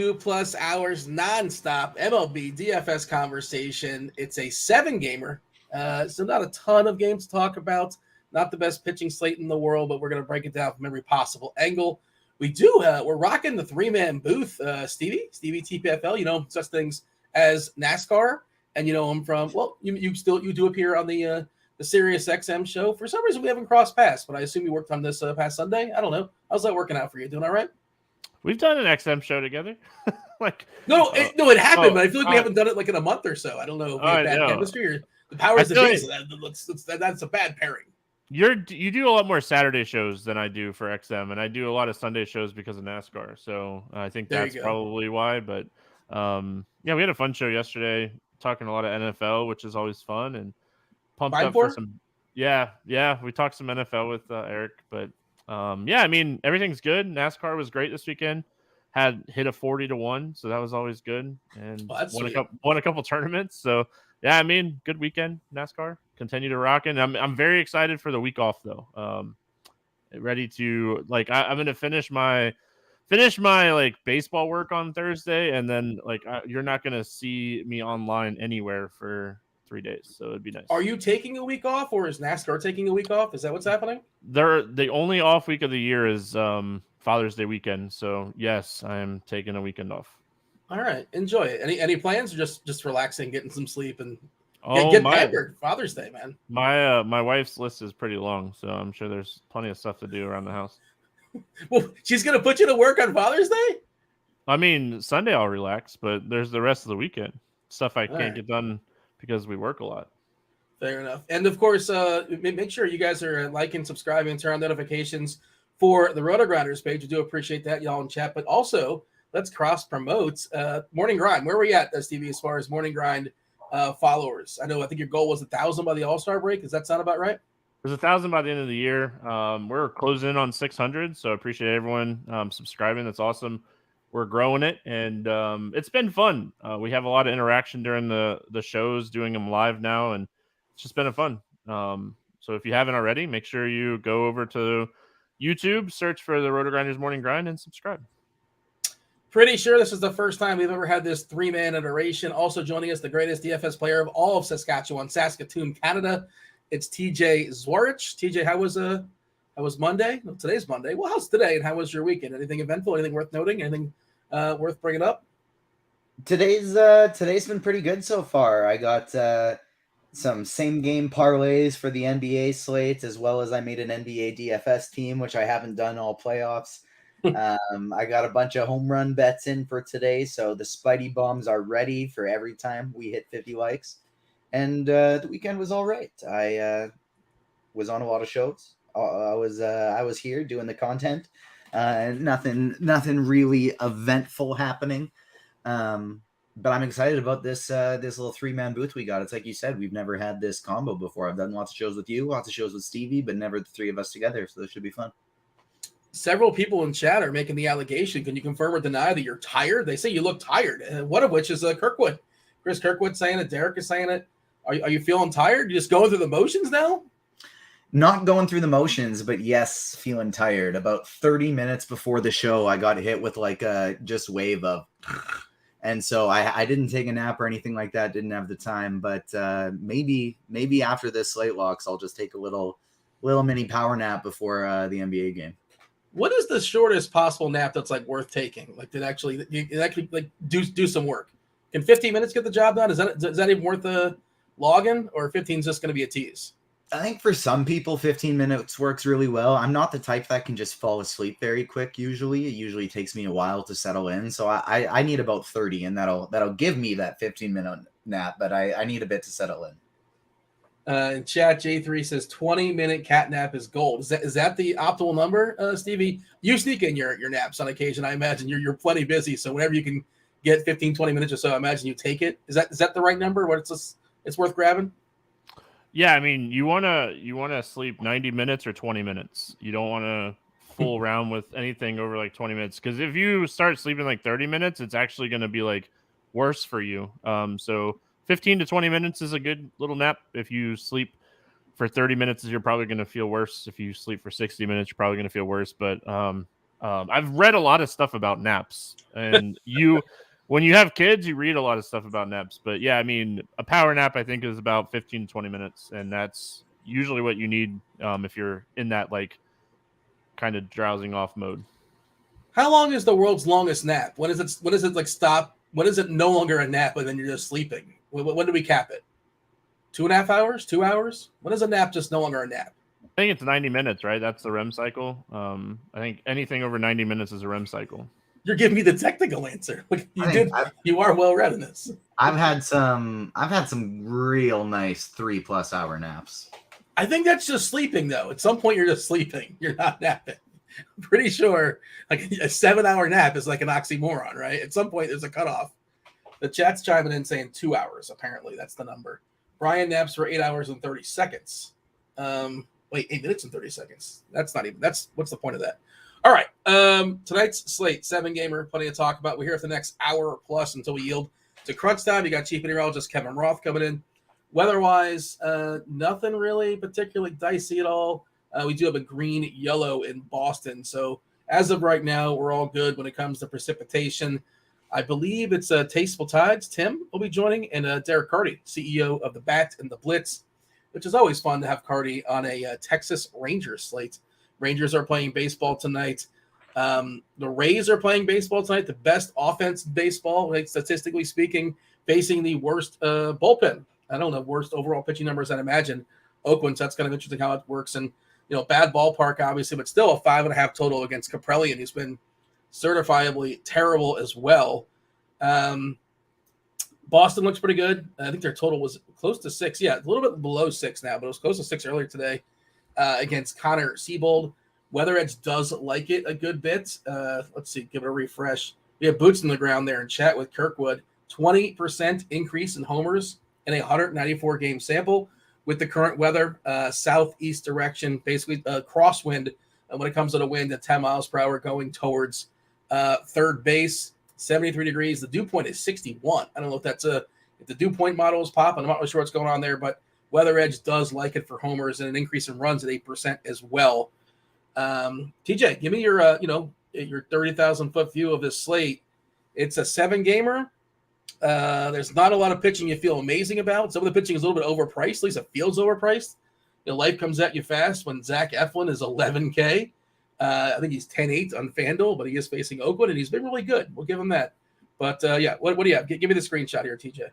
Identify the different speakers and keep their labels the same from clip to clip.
Speaker 1: 2+ hours nonstop MLB DFS conversation. It's a 7-gamer, so not a ton of games to talk about. Not the best pitching slate in the world, but we're going to break it down from every possible angle. We're rocking the 3-man booth. Stevie TPFL, you know such things as NASCAR, and you know him from, well, you do appear on the Sirius XM show. For some reason, we haven't crossed paths, but I assume you worked on this past Sunday. I don't know. How's that working out for you? Doing all right?
Speaker 2: We've done an XM show together.
Speaker 1: It happened, but I feel like we haven't done it like in a month or so. I don't know if we have bad chemistry or the powers of bees. That's a bad pairing.
Speaker 2: You do a lot more Saturday shows than I do for XM, and I do a lot of Sunday shows because of NASCAR. So I think that's probably why. But we had a fun show yesterday, talking a lot of NFL, which is always fun, and pumped up for some. Yeah, we talked some NFL with Eric, but I mean everything's good. NASCAR was great this weekend. Hit a 40-1, so that was always good, and won a couple tournaments. So yeah, I mean, good weekend NASCAR. Continue to rock it. I'm very excited for the week off though. Ready to I'm gonna finish my baseball work on Thursday, and then you're not gonna see me online anywhere for 3 days, so it'd be nice.
Speaker 1: Are you taking a week off, or is NASCAR taking a week off? Is that what's happening?
Speaker 2: The only off week of the year is Father's Day weekend, so yes, I am taking a weekend off.
Speaker 1: All right, enjoy it. Any plans, or just relaxing, getting some sleep, and get pampered? Father's Day, man.
Speaker 2: My wife's list is pretty long, so I'm sure there's plenty of stuff to do around the house.
Speaker 1: Well, she's gonna put you to work on Father's Day?
Speaker 2: I mean, Sunday I'll relax, but there's the rest of the weekend stuff I can't get done because we work a lot.
Speaker 1: Fair enough. And of course, make sure you guys are liking, subscribing, turn on notifications for the RotoGrinders page. We do appreciate that, y'all in chat. But also, let's cross promote Morning Grind. Where are we at, Stevie, as far as Morning Grind followers? I think your goal was 1,000 by the All-Star break. Does that sound about right?
Speaker 2: There's 1,000 by the end of the year. We're closing in on 600, so I appreciate everyone subscribing. That's awesome. We're growing it, and it's been fun. We have a lot of interaction during the shows, doing them live now, and it's just been fun. So if you haven't already, make sure you go over to YouTube, search for the RotoGrinders Morning Grind, and subscribe.
Speaker 1: Pretty sure this is the first time we've ever had this 3-man iteration. Also joining us, the greatest DFS player of all of Saskatchewan, Saskatoon, Canada. It's TJ Zwarich. TJ, how was Monday? Well, today's Monday. Well, how's today, and how was your weekend? Anything eventful? Anything worth noting? Anything worth bringing up?
Speaker 3: Today's been pretty good so far. I got some same game parlays for the NBA slate, as well as I made an NBA DFS team, which I haven't done all playoffs. I got a bunch of home run bets in for today, so the Spidey bombs are ready for every time we hit 50 likes. And the weekend was all right. I was on a lot of shows. I was here doing the content. Nothing really eventful happening. But I'm excited about this little 3-man booth we got. It's like you said, we've never had this combo before. I've done lots of shows with you, lots of shows with Stevie, but never the three of us together. So this should be fun.
Speaker 1: Several people in chat are making the allegation. Can you confirm or deny that you're tired? They say you look tired. One of which is Kirkwood. Chris Kirkwood saying it. Derek is saying it. Are you feeling tired? You just going through the motions now?
Speaker 3: Not going through the motions, but yes, feeling tired. About 30 minutes before the show, I got hit with a just wave of, and so I didn't take a nap or anything like that. Didn't have the time, but maybe after this slate locks, I'll just take a little mini power nap before the NBA game.
Speaker 1: What is the shortest possible nap that's worth taking? That actually do some work? Can 15 minutes get the job done? Is that even worth the login, or 15 is just going to be a tease?
Speaker 3: I think for some people, 15 minutes works really well. I'm not the type that can just fall asleep very quick. Usually, it usually takes me a while to settle in. So I need about 30, and that'll give me that 15-minute nap. But I need a bit to settle in.
Speaker 1: In chat, J3 says 20-minute cat nap is gold. Is that the optimal number, Stevie? You sneak in your naps on occasion. I imagine you're plenty busy. So whenever you can get 15, 20 minutes or so, I imagine you take it. Is that the right number? What it's worth grabbing?
Speaker 2: Yeah, I mean, you wanna sleep 90 minutes or 20 minutes. You don't want to fool around with anything over 20 minutes, because if you start sleeping 30 minutes, it's actually going to be worse for you. So 15 to 20 minutes is a good little nap. If you sleep for 30 minutes, you're probably going to feel worse. If you sleep for 60 minutes, you're probably going to feel worse. But I've read a lot of stuff about naps, and when you have kids, you read a lot of stuff about naps. But yeah, I mean, a power nap I think is about 15 to 20 minutes, and that's usually what you need if you're in that like kind of drowsing off mode.
Speaker 1: How long is the world's longest nap? When is it like stop? When is it no longer a nap and then you're just sleeping? When do we cap it? 2.5 hours? 2 hours? When is a nap just no longer a nap?
Speaker 2: I think it's 90 minutes, right? That's the REM cycle. I think anything over 90 minutes is a REM cycle.
Speaker 1: You're giving me the technical answer. You are well read in this.
Speaker 3: I've had some real nice 3+ hour naps.
Speaker 1: I think that's just sleeping though. At some point you're just sleeping. You're not napping. I'm pretty sure like a 7-hour nap is like an oxymoron, right? At some point there's a cutoff. The chat's chiming in saying 2 hours. Apparently that's the number. Brian naps for 8 hours and 30 seconds. 8 minutes and 30 seconds. That's what's the point of that? All right. Tonight's slate, 7-gamer, plenty to talk about. We're here for the next hour plus until we yield to crunch time. You got chief meteorologist Kevin Roth coming in. Weather-wise, nothing really particularly dicey at all. We do have a green yellow in Boston. So as of right now, we're all good when it comes to precipitation. I believe it's TastefulTides. Tim will be joining, and DerekCarty, CEO of the Bat and the Blitz, which is always fun to have Carty on a Texas Rangers slate. Rangers are playing baseball tonight. The Rays are playing baseball tonight, the best offense in baseball, like statistically speaking, facing the worst bullpen. I don't know, worst overall pitching numbers, I'd imagine. Oakland, so that's kind of interesting how it works. And, bad ballpark, obviously, but still a 5.5 total against Kaprelian, who's been certifiably terrible as well. Boston looks pretty good. I think their total was close to 6. Yeah, a little bit below 6 now, but it was close to 6 earlier today against Connor Siebold. Weather Edge does like it a good bit. Let's see, give it a refresh. We have boots in the ground there in chat with Kirkwood. 20% increase in homers in a 194-game sample with the current weather, southeast direction, basically crosswind when it comes to the wind at 10 miles per hour going towards third base. 73 degrees. The dew point is 61. I don't know if that's if the dew point model is popping. I'm not really sure what's going on there, but Weather Edge does like it for homers and an increase in runs at 8% as well. TJ, give me your your 30,000 foot view of this slate. It's a 7-gamer. There's not a lot of pitching you feel amazing about. Some of the pitching is a little bit overpriced. At least it feels overpriced. Life comes at you fast when Zach Eflin is $11K. I think he's 10-8 on FanDuel, but he is facing Oakland, and he's been really good. We'll give him that. But, what do you have? Give me the screenshot here, TJ.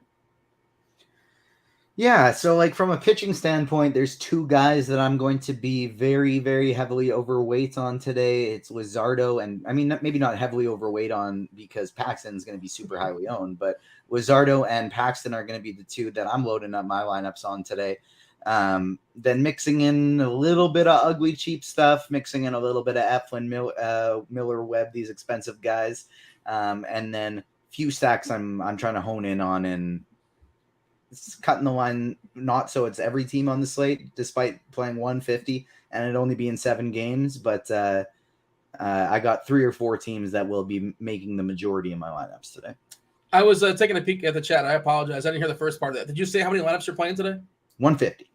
Speaker 3: Yeah, so like from a pitching standpoint, there's 2 guys that I'm going to be very, very heavily overweight on today. It's Luzardo, and I mean, maybe not heavily overweight on because Paxton's going to be super highly owned, but Luzardo and Paxton are going to be the 2 that I'm loading up my lineups on today. Then mixing in a little bit of ugly, cheap stuff, mixing in a little bit of Eflin, Miller, Webb, these expensive guys. And then few stacks I'm trying to hone in on and cutting the line, not so it's every team on the slate, despite playing 150 and it only being 7 games. But I got 3 or 4 teams that will be making the majority of my lineups today.
Speaker 1: I was taking a peek at the chat. I apologize. I didn't hear the first part of that. Did you say how many lineups you're playing today?
Speaker 3: 150.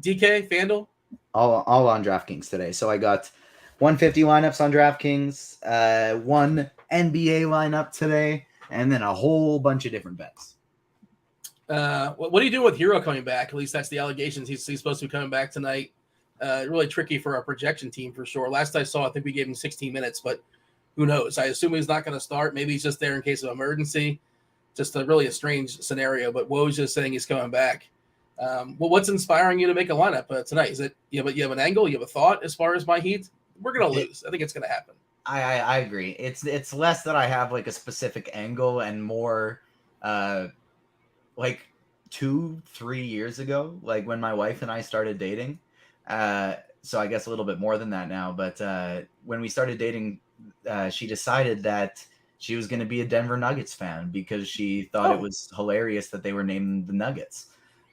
Speaker 1: DK, FanDuel?
Speaker 3: All on DraftKings today. So I got 150 lineups on DraftKings, 1 NBA lineup today, and then a whole bunch of different bets.
Speaker 1: What do you do with Hero coming back? At least that's the allegations. He's supposed to be coming back tonight. Really tricky for our projection team for sure. Last I saw, I think we gave him 16 minutes, but who knows? I assume he's not going to start. Maybe he's just there in case of emergency. Just really a strange scenario, but Woe's just saying he's coming back. What's inspiring you to make a lineup tonight? Is it you have an angle, you have a thought as far as my Heat? We're gonna lose. I think it's gonna happen.
Speaker 3: I agree. It's less that I have like a specific angle and more like 2-3 years ago, like when my wife and I started dating. So I guess a little bit more than that now. But when we started dating, she decided that she was going to be a Denver Nuggets fan because she thought it was hilarious that they were named the Nuggets.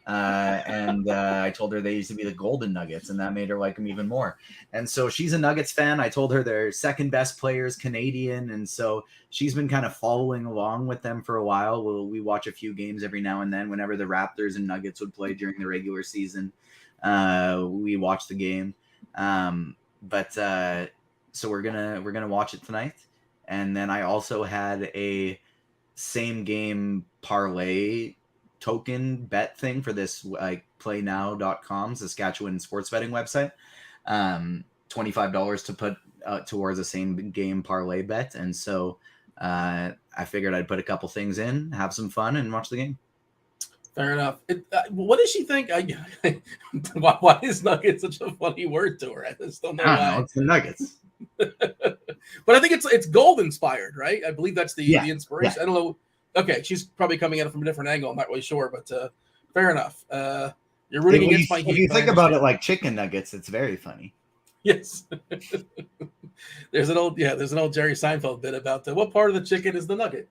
Speaker 3: And I told her they used to be the Golden Nuggets, and that made her like them even more. And so she's a Nuggets fan. I told her their second best player is Canadian, and so she's been kind of following along with them for a while. We watch a few games every now and then whenever the Raptors and Nuggets would play during the regular season. We watch the game. But so we're gonna watch it tonight. And then I also had a same game parlay token bet thing for this like playnow.com Saskatchewan sports betting website. $25 to put towards a same game parlay bet, and so I figured I'd put a couple things in, have some fun, and watch the game.
Speaker 1: Fair enough. What does she think? Why is Nuggets such a funny word to her? I just don't know why.
Speaker 3: Know, it's the Nuggets.
Speaker 1: But I think it's gold inspired, right? I believe that's the inspiration.
Speaker 3: Yeah.
Speaker 1: I don't know. Okay, she's probably coming at it from a different angle. I'm not really sure, but fair enough. You're rooting against my Heat.
Speaker 3: If you think about it like chicken nuggets, it's very funny.
Speaker 1: Yes. There's an old Jerry Seinfeld bit about what part of the chicken is the nugget.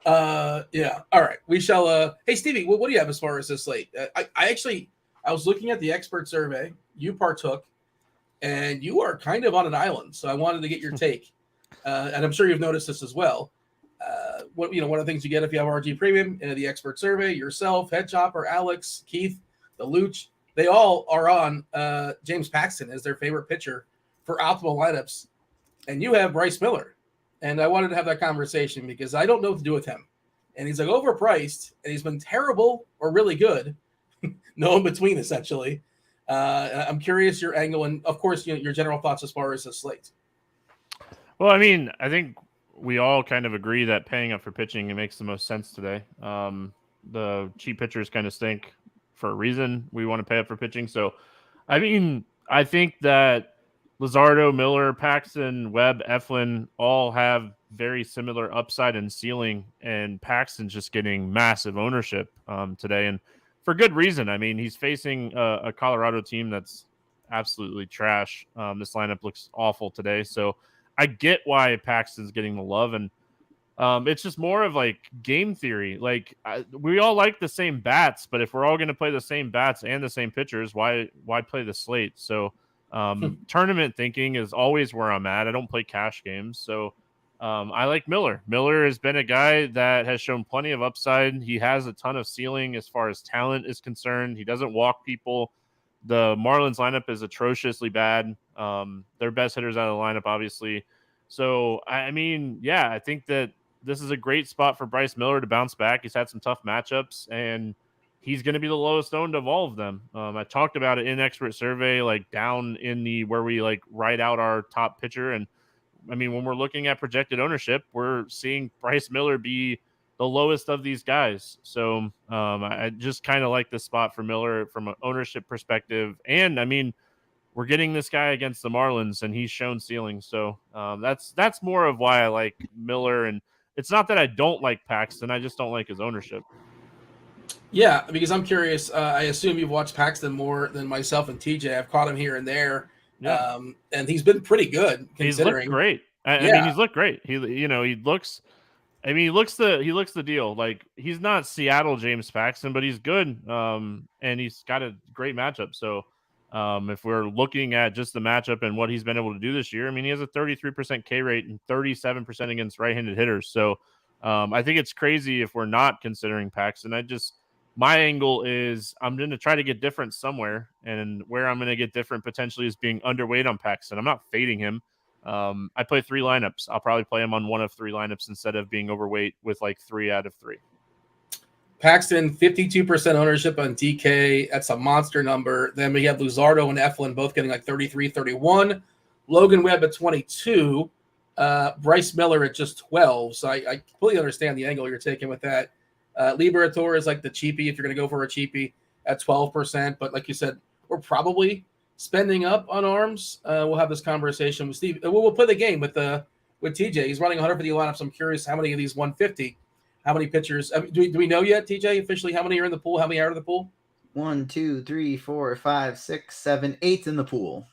Speaker 1: Yeah. All right. We shall. Hey, Stevie, what do you have as far as this slate? I was looking at the expert survey. You partook, and you are kind of on an island. So I wanted to get your take, and I'm sure you've noticed this as well. One of the things you get if you have RG Premium, the expert survey, yourself, Head Chopper, Alex, Keith, the Luch, they all are on James Paxton as their favorite pitcher for optimal lineups, and you have Bryce Miller. And I wanted to have that conversation because I don't know what to do with him. And he's like overpriced, and he's been terrible or really good. No in between, essentially. I'm curious your angle and, of course, your general thoughts as far as the slate.
Speaker 2: Well, I mean, I think we all kind of agree that paying up for pitching it makes the most sense today. The cheap pitchers kind of stink for a reason. We want to pay up for pitching. So, I mean, I think that Luzardo, Miller, Paxton, Webb, Eflin all have very similar upside and ceiling, and Paxton's just getting massive ownership today, and for good reason. I mean, he's facing a Colorado team that's absolutely trash. This lineup looks awful today, so I get why Paxton's getting the love, and it's just more of like game theory. Like we all like the same bats, but if we're all going to play the same bats and the same pitchers, why play the slate? So tournament thinking is always where I'm at. I don't play cash games. So I like Miller. Miller has been a guy that has shown plenty of upside. He has a ton of ceiling as far as talent is concerned. He doesn't walk people. The Marlins lineup is atrociously bad. Their best hitters out of the lineup, obviously. So, I mean, yeah, I think that this is a great spot for Bryce Miller to bounce back. He's had some tough matchups, and he's going to be the lowest owned of all of them. I talked about it in expert survey, like down in the where we like write out our top pitcher. And I mean, when we're looking at projected ownership, we're seeing Bryce Miller be the lowest of these guys. So I just kind of like this spot for Miller from an ownership perspective. And I mean, we're getting this guy against the Marlins, and he's shown ceiling. So that's more of why I like Miller. And it's not that I don't like Paxton. I just don't like his ownership.
Speaker 1: Yeah, because I'm curious. I assume you've watched Paxton more than myself and TJ. I've caught him here and there, and he's been pretty good.
Speaker 2: He's looked great. I mean, he's looked great. He looks. I mean, he looks the deal. Like he's not Seattle James Paxton, but he's good. And he's got a great matchup. So if we're looking at just the matchup and what he's been able to do this year, I mean, he has a 33% K rate and 37% against right-handed hitters. So I think it's crazy if we're not considering Paxton. My angle is I'm going to try to get different somewhere, and where I'm going to get different potentially is being underweight on Paxton. I'm not fading him. I play 3 lineups. I'll probably play him on one of 3 lineups instead of being overweight with like 3 out of 3.
Speaker 1: Paxton, 52% ownership on DK. That's a monster number. Then we have Luzardo and Eflin both getting like 33, 31. Logan Webb at 22. Bryce Miller at just 12. So I completely understand the angle you're taking with that. Liberatore is like the cheapie if you're going to go for a cheapie at 12%. But like you said, we're probably spending up on arms. We'll have this conversation with Steve. We'll play the game with TJ. He's running 150 lineups. I'm curious how many of these 150, how many pitchers. Do we know yet, TJ, officially how many are in the pool? How many are in the pool?
Speaker 3: 1, 2, 3, 4, 5, 6, 7, 8 in the pool.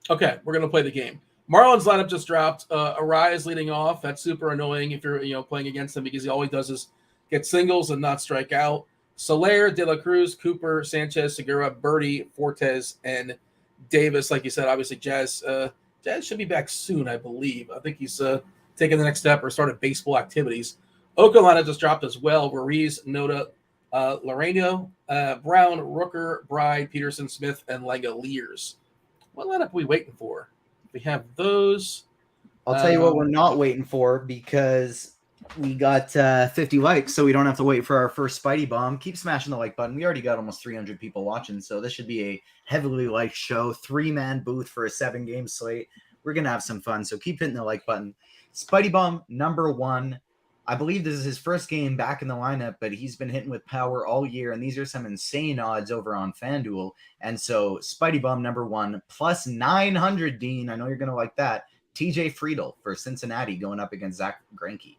Speaker 1: Okay, we're going to play the game. Marlins lineup just dropped. Arise leading off. That's super annoying if you're playing against him because all he does is get singles and not strike out. Soler, De La Cruz, Cooper, Sanchez, Segura, Birdie, Fortes, and Davis. Like you said, obviously Jazz should be back soon, I believe. I think he's taking the next step or started baseball activities. Okalana just dropped as well. Ruiz, Noda, Loreno, Brown, Rooker, Bride, Peterson, Smith, and Langoliers. What lineup are we waiting for? We have those.
Speaker 3: I'll tell you what we're not waiting for, because we got 50 likes, so we don't have to wait for our first Spidey bomb. Keep smashing the like button. We already got almost 300 people watching, so this should be a heavily liked show. 3-man booth for a 7-game slate. We're going to have some fun, so keep hitting the like button. Spidey bomb number 1. I believe this is his first game back in the lineup, but he's been hitting with power all year, and these are some insane odds over on Fanduel. And so Spidey bomb number 1 plus 900, Dean. I know you're going to like that. TJ Friedel for Cincinnati going up against Zach Greinke.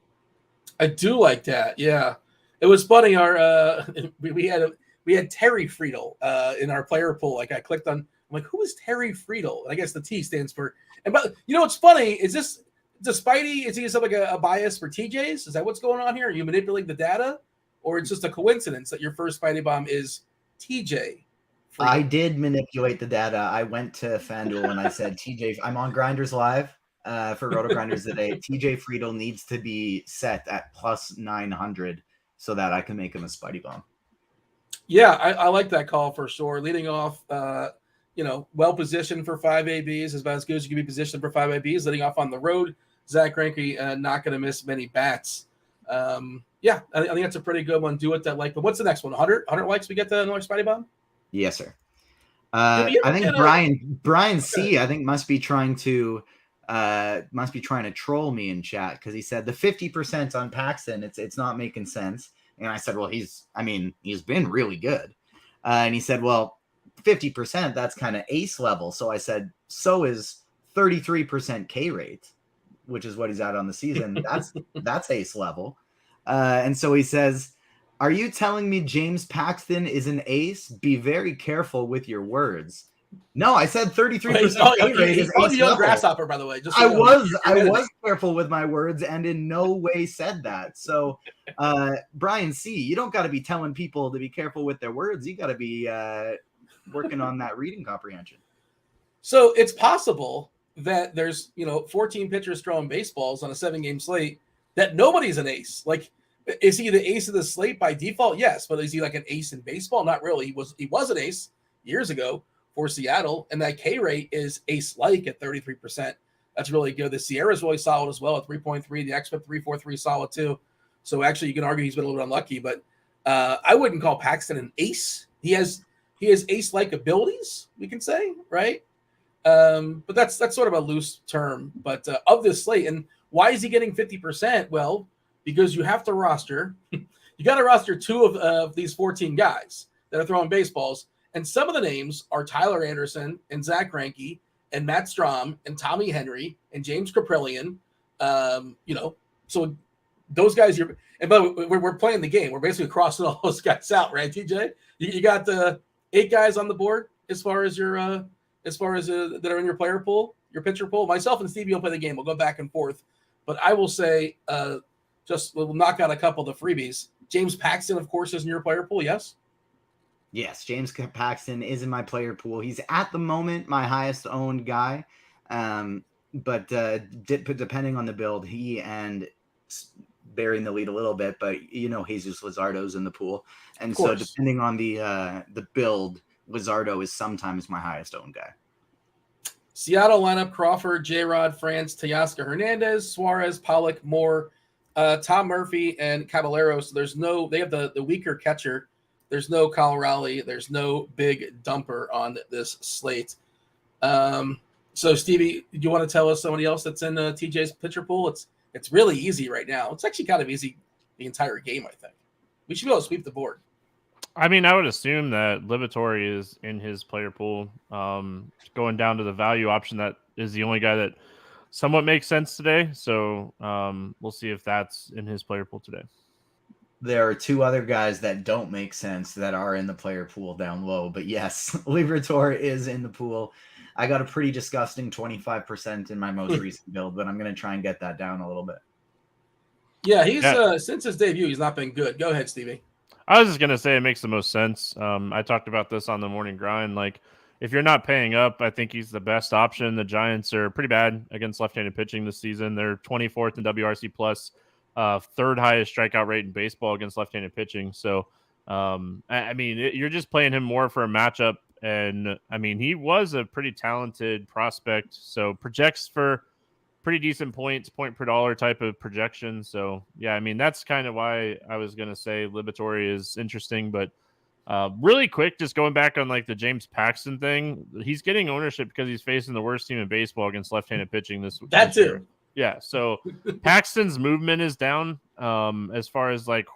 Speaker 1: I do like that. Yeah, it was funny. Our we had Terry Friedel in our player pool. Like I clicked on, I'm like, who is Terry Friedel? I guess the T stands for. And but you know what's funny is this. Does Spidey, is he like a bias for TJs? Is that what's going on here? Are you manipulating the data, or it's just a coincidence that your first Spidey bomb is TJ?
Speaker 3: I did manipulate the data. I went to FanDuel and I said, TJ, I'm on GrindersLive for RotoGrinders today. TJ Friedel needs to be set at plus 900 so that I can make him a Spidey bomb.
Speaker 1: Yeah, I like that call for sure. Leading off, well positioned for 5 ABs, about as good as you can be positioned for 5 ABs. Leading off on the road. Zach Greinke not going to miss many bats. I think that's a pretty good one. Do it that like. But what's the next one? 100 likes. We get the another Spidey bomb.
Speaker 3: Yes, sir. I think Brian C. I think must be trying to troll me in chat, because he said the 50% on Paxton. It's not making sense. And I said, well, he's been really good. And he said, well, 50%, that's kind of ace level. So I said, so is 33% K rate, which is what he's at on the season. That's ace level. And so he says, are you telling me James Paxton is an ace? Be very careful with your words. No, I said 33% K rate is ace level.
Speaker 1: Grasshopper, by the way.
Speaker 3: I was careful with my words and in no way said that. So, Brian C., you don't got to be telling people to be careful with their words. You got to be working on that reading comprehension.
Speaker 1: So it's possible that there's 14 pitchers throwing baseballs on a 7-game slate that nobody's an ace. Like, is he the ace of the slate by default? Yes, but is he like an ace in baseball? Not really. He was an ace years ago for Seattle, and that K rate is ace-like at 33%. That's really good. The Sierra's really solid as well at 3.3. The XFIP 3.43 solid too. So actually, you can argue he's been a little bit unlucky, but I wouldn't call Paxton an ace. He has ace-like abilities, we can say, right? But that's sort of a loose term. But of this slate, and why is he getting 50%? Well, because you have to roster. You got to roster 2 of these 14 guys that are throwing baseballs. And some of the names are Tyler Anderson and Zach Greinke and Matt Strahm and Tommy Henry and James Caprillion. So those guys but we're playing the game. We're basically crossing all those guys out, right, TJ? You got the 8 guys on the board as far as your that are in your player pool, your pitcher pool. Myself and Stevie will play the game. We'll go back and forth. But I will say, we'll knock out a couple of the freebies. James Paxton, of course, is in your player pool, yes?
Speaker 3: Yes, James Paxton is in my player pool. He's at the moment my highest owned guy. But depending on the build, he and burying the lead a little bit, but Jesus Luzardo's in the pool. And so depending on the build, Luzardo is sometimes my highest owned guy.
Speaker 1: Seattle lineup: Crawford, J-Rod, France, Teoscar Hernandez, Suarez, Pollock, Moore, Tom Murphy, and Caballero. So they have the weaker catcher. There's no Kyle Raleigh. There's no big dumper on this slate. So Stevie, do you want to tell us somebody else that's in TJ's pitcher pool? It's really easy right now. It's actually kind of easy the entire game, I think. We should be able to sweep the board.
Speaker 2: I mean, I would assume that Liberatore is in his player pool. Going down to the value option, that is the only guy that somewhat makes sense today. So we'll see if that's in his player pool today.
Speaker 3: There are 2 other guys that don't make sense that are in the player pool down low. But yes, Liberatore is in the pool. I got a pretty disgusting 25% in my most recent build, but I'm going to try and get that down a little bit.
Speaker 1: Yeah, he's since his debut, he's not been good. Go ahead, Stevie.
Speaker 2: I was just going to say it makes the most sense. I talked about this on the morning grind. Like, if you're not paying up, I think he's the best option. The Giants are pretty bad against left-handed pitching this season. They're 24th in WRC plus, 3rd highest strikeout rate in baseball against left-handed pitching. So, I mean, you're just playing him more for a matchup. And I mean, he was a pretty talented prospect. So projects for pretty decent point per dollar type of projection. So yeah, I mean, that's kind of why I was going to say Libatory is interesting, but really quick, just going back on like the James Paxton thing, he's getting ownership because he's facing the worst team in baseball against left-handed pitching this year. Yeah, so Paxton's movement is down as far as like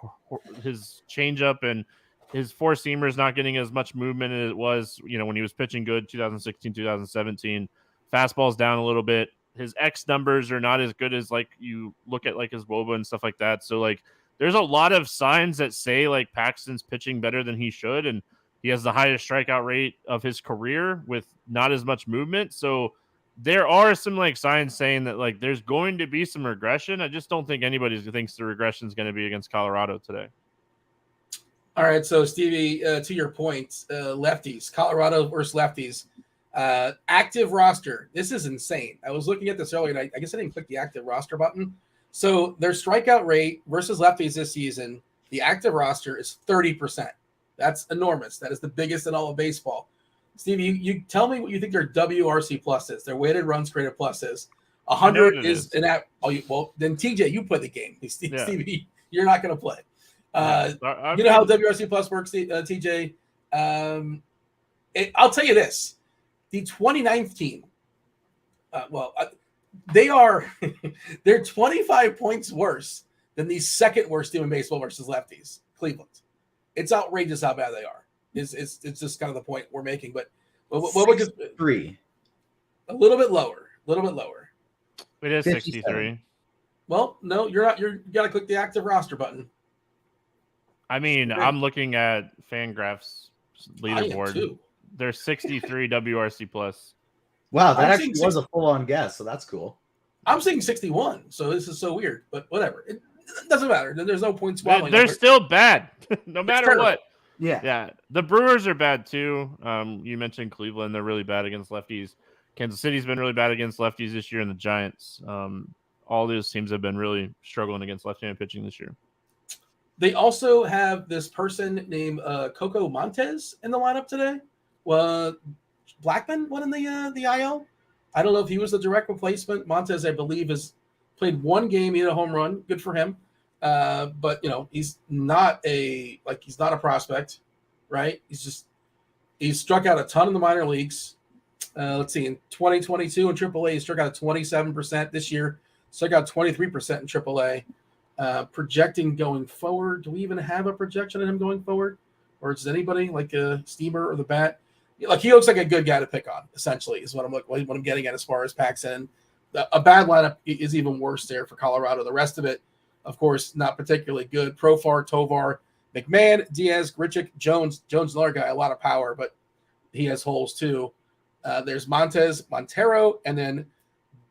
Speaker 2: his changeup and his four-seamer is not getting as much movement as it was, when he was pitching good 2016, 2017. Fastball's down a little bit. His X numbers are not as good as like you look at like his WOBA and stuff like that. So like there's a lot of signs that say like Paxton's pitching better than he should, and he has the highest strikeout rate of his career with not as much movement. So there are some like signs saying that like there's going to be some regression. I just don't think anybody thinks the regression is going to be against Colorado today.
Speaker 1: All right, so Stevie, to your point, lefties, Colorado versus lefties, active roster. This is insane. I was looking at this earlier, and I guess I didn't click the active roster button. So their strikeout rate versus lefties this season, the active roster is 30%. That's enormous. That is the biggest in all of baseball. Stevie, you tell me what you think their WRC plus is, their weighted runs created plus is. 100 is an app. Well, then TJ, you play the game. Stevie, you're not going to play. You know how WRC plus works, TJ? I'll tell you this. The 29th team, they're 25 points worse than the second worst team in baseball versus lefties, Cleveland. It's outrageous how bad they are. It's just kind of the point we're making. But what would you
Speaker 3: 3?
Speaker 1: A little bit lower.
Speaker 2: It is 63.
Speaker 1: Well, no, you're not. You got to click the active roster button.
Speaker 2: I mean, I'm looking at Fangraphs leaderboard. They're 63 WRC plus.
Speaker 3: Wow, that actually was a full-on guess, so that's cool.
Speaker 1: I'm saying 61, so this is so weird, but whatever. It doesn't matter. There's no point swallowing.
Speaker 2: They're still bad, no matter what.
Speaker 3: Yeah.
Speaker 2: The Brewers are bad too. You mentioned Cleveland; they're really bad against lefties. Kansas City's been really bad against lefties this year, and the Giants. All those teams have been really struggling against left-handed pitching this year.
Speaker 1: They also have this person named Coco Montes in the lineup today. Blackman went in the IL. I don't know if he was the direct replacement. Montes, I believe, has played one game, he hit a home run. Good for him. But he's not a prospect, right? He's struck out a ton in the minor leagues. Let's see, in 2022 in AAA, he struck out 27%. This year, struck out 23% in AAA. Projecting going forward, do we even have a projection of him going forward? Or is anybody like a Steamer or the Bat? Like he looks like a good guy to pick on, essentially, is what I'm getting at as far as Paxton. A bad lineup is even worse there for Colorado. The rest of it, of course, not particularly good. Profar, Tovar, McMahon, Diaz, Grichuk, Jones. Jones, another guy, a lot of power, but he has holes too. There's Montes, Montero, and then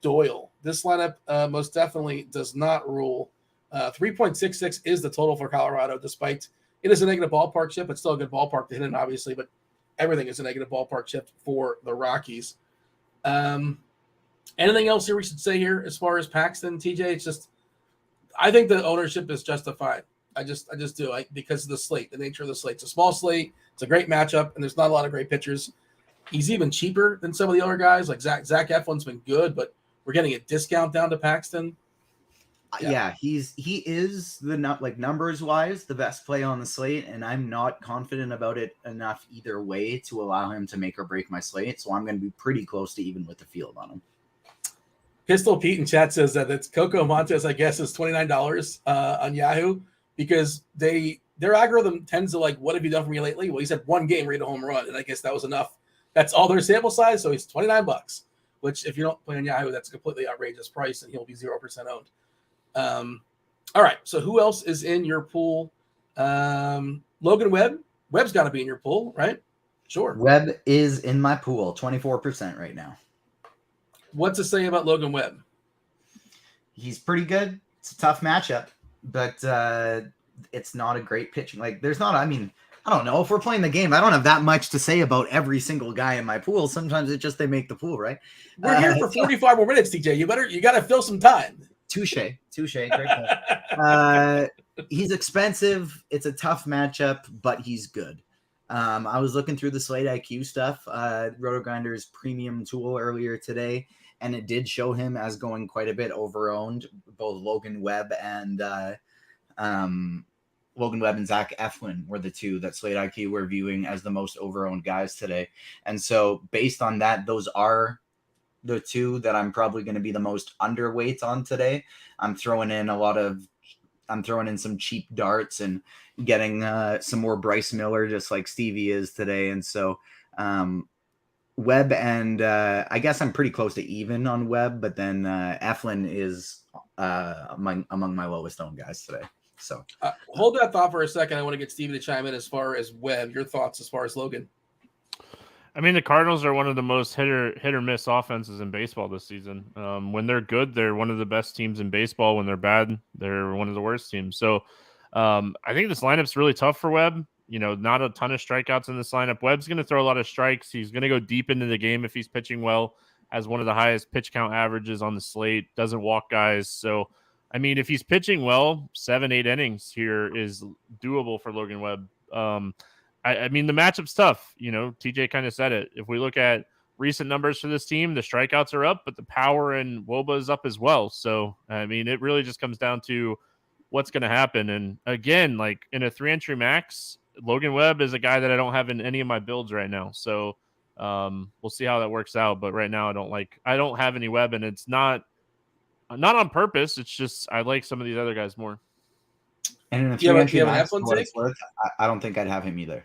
Speaker 1: Doyle. This lineup most definitely does not rule. 3.66 is the total for Colorado, despite it is a negative ballpark shift, but still a good ballpark to hit in, obviously. But everything is a negative ballpark shift for the Rockies. Anything else here we should say here as far as Paxton, TJ? It's just, I think the ownership is justified. I just do, because of the slate, the nature of the slate. It's a small slate. It's a great matchup, and there's not a lot of great pitchers. He's even cheaper than some of the other guys. Like Zach Eflin's been good, but we're getting a discount down to Paxton.
Speaker 3: Yeah, he is numbers wise the best play on the slate, and I'm not confident about it enough either way to allow him to make or break my slate. So I'm going to be pretty close to even with the field on him.
Speaker 1: Pistol Pete in chat says that it's Coco Montes, I guess, is $29 on Yahoo because their algorithm tends to what have you done for me lately? Well, he's had one game, rate a home run, and I guess that was enough. That's all their sample size, so he's $29. Which, if you don't play on Yahoo, that's a completely outrageous price, and he'll be 0% owned. All right, so who else is in your pool? Logan Webb. Webb's got to be in your pool, right? Sure.
Speaker 3: Webb is in my pool, 24% right now.
Speaker 1: What's to say about Logan Webb?
Speaker 3: He's pretty good. It's a tough matchup, but it's not a great pitching. I don't know. If we're playing the game, I don't have that much to say about every single guy in my pool. Sometimes it's just they make the pool, right?
Speaker 1: We're here for 45 more minutes, TJ. You got to fill some time.
Speaker 3: Touche. Great point. He's expensive. It's a tough matchup, but he's good. I was looking through the Slate IQ stuff, RotoGrinders premium tool earlier today, and it did show him as going quite a bit overowned. Both Logan Webb and Zach Eflin were the two that Slate IQ were viewing as the most overowned guys today. And so based on that, those are the two that I'm probably going to be the most underweight on today. I'm throwing in some cheap darts and getting some more Bryce Miller, just like Stevie is today. And so Webb and I guess I'm pretty close to even on Webb, but then Eflin is among my lowest owned guys today. So
Speaker 1: hold that thought for a second. I want to get Stevie to chime in as far as Webb. Your thoughts as far as Logan?
Speaker 2: I mean, the Cardinals are one of the most hit or miss offenses in baseball this season. When they're good, they're one of the best teams in baseball. When they're bad, they're one of the worst teams. So I think this lineup's really tough for Webb. Not a ton of strikeouts in this lineup. Webb's going to throw a lot of strikes. He's going to go deep into the game if he's pitching well. Has one of the highest pitch count averages on the slate. Doesn't walk guys. So, I mean, if he's pitching well, 7-8 innings here is doable for Logan Webb. I mean, the matchup's tough. TJ kind of said it. If we look at recent numbers for this team, the strikeouts are up, but the power and WOBA is up as well. So, I mean, it really just comes down to what's going to happen. And again, like in a 3-entry max, Logan Webb is a guy that I don't have in any of my builds right now. So we'll see how that works out. But right now, I don't have any Webb, and it's not on purpose. It's just I like some of these other guys more.
Speaker 3: And in a 3-entry max, I don't think I'd have him either.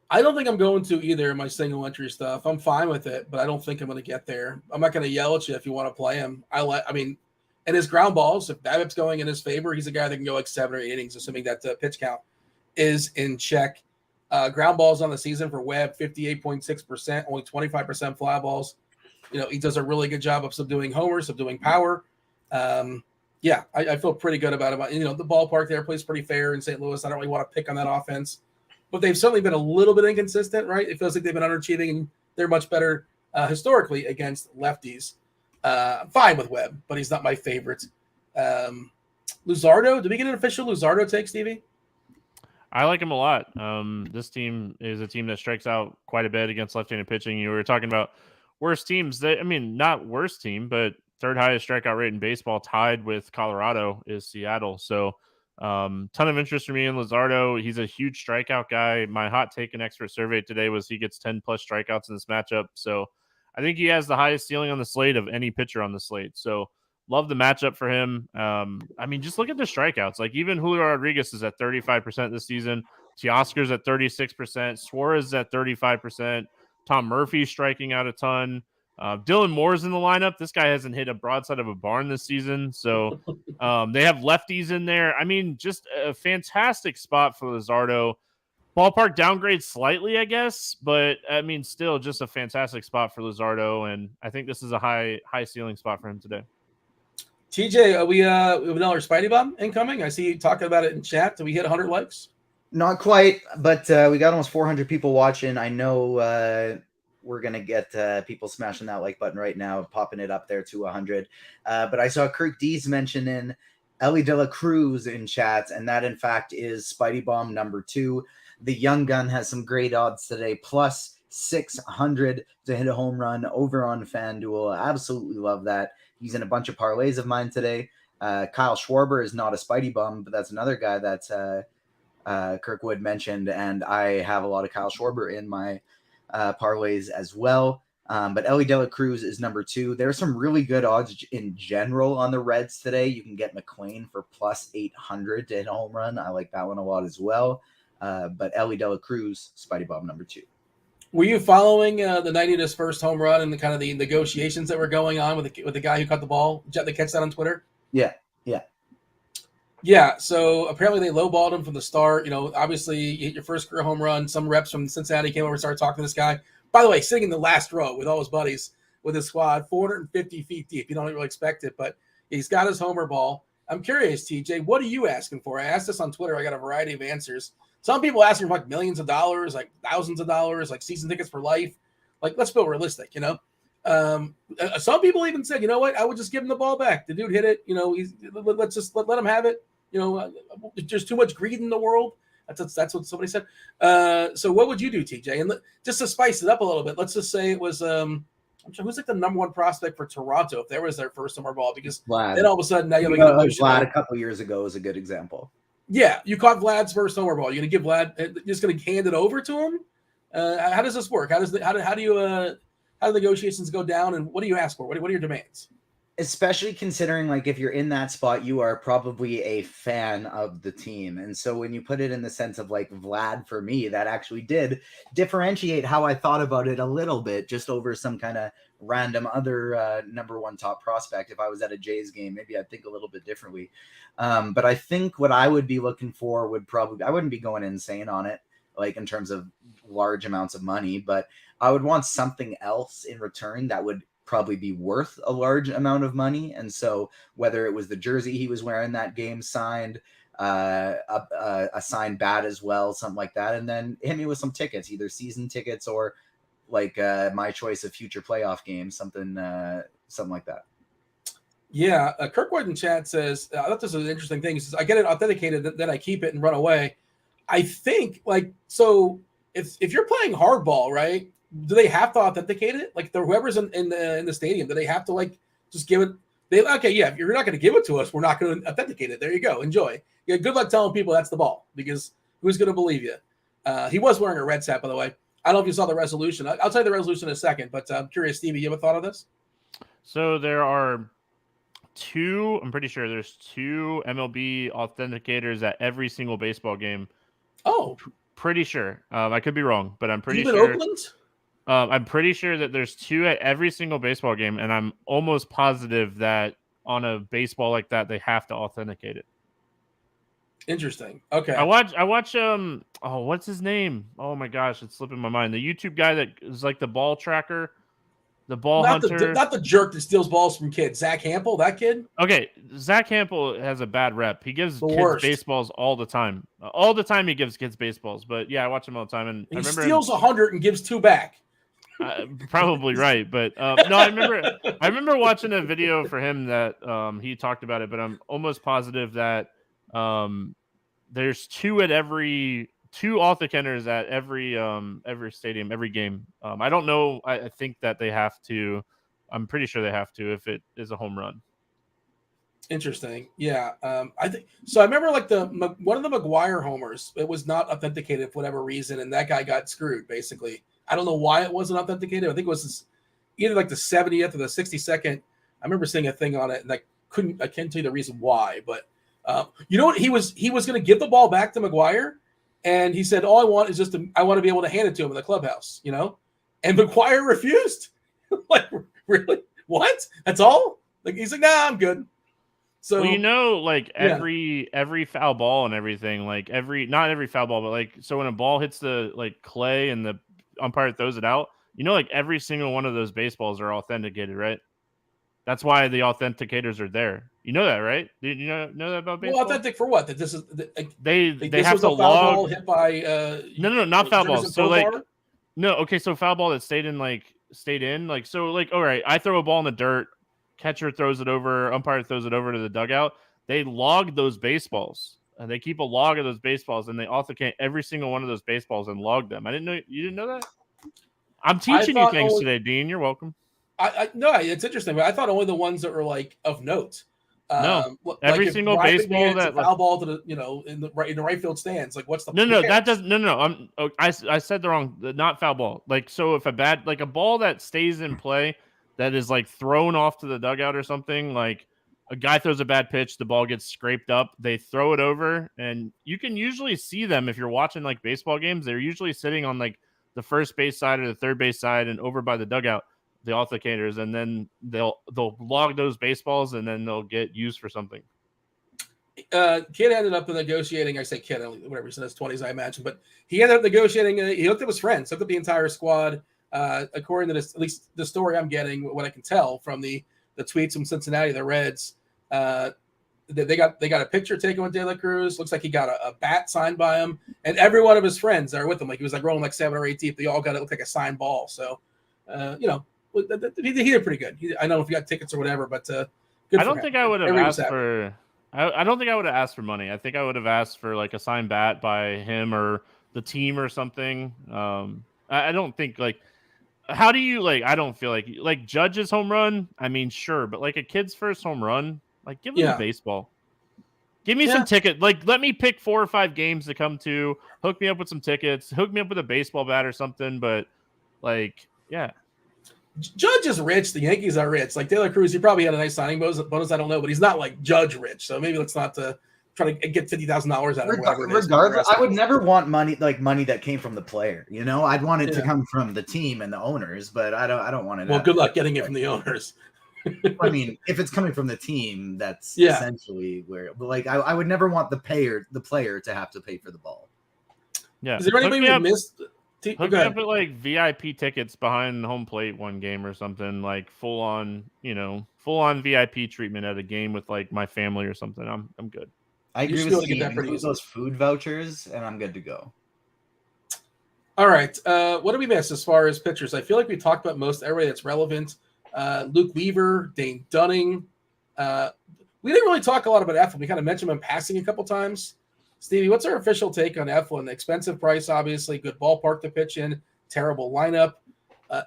Speaker 1: I don't think I'm going to either in my single entry stuff. I'm fine with it, but I don't think I'm going to get there. I'm not going to yell at you if you want to play him. And his ground balls, if BABIP's going in his favor, he's a guy that can go like 7 or 8 innings, assuming that pitch count is in check. Ground balls on the season for Webb, 58.6%, only 25% fly balls. He does a really good job of subduing homers, subduing power. I feel pretty good about him. The ballpark there plays pretty fair in St. Louis. I don't really want to pick on that offense. But they've certainly been a little bit inconsistent, right? It feels like they've been underachieving, and they're much better historically against lefties. I'm fine with Webb, but he's not my favorite. Luzardo, did we get an official Luzardo take, Stevie?
Speaker 2: I like him a lot. This team is a team that strikes out quite a bit against left-handed pitching. You were talking about worst teams. Not worst team, but third highest strikeout rate in baseball, tied with Colorado, is Seattle. So ton of interest for me in Luzardo. He's a huge strikeout guy. My hot take in expert survey today was he gets 10 plus strikeouts in this matchup. So I think he has the highest ceiling on the slate of any pitcher on the slate. So love the matchup for him. Just look at the strikeouts. Like even Julio Rodriguez is at 35% this season. Teoscar's at 36%. Suarez is at 35%. Tom Murphy's striking out a ton. Dylan Moore's in the lineup. This guy hasn't hit a broadside of a barn this season. So they have lefties in there. Just a fantastic spot for Luzardo. Ballpark downgrade slightly, I guess, but still just a fantastic spot for Luzardo. And I think this is a high ceiling spot for him today.
Speaker 1: TJ, we have another Spidey bomb incoming. I see you talking about it in chat. Did we hit 100 likes?
Speaker 3: Not quite, but we got almost 400 people watching. I know we're going to get people smashing that like button right now, popping it up there to 100. But I saw Kirk D's mentioning Ellie De La Cruz in chat, and that, in fact, is Spidey Bomb number 2. The young gun has some great odds today, plus 600 to hit a home run over on Fanduel. Absolutely love that. He's in a bunch of parlays of mine today. Kyle Schwarber is not a Spidey Bum, but that's another guy that Kirkwood mentioned, and I have a lot of Kyle Schwarber in my parlays as well. But Ellie De La Cruz is number 2. There's some really good odds in general on the Reds today. You can get McLean for plus 800 to hit a home run. I like that one a lot as well. But Ellie De La Cruz, Spidey Bob number 2.
Speaker 1: Were you following the night of his first home run and the kind of the negotiations that were going on with the guy who caught the ball? Did you catch that on Twitter? Yeah. So apparently they lowballed him from the start. Obviously you hit your first career home run. Some reps from Cincinnati came over and started talking to this guy. By the way, sitting in the last row with all his buddies with his squad, 450 feet deep. You don't really expect it, but he's got his homer ball. I'm curious, TJ, what are you asking for? I asked this on Twitter. I got a variety of answers. Some people asking for like millions of dollars, like thousands of dollars, like season tickets for life. Like, let's be realistic, Some people even said, you know what? I would just give him the ball back. The dude hit it. Let's just let him have it. There's too much greed in the world. That's what somebody said. So what would you do, TJ? And just to spice it up a little bit, let's just say it was, I'm sure who's like the number one prospect for Toronto if there was their first summer ball, because
Speaker 3: Vlad.
Speaker 1: then all of a sudden now you're like
Speaker 3: Vlad a couple years ago is a good example.
Speaker 1: Yeah, you caught Vlad's first summer ball. You're gonna give Vlad, you're just gonna hand it over to him. How does this work? How do negotiations go down, and what do you ask for? What are your demands?
Speaker 3: Especially considering, like, if you're in that spot, you are probably a fan of the team. And so when you put it in the sense of like Vlad, for me, that actually did differentiate how I thought about it a little bit, just over some kind of random other number one top prospect. If I was at a Jays game, maybe I'd think a little bit differently. But I think what I would be looking for would probably, I wouldn't be going insane on it, like in terms of large amounts of money, but I would want something else in return that would probably be worth a large amount of money. And so whether it was the jersey he was wearing that game signed, a signed bat as well, something like that, and then hit me with some tickets, either season tickets or like my choice of future playoff games, something like that. Yeah,
Speaker 1: Kirkwood in chat says, I thought this was an interesting thing. He says, I get it authenticated, then I keep it and run away. I think, like, so if you're playing hardball, right, do they have to authenticate it? Like, whoever's in the stadium, do they have to, like, just give it? Okay, yeah, if you're not going to give it to us, we're not going to authenticate it. There you go. Enjoy. Yeah, good luck telling people that's the ball, because who's going to believe you? He was wearing a red hat, by the way. I don't know if you saw the resolution. I'll tell you the resolution in a second, but I'm curious, Stevie, you ever thought of this?
Speaker 2: So there are I'm pretty sure there's 2 MLB authenticators at every single baseball game.
Speaker 1: Oh.
Speaker 2: Pretty sure. I could be wrong, but I'm pretty
Speaker 1: sure.
Speaker 2: Even
Speaker 1: Oakland?
Speaker 2: I'm pretty sure that there's 2 at every single baseball game, and I'm almost positive that on a baseball like that, they have to authenticate it.
Speaker 1: Interesting. Okay.
Speaker 2: I watch what's his name? Oh my gosh, it's slipping my mind. The YouTube guy that is like the ball tracker, the ball hunter.
Speaker 1: Not the jerk that steals balls from kids. Zach Hampel, that kid?
Speaker 2: Okay, Zach Hampel has a bad rep. He gives kids baseballs all the time. All the time he gives kids baseballs. But yeah, I watch him all the time. And
Speaker 1: he steals 100 and gives 2 back.
Speaker 2: Probably right, but no, I remember watching a video for him that he talked about it, but I'm almost positive that there's 2 authenticators at every stadium, every game. I don't know. I think that they have to. I'm pretty sure they have to if it is a home run.
Speaker 1: Interesting. Yeah. I think so. I remember like one of the McGuire homers. It was not authenticated for whatever reason, and that guy got screwed. Basically, I don't know why it wasn't authenticated. I think it was either like the 70th or the 62nd. I remember seeing a thing on it, and I can't tell you the reason why. But you know what? He was going to give the ball back to McGuire, and he said, "All I want is I want to be able to hand it to him in the clubhouse." You know, and McGuire refused. Like, really? What? That's all? Like, he's like, "Nah, I'm good." So,
Speaker 2: well, you know, like every foul ball and everything, like not every foul ball, but like, so when a ball hits the like clay and the umpire throws it out, you know, like every single one of those baseballs are authenticated, right? That's why the authenticators are there. You know that, right? Did you know that about baseball?
Speaker 1: Well, authentic for what? That this is
Speaker 2: they have to log.
Speaker 1: Ball hit by
Speaker 2: no, not foul balls. So like, no, okay, so foul ball that stayed in. Like, so like, all right, I throw a ball in the dirt. Catcher throws it over, umpire throws it over to the dugout. They log those baseballs. They keep a log of those baseballs, and they authenticate every single one of those baseballs and log them. I didn't know you didn't know that. I'm teaching you things today, Dean. You're welcome.
Speaker 1: No, it's interesting, but I thought only the ones that were like of note.
Speaker 2: No, every single baseball that
Speaker 1: foul ball to the in the right field stands. Like, what's the
Speaker 2: that doesn't I said the wrong, not foul ball. Like, so if a ball that stays in play that is like thrown off to the dugout or something, like a guy throws a bad pitch, the ball gets scraped up, they throw it over, and you can usually see them if you're watching like baseball games. They're usually sitting on like the first base side or the third base side and over by the dugout, the authenticators, and then they'll log those baseballs and then they'll get used for something.
Speaker 1: Kid ended up negotiating. I say kid, whatever, he's in his 20s, I imagine, but he ended up negotiating. He looked at his friends, looked at the entire squad. According to this, at least the story I'm getting, what I can tell from the tweets from Cincinnati, the Reds, they got a picture taken with De La Cruz. Looks like he got a bat signed by him, and every one of his friends are with him. Like, he was like rolling like 7 or 8 deep. They all got it looked like a signed ball. So, he did pretty good. I don't know if you got tickets or whatever, but good.
Speaker 2: I don't think I would have asked for. I don't think I would have asked for money. I think I would have asked for like a signed bat by him or the team or something. I don't think like. how do you I don't feel like Judge's home run. I mean, sure, but like a kid's first home run, like give him the baseball. Give me some ticket. Like, let me pick 4 or 5 games to come to. Hook me up with some tickets. Hook me up with a baseball bat or something. But yeah.
Speaker 1: Judge is rich. The Yankees are rich. Like De La Cruz, he probably had a nice signing bonus. I don't know, but he's not like Judge rich. So maybe let's not try to get $50,000 out of whatever it is.
Speaker 3: Regardless, I would never want money that came from the player. I'd want it to come from the team and the owners, but I don't want it.
Speaker 1: Well, good luck getting it from the owners.
Speaker 3: I mean, if it's coming from the team, that's essentially where. But I would never want the player to have to pay for the ball.
Speaker 2: Yeah.
Speaker 1: Is there anybody we missed?
Speaker 2: Hook me up with VIP tickets behind home plate one game or something, like full on VIP treatment at a game with my family or something. I'm good.
Speaker 3: I agree with Steve. Include those food vouchers, and I'm good to go.
Speaker 1: All right. What did we miss as far as pitchers? I feel like we talked about most everybody that's relevant. Luke Weaver, Dane Dunning. We didn't really talk a lot about Eflin. We kind of mentioned him in passing a couple times. Stevie, what's our official take on Eflin? Expensive price, obviously. Good ballpark to pitch in. Terrible lineup.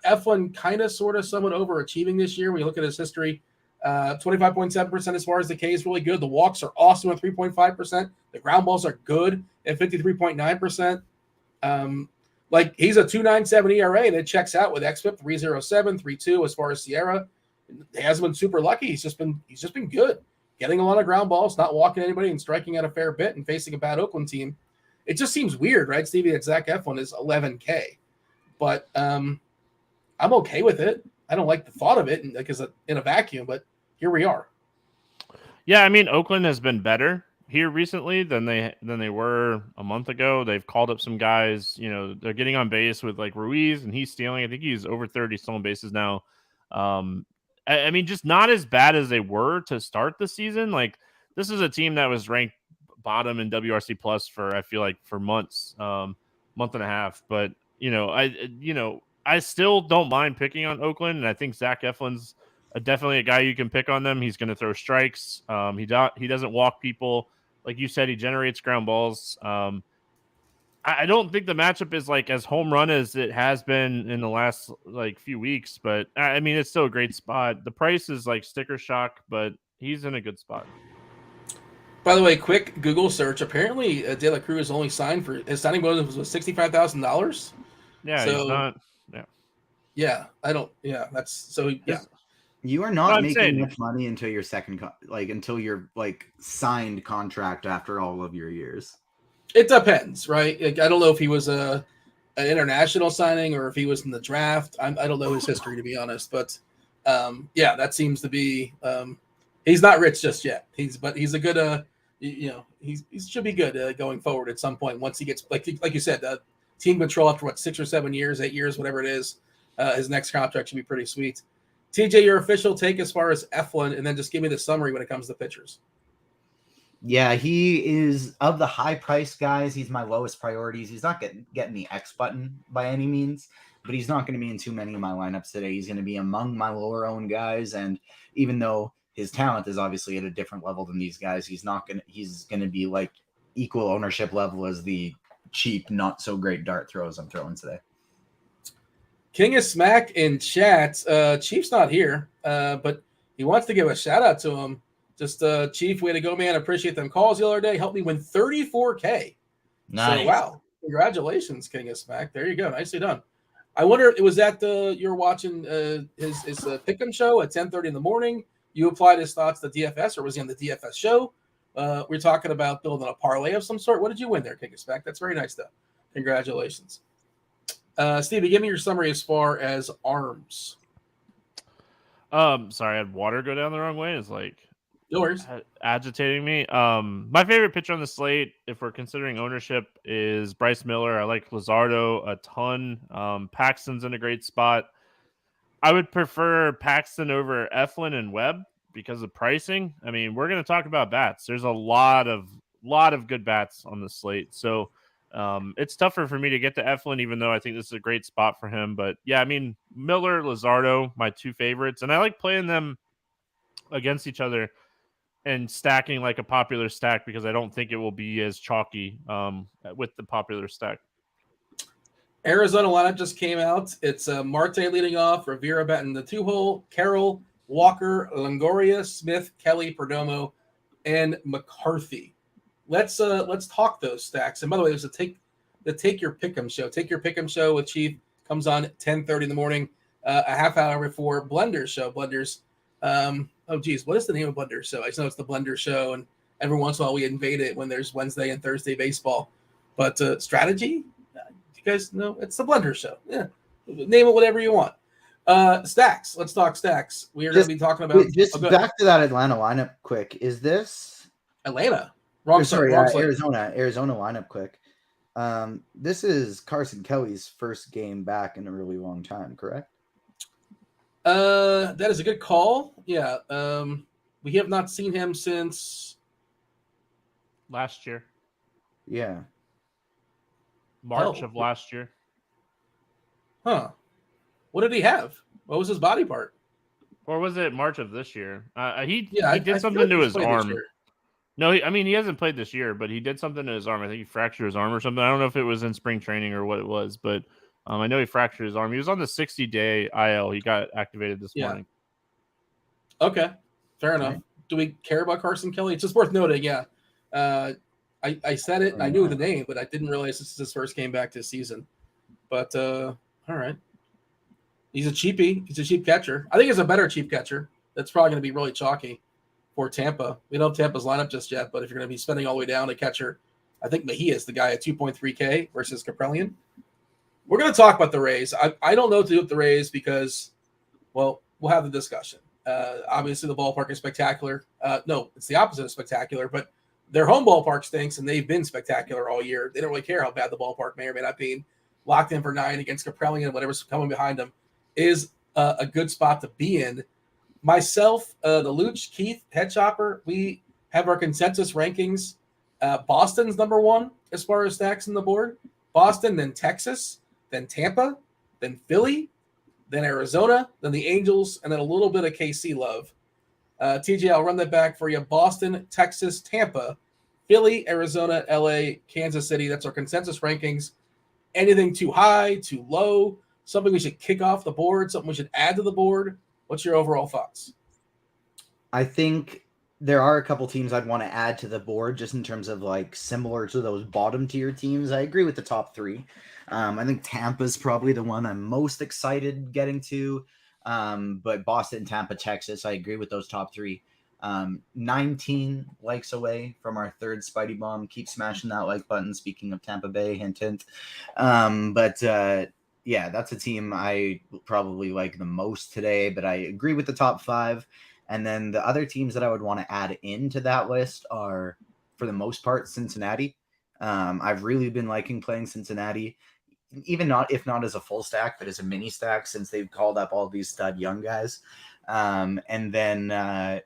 Speaker 1: Eflin kind of, sort of, somewhat overachieving this year. When you look at his history, 25.7% as far as the K is really good. The walks are awesome at 3.5%. The ground balls are good at 53.9%. He's a 2.97 ERA and it checks out with xFIP 3.07, 3.2 as far as Sierra. He hasn't been super lucky. He's just been good, getting a lot of ground balls, not walking anybody, and striking out a fair bit, and facing a bad Oakland team. It just seems weird, right, Stevie, that Zach Eflin is 11K, but I'm okay with it. I don't like the thought of it because in a vacuum, but here we are.
Speaker 2: Yeah, I mean, Oakland has been better here recently than they were a month ago. They've called up some guys. They're getting on base with Ruiz, and he's stealing. I think he's over 30 stolen bases now. I mean, just not as bad as they were to start the season. This is a team that was ranked bottom in WRC plus for, I feel like, for months, month and a half. But I still don't mind picking on Oakland, and I think Zach Eflin's definitely a guy you can pick on them. He's going to throw strikes. He doesn't walk people. Like you said, he generates ground balls. I don't think the matchup is as home run as it has been in the last few weeks, but I mean, it's still a great spot. The price is sticker shock, but he's in a good spot.
Speaker 1: By the way, quick Google search. Apparently, De La Cruz only signed for his signing bonus was $65,000.
Speaker 2: Yeah, so, he's not. Yeah.
Speaker 1: Yeah, I don't. Yeah, that's so. Yeah.
Speaker 3: You are not making much money until your until your signed contract after all of your years.
Speaker 1: It depends, right? I don't know if he was an international signing or if he was in the draft. I don't know his history, to be honest, but that seems to be. He's not rich just yet. He's a good. He should be good going forward at some point once he gets like you said, team control after 6 or 7 years, 8 years, whatever it is. His next contract should be pretty sweet. TJ, your official take as far as Eflin, and then just give me the summary when it comes to pitchers.
Speaker 3: Yeah, he is, of the high-priced guys, he's my lowest priorities. He's not getting the X button by any means, but he's not going to be in too many of my lineups today. He's going to be among my lower-owned guys, and even though his talent is obviously at a different level than these guys, he's going to be equal ownership level as the cheap, not-so-great dart throws I'm throwing today.
Speaker 1: King of Smack in chat. Chief's not here, but he wants to give a shout-out to him. Just Chief, way to go, man. Appreciate them calls the other day. Helped me win $34K.
Speaker 3: Nice.
Speaker 1: So, wow. Congratulations, King of Smack. There you go. Nicely done. I wonder if it was that you're watching his Pick'em show at 10:30 in the morning. You applied his thoughts to DFS, or was he on the DFS show? We're talking about building a parlay of some sort. What did you win there, King of Smack? That's very nice, though. Congratulations. Stevie, give me your summary as far as arms.
Speaker 2: Sorry, I had water go down the wrong way. It's
Speaker 1: no worries.
Speaker 2: Agitating me. My favorite pitcher on the slate, if we're considering ownership, is Bryce Miller. I like Luzardo a ton. Paxton's in a great spot. I would prefer Paxton over Eflin and Webb because of pricing. I mean, we're going to talk about bats. There's a lot of good bats on the slate. So it's tougher for me to get to Eflin, even though I think this is a great spot for him. But yeah, I mean, Miller, Luzardo, my two favorites. And I like playing them against each other and stacking a popular stack because I don't think it will be as chalky with the popular stack.
Speaker 1: Arizona lineup just came out. It's Marte leading off, Rivera batting the 2-hole, Carroll, Walker, Longoria, Smith, Kelly, Perdomo, and McCarthy. Let's talk those stacks. And by the way, there's the Take Your Pick'em show. Take Your Pick'em show with Chief comes on at 10:30 in the morning, a half hour before Blender show. Blenders. What is the name of Blender show? I just know it's the Blender show, and every once in a while we invade it when there's Wednesday and Thursday baseball. But strategy, you guys know it's the Blender show. Yeah, name it whatever you want. Stacks. Let's talk stacks. We are going to be talking about
Speaker 3: back to that Atlanta lineup quick. Is this
Speaker 1: Atlanta?
Speaker 3: Wrong Arizona lineup quick. This is Carson Kelly's first game back in a really long time, correct?
Speaker 1: That is a good call. Yeah. We have not seen him since
Speaker 2: last year.
Speaker 3: Yeah.
Speaker 2: March of last year.
Speaker 1: Huh. What did he have? What was his body part?
Speaker 2: Or was it March of this year? He did
Speaker 1: like
Speaker 2: something to his arm. No, he hasn't played this year, but he did something to his arm. I think he fractured his arm or something. I don't know if it was in spring training or what it was, but I know he fractured his arm. He was on the 60-day IL. He got activated this morning.
Speaker 1: Okay, fair enough. Do we care about Carson Kelly? It's just worth noting, yeah. I said it, and I knew the name, but I didn't realize this is his first game back this season. But, all right. He's a cheapie. He's a cheap catcher. I think he's a better cheap catcher. That's probably going to be really chalky for Tampa. We don't have Tampa's lineup just yet, but if you're going to be spending all the way down a catcher, I think Mejia is the guy at 2.3K versus Kaprelian. We're going to talk about the Rays. I don't know what to do with the Rays because, well, we'll have the discussion. Obviously, the ballpark is spectacular. No, it's the opposite of spectacular, but their home ballpark stinks, and they've been spectacular all year. They don't really care how bad the ballpark may or may not be. Locked in for 9 against Kaprelian and whatever's coming behind them is a good spot to be in. Myself, the Luch, Keith, Head Chopper, we have our consensus rankings. Boston's number 1 as far as stacks on the board. Boston, then Texas, then Tampa, then Philly, then Arizona, then the Angels, and then a little bit of KC love. TJ, I'll run that back for you. Boston, Texas, Tampa, Philly, Arizona, LA, Kansas City. That's our consensus rankings. Anything too high, too low, something we should kick off the board, something we should add to the board. What's your overall thoughts?
Speaker 3: I think there are a couple teams I'd want to add to the board just in terms of like similar to those bottom tier teams. I agree with the top 3. I think Tampa's probably the one I'm most excited getting to. But Boston, Tampa, Texas, I agree with those top 3. 19 likes away from our third Spidey bomb. Keep smashing that like button. Speaking of Tampa Bay, hint, hint. Yeah, that's a team I probably like the most today, but I agree with the top 5. And then the other teams that I would want to add into that list are, for the most part, Cincinnati. I've really been liking playing Cincinnati, if not as a full stack, but as a mini stack since they've called up all these stud young guys. And then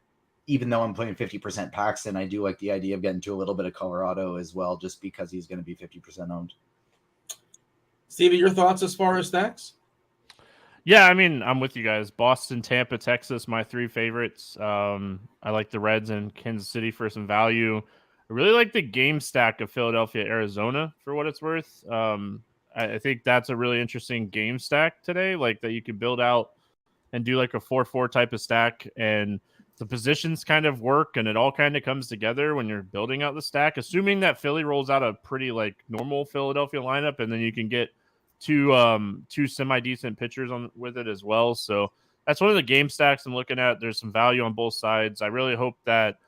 Speaker 3: even though I'm playing 50% Paxton, I do like the idea of getting to a little bit of Colorado as well, just because he's going to be 50% owned.
Speaker 1: Stevie, your thoughts as far as stacks?
Speaker 2: Yeah, I mean, I'm with you guys. Boston, Tampa, Texas, my 3 favorites. I like the Reds and Kansas City for some value. I really like the game stack of Philadelphia, Arizona for what it's worth. I think that's a really interesting game stack today, like that you could build out and do like a 4-4 type of stack, and the positions kind of work and it all kind of comes together when you're building out the stack, assuming that Philly rolls out a pretty like normal Philadelphia lineup, and then you can get two semi-decent pitchers on with it as well. So that's one of the game stacks I'm looking at. There's some value on both sides. I really hope that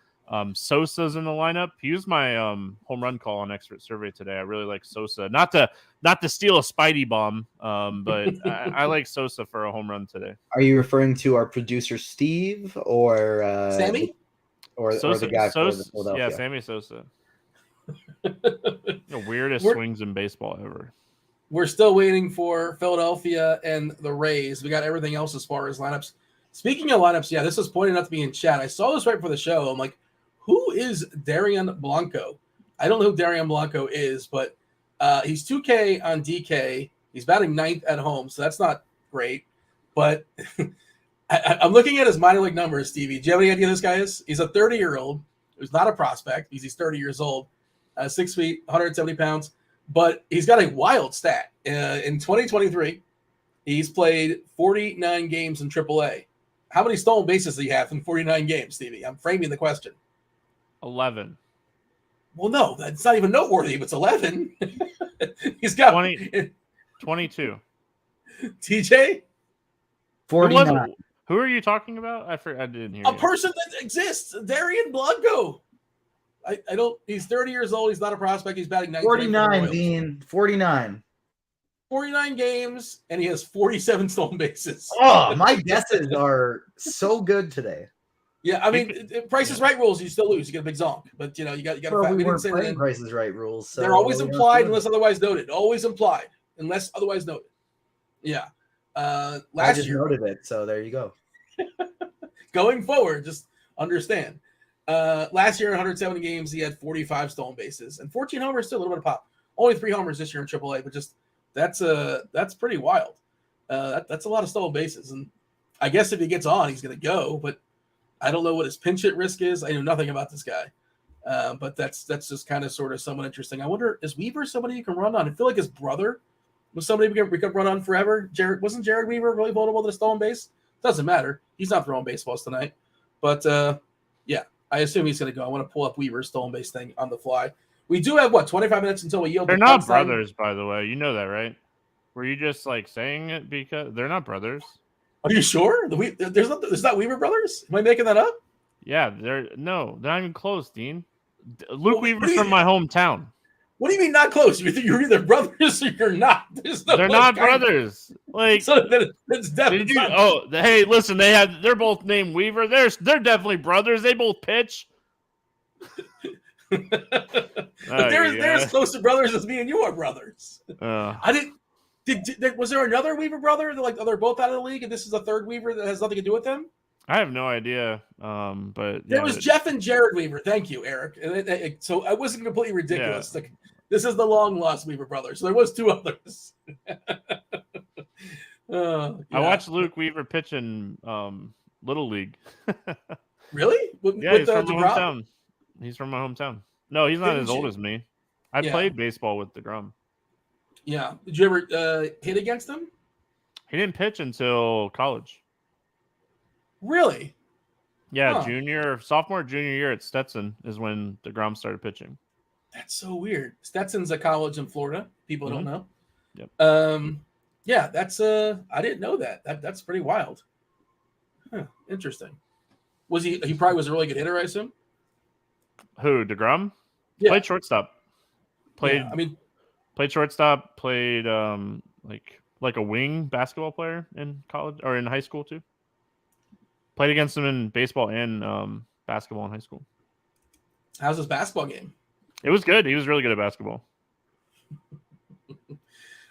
Speaker 2: Sosa's in the lineup. He was my home run call on Expert Survey today. I really like Sosa. Not to steal a Spidey bomb, but I like Sosa for a home run today.
Speaker 3: Are you referring to our producer Steve or
Speaker 1: Sammy?
Speaker 3: Or the guy for Philadelphia?
Speaker 2: Yeah, Sammy Sosa. The weirdest swings in baseball ever.
Speaker 1: We're still waiting for Philadelphia and the Rays. We got everything else as far as lineups. Speaking of lineups, yeah, this was pointed out to me in chat. I saw this right before the show. I'm like, who is Darian Blanco? I don't know who Darian Blanco is, but he's 2K on DK. He's batting 9th at home, so that's not great. But I'm looking at his minor league numbers, Stevie. Do you have any idea who this guy is? He's a 30-year-old who's not a prospect because he's 30 years old, 6 feet, 170 pounds. but he's got a wild stat. In 2023, he's played 49 games in AAA. How many stolen bases do you have in 49 games, Stevie? I'm framing the question.
Speaker 2: 11.
Speaker 1: Well, no, that's not even noteworthy if it's 11. He's got
Speaker 2: 22.
Speaker 1: TJ?
Speaker 3: 49.
Speaker 2: Who are you talking about? I didn't hear
Speaker 1: A
Speaker 2: you.
Speaker 1: person that exists, Darian Blanco. I don't. He's 30 years old. He's not a prospect. He's batting
Speaker 3: 49, Dean. 49.
Speaker 1: 49 games, and he has 47 stolen bases.
Speaker 3: Oh, my guesses are so good today.
Speaker 1: Yeah, I mean, Price is Right rules, you still lose. You get a big zonk. But, you know, you got to
Speaker 3: Well, we weren't playing Price is Right rules. So
Speaker 1: they're always implied unless otherwise noted. Always implied unless otherwise noted. Yeah.
Speaker 3: I
Speaker 1: Last
Speaker 3: just
Speaker 1: year.
Speaker 3: noted it, so there you go.
Speaker 1: Going forward, just understand. Last year in 170 games, he had 45 stolen bases and 14 homers, still a little bit of pop. Only 3 homers this year in AAA, but just that's pretty wild. That's a lot of stolen bases, and I guess if he gets on, he's going to go. But I don't know what his pinch hit risk is. I know nothing about this guy, but that's just kind of sort of somewhat interesting. I wonder, is Weaver somebody you can run on? I feel like his brother was somebody we could run on forever. Wasn't Jared Weaver really vulnerable to the stolen base? Doesn't matter. He's not throwing baseballs tonight, but yeah. I assume he's going to go. I want to pull up Weaver's stolen base thing on the fly. We do have, 25 minutes until we yield.
Speaker 2: They're not brothers, by the way. You know that, right? Were you just like saying it because they're not brothers?
Speaker 1: Are you sure? There's not Weaver brothers? Am I making that up?
Speaker 2: Yeah, they're not even close, Dean. Luke Weaver's from my hometown.
Speaker 1: What do you mean not close? You're either brothers or you're not.
Speaker 2: They're not brothers. Like,
Speaker 1: so it's definitely.
Speaker 2: Hey, listen, they're both named Weaver. They're definitely brothers. They both pitch.
Speaker 1: But they're as close to brothers as me and you are brothers. I didn't. Was there another Weaver brother? They're both out of the league, and this is a third Weaver that has nothing to do with them.
Speaker 2: I have no idea. But
Speaker 1: there was Jeff and Jared Weaver. Thank you, Eric. So I wasn't completely ridiculous. Yeah. This is the long lost Weaver brothers. So there was 2 others.
Speaker 2: I watched Luke Weaver pitch in Little League.
Speaker 1: Really?
Speaker 2: He's from my hometown. He's from my hometown. No, he's not as old as me. I played baseball with DeGrom.
Speaker 1: Yeah. Did you ever hit against him?
Speaker 2: He didn't pitch until college.
Speaker 1: Really?
Speaker 2: Yeah, sophomore, junior year at Stetson is when DeGrom started pitching.
Speaker 1: That's so weird. Stetson's a college in Florida. People don't know.
Speaker 2: Yep.
Speaker 1: Yeah, that's I didn't know that. That's pretty wild. Huh, interesting. Was he probably was a really good hitter, I assume?
Speaker 2: Who, DeGrom?
Speaker 1: Yeah.
Speaker 2: Played shortstop. Played shortstop, played like a wing basketball player in college or in high school too. Played against him in baseball and basketball in high school.
Speaker 1: How's his basketball game?
Speaker 2: It was good. He was really good at basketball.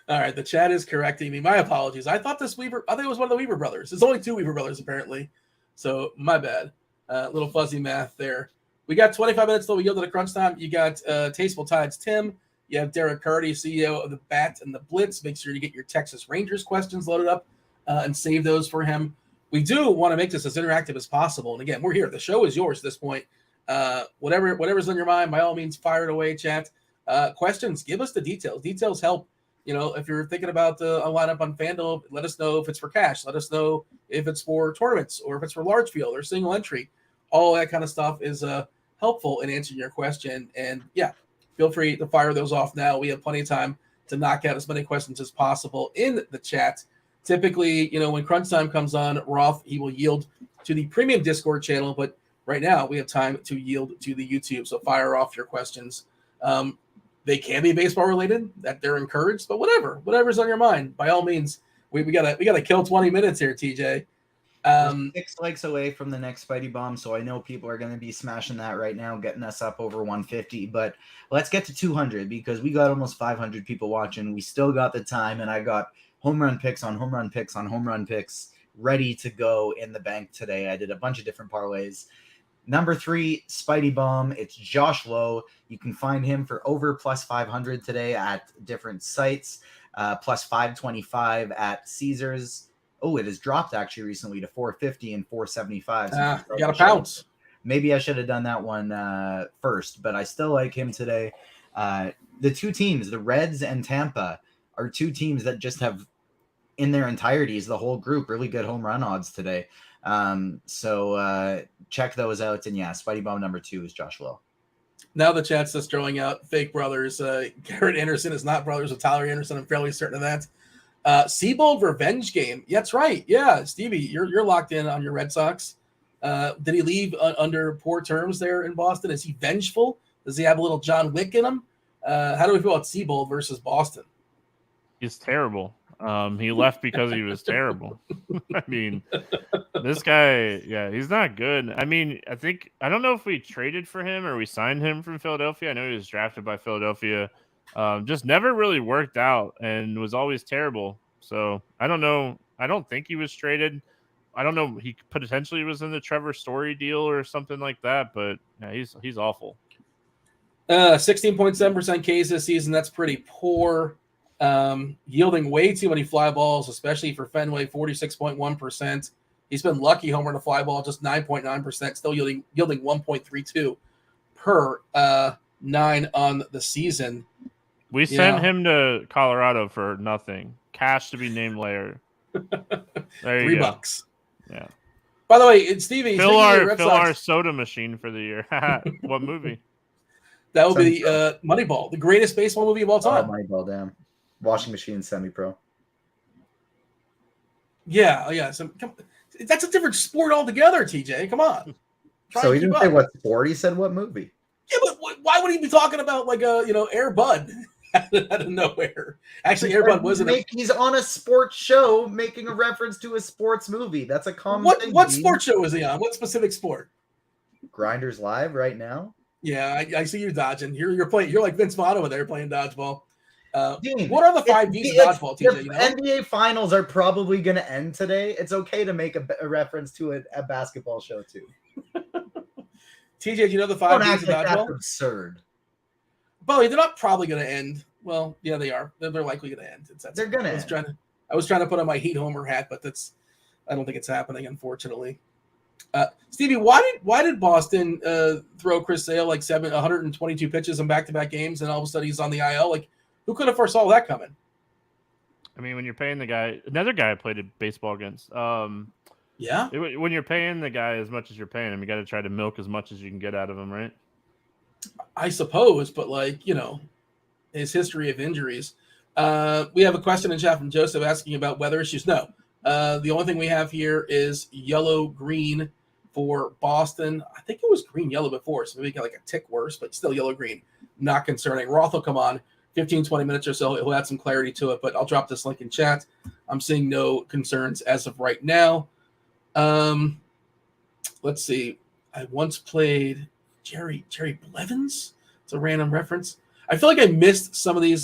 Speaker 1: All right, the chat is correcting me. My apologies. I thought it was one of the Weaver brothers. There's only 2 Weaver brothers apparently, so my bad. Little fuzzy math there. We got 25 minutes till we yield to the crunch time. You got TastefulTides Tim. You have DerekCarty, CEO of the Bat and the Blitz. Make sure you get your Texas Rangers questions loaded up and save those for him. We do want to make this as interactive as possible. And again, we're here. The show is yours at this point. Whatever's on your mind, by all means, fire it away, chat. Questions, give us the details. Details help. You know, if you're thinking about a lineup on Fanduel, let us know if it's for cash. Let us know if it's for tournaments or if it's for large field or single entry. All that kind of stuff is helpful in answering your question. And yeah, feel free to fire those off now. We have plenty of time to knock out as many questions as possible in the chat. Typically, you know, when crunch time comes on, Roth, he will yield to the premium Discord channel. But right now, we have time to yield to the YouTube. So fire off your questions. They can be baseball related, that they're encouraged, but whatever's on your mind, by all means, we gotta kill 20 minutes here, TJ.
Speaker 3: 6 likes away from the next Spidey bomb, so I know people are going to be smashing that right now, getting us up over 150. But let's get to 200 because we got almost 500 people watching. We still got the time, and I got home run picks on home run picks on home run picks ready to go in the bank today. I did a bunch of different parlays. Number 3, Spidey Bomb. It's Josh Lowe. You can find him for over plus 500 today at different sites, plus 525 at Caesars. Oh, it has dropped actually recently to 450 and 475. So
Speaker 1: you got to pounce.
Speaker 3: Maybe I should have done that one first, but I still like him today. The two teams, the Reds and Tampa, are two teams that just have, in their entireties, the whole group, really good home run odds today. So check those out. And yeah, Spidey Bomb number 2 is Josh Lowe.
Speaker 1: Now the chat's just throwing out fake brothers. Garrett Anderson is not brothers with Tyler Anderson. I'm fairly certain of that. Seabold revenge game. Yeah, that's right. Yeah, Stevie, you're locked in on your Red Sox. Did he leave under poor terms there in Boston? Is he vengeful? Does he have a little John Wick in him? How do we feel about Seabold versus Boston?
Speaker 2: He's terrible. He left because he was terrible. I mean, this guy, yeah, he's not good. I mean, I don't know if we traded for him or we signed him from Philadelphia. I know he was drafted by Philadelphia. Just never really worked out and was always terrible. So I don't know. I don't think he was traded. I don't know. He potentially was in the Trevor Story deal or something like that, but yeah, he's awful.
Speaker 1: 16.7% Ks this season. That's pretty poor. Yielding way too many fly balls, especially for Fenway, 46.1%. He's been lucky homer to fly ball, just 9.9%, still yielding 1.32 per 9 on the season.
Speaker 2: We sent him to Colorado for nothing. Cash to be named later. There you go.
Speaker 1: $3.
Speaker 2: Yeah.
Speaker 1: By the way, it's Stevie.
Speaker 2: Fill our soda machine for the year. What movie?
Speaker 1: That would be Moneyball, the greatest baseball movie of all time.
Speaker 3: Oh, Moneyball, damn. Washing machine, semi-pro.
Speaker 1: Yeah. So, that's a different sport altogether, TJ. Come on.
Speaker 3: So he didn't say what sport. He said what movie.
Speaker 1: Yeah, but why would he be talking about like Air Bud out of nowhere? Actually, Air Bud wasn't.
Speaker 3: He's on a sports show making a reference to a sports movie. That's a common thing.
Speaker 1: What sports show is he on? What specific sport?
Speaker 3: GrindersLive right now.
Speaker 1: Yeah, I see you dodging. You're playing. You're like Vince Vaughn over there playing dodgeball.
Speaker 3: Dean,
Speaker 1: what are the 5 Ds of dodgeball, TJ?
Speaker 3: The NBA finals are probably going to end today. It's okay to make a reference to a basketball show too.
Speaker 1: TJ, do you know the 5 Ds of dodgeball?
Speaker 3: That's absurd.
Speaker 1: But they're not probably going to end. Well, yeah, they are. They're likely going to end.
Speaker 3: They're going to end.
Speaker 1: I was trying to put on my Heat Homer hat, but I don't think it's happening, unfortunately. Stevie, why did Boston throw Chris Sale like 122 pitches in back-to-back games, and all of a sudden he's on the IL? Like, who could have foresaw that coming?
Speaker 2: I mean, when you're paying the guy, another guy I played baseball against. When you're paying the guy as much as you're paying him, you got to try to milk as much as you can get out of him, right?
Speaker 1: I suppose, but his history of injuries. We have a question in chat from Joseph asking about weather issues. No, the only thing we have here is yellow-green for Boston. I think it was green-yellow before, so maybe it got like a tick worse, but still yellow-green. Not concerning. Roth will come on 15, 20 minutes or so. He'll add some clarity to it, but I'll drop this link in chat. I'm seeing no concerns as of right now. Let's see. I once played Jerry Blevins. It's a random reference. I feel like I missed some of these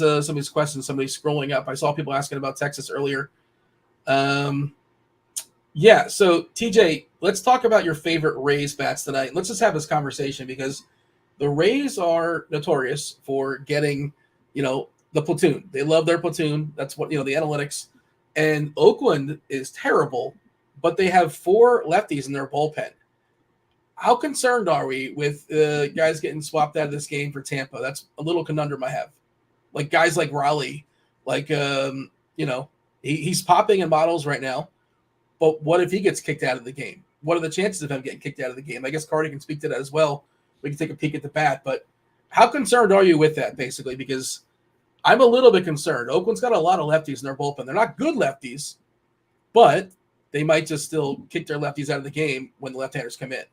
Speaker 1: questions. Somebody scrolling up. I saw people asking about Texas earlier. Yeah. So TJ, let's talk about your favorite Rays bats tonight. Let's just have this conversation because the Rays are notorious for getting, the platoon. They love their platoon. That's what, the analytics. And Oakland is terrible, but they have 4 lefties in their bullpen. How concerned are we with guys getting swapped out of this game for Tampa? That's a little conundrum I have. Like guys like Raleigh, he's popping in models right now, but what if he gets kicked out of the game? What are the chances of him getting kicked out of the game? I guess Carty can speak to that as well. We can take a peek at the bat, but how concerned are you with that, basically? Because I'm a little bit concerned. Oakland's got a lot of lefties in their bullpen. They're not good lefties, but they might just still kick their lefties out of the game when the left-handers come in.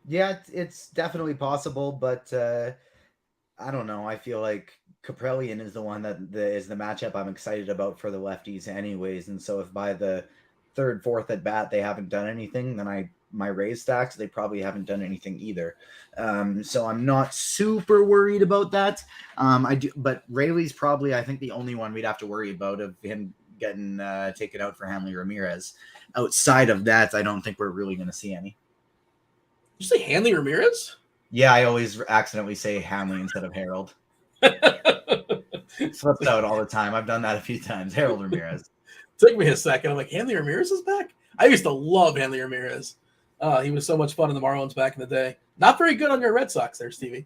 Speaker 3: Yeah, it's definitely possible, but I don't know. I feel like Kaprelian is the one that is the matchup I'm excited about for the lefties anyways. And so if by the 3rd, 4th at bat they haven't done anything, then my Rays stacks, they probably haven't done anything either. So I'm not super worried about that. But Rayleigh's probably, I think, the only one we'd have to worry about of him getting taken out for Hanley Ramirez. Outside of that, I don't think we're really going to see any.
Speaker 1: Did you say Hanley Ramirez?
Speaker 3: Yeah, I always accidentally say Hanley instead of Harold. Slips out all the time. I've done that a few times. Harold Ramirez.
Speaker 1: Took me a second. I'm like, Hanley Ramirez is back? I used to love Hanley Ramirez. He was so much fun in the Marlins back in the day. Not very good on your Red Sox there, Stevie.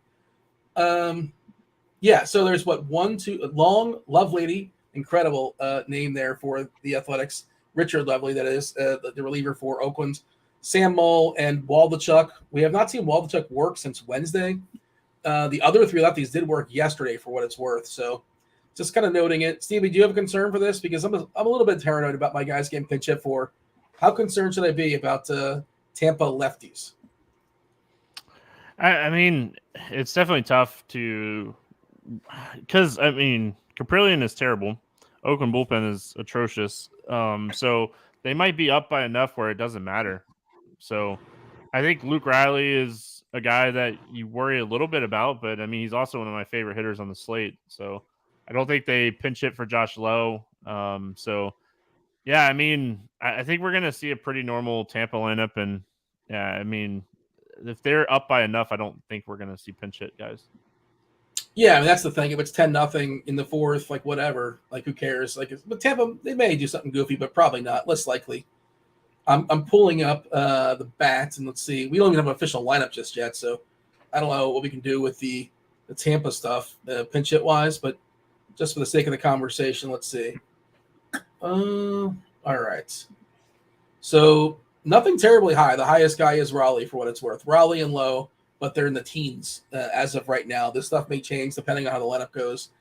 Speaker 1: Yeah, so there's one, two, Long, Lovelady, incredible name there for the Athletics. Richard Lovely, that is, the reliever for Oakland. Sam Moll and Waldachuk. We have not seen Waldachuk work since Wednesday. The other three lefties did work yesterday for what it's worth. So just kind of noting it. Stevie, do you have a concern for this? Because I'm a little bit paranoid about my guys getting pinch hit for. How concerned should I be about Tampa lefties?
Speaker 2: I mean, it's definitely tough to – because, I mean, Caprillion is terrible. Oakland bullpen is atrocious. So they might be up by enough where it doesn't matter. So I think Luke Riley is a guy that you worry a little bit about, but, I mean, he's also one of my favorite hitters on the slate. So I don't think they pinch hit for Josh Lowe. So, yeah, I mean, I think we're going to see a pretty normal Tampa lineup. And, yeah, I mean, if they're up by enough, I don't think we're going to see pinch hit guys.
Speaker 1: Yeah, I mean, that's the thing. If it's 10-0 in the fourth, like whatever, like who cares? Like, but Tampa, they may do something goofy, but probably not. Less likely. I'm pulling up the bats, and let's see. We don't even have an official lineup just yet, so I don't know what we can do with the Tampa stuff, pinch hit wise. But just for the sake of the conversation, let's see. All right. So nothing terribly high. The highest guy is Raleigh, for what it's worth. Raleigh and Lowe, but they're in the teens as of right now. This stuff may change depending on how the lineup goes.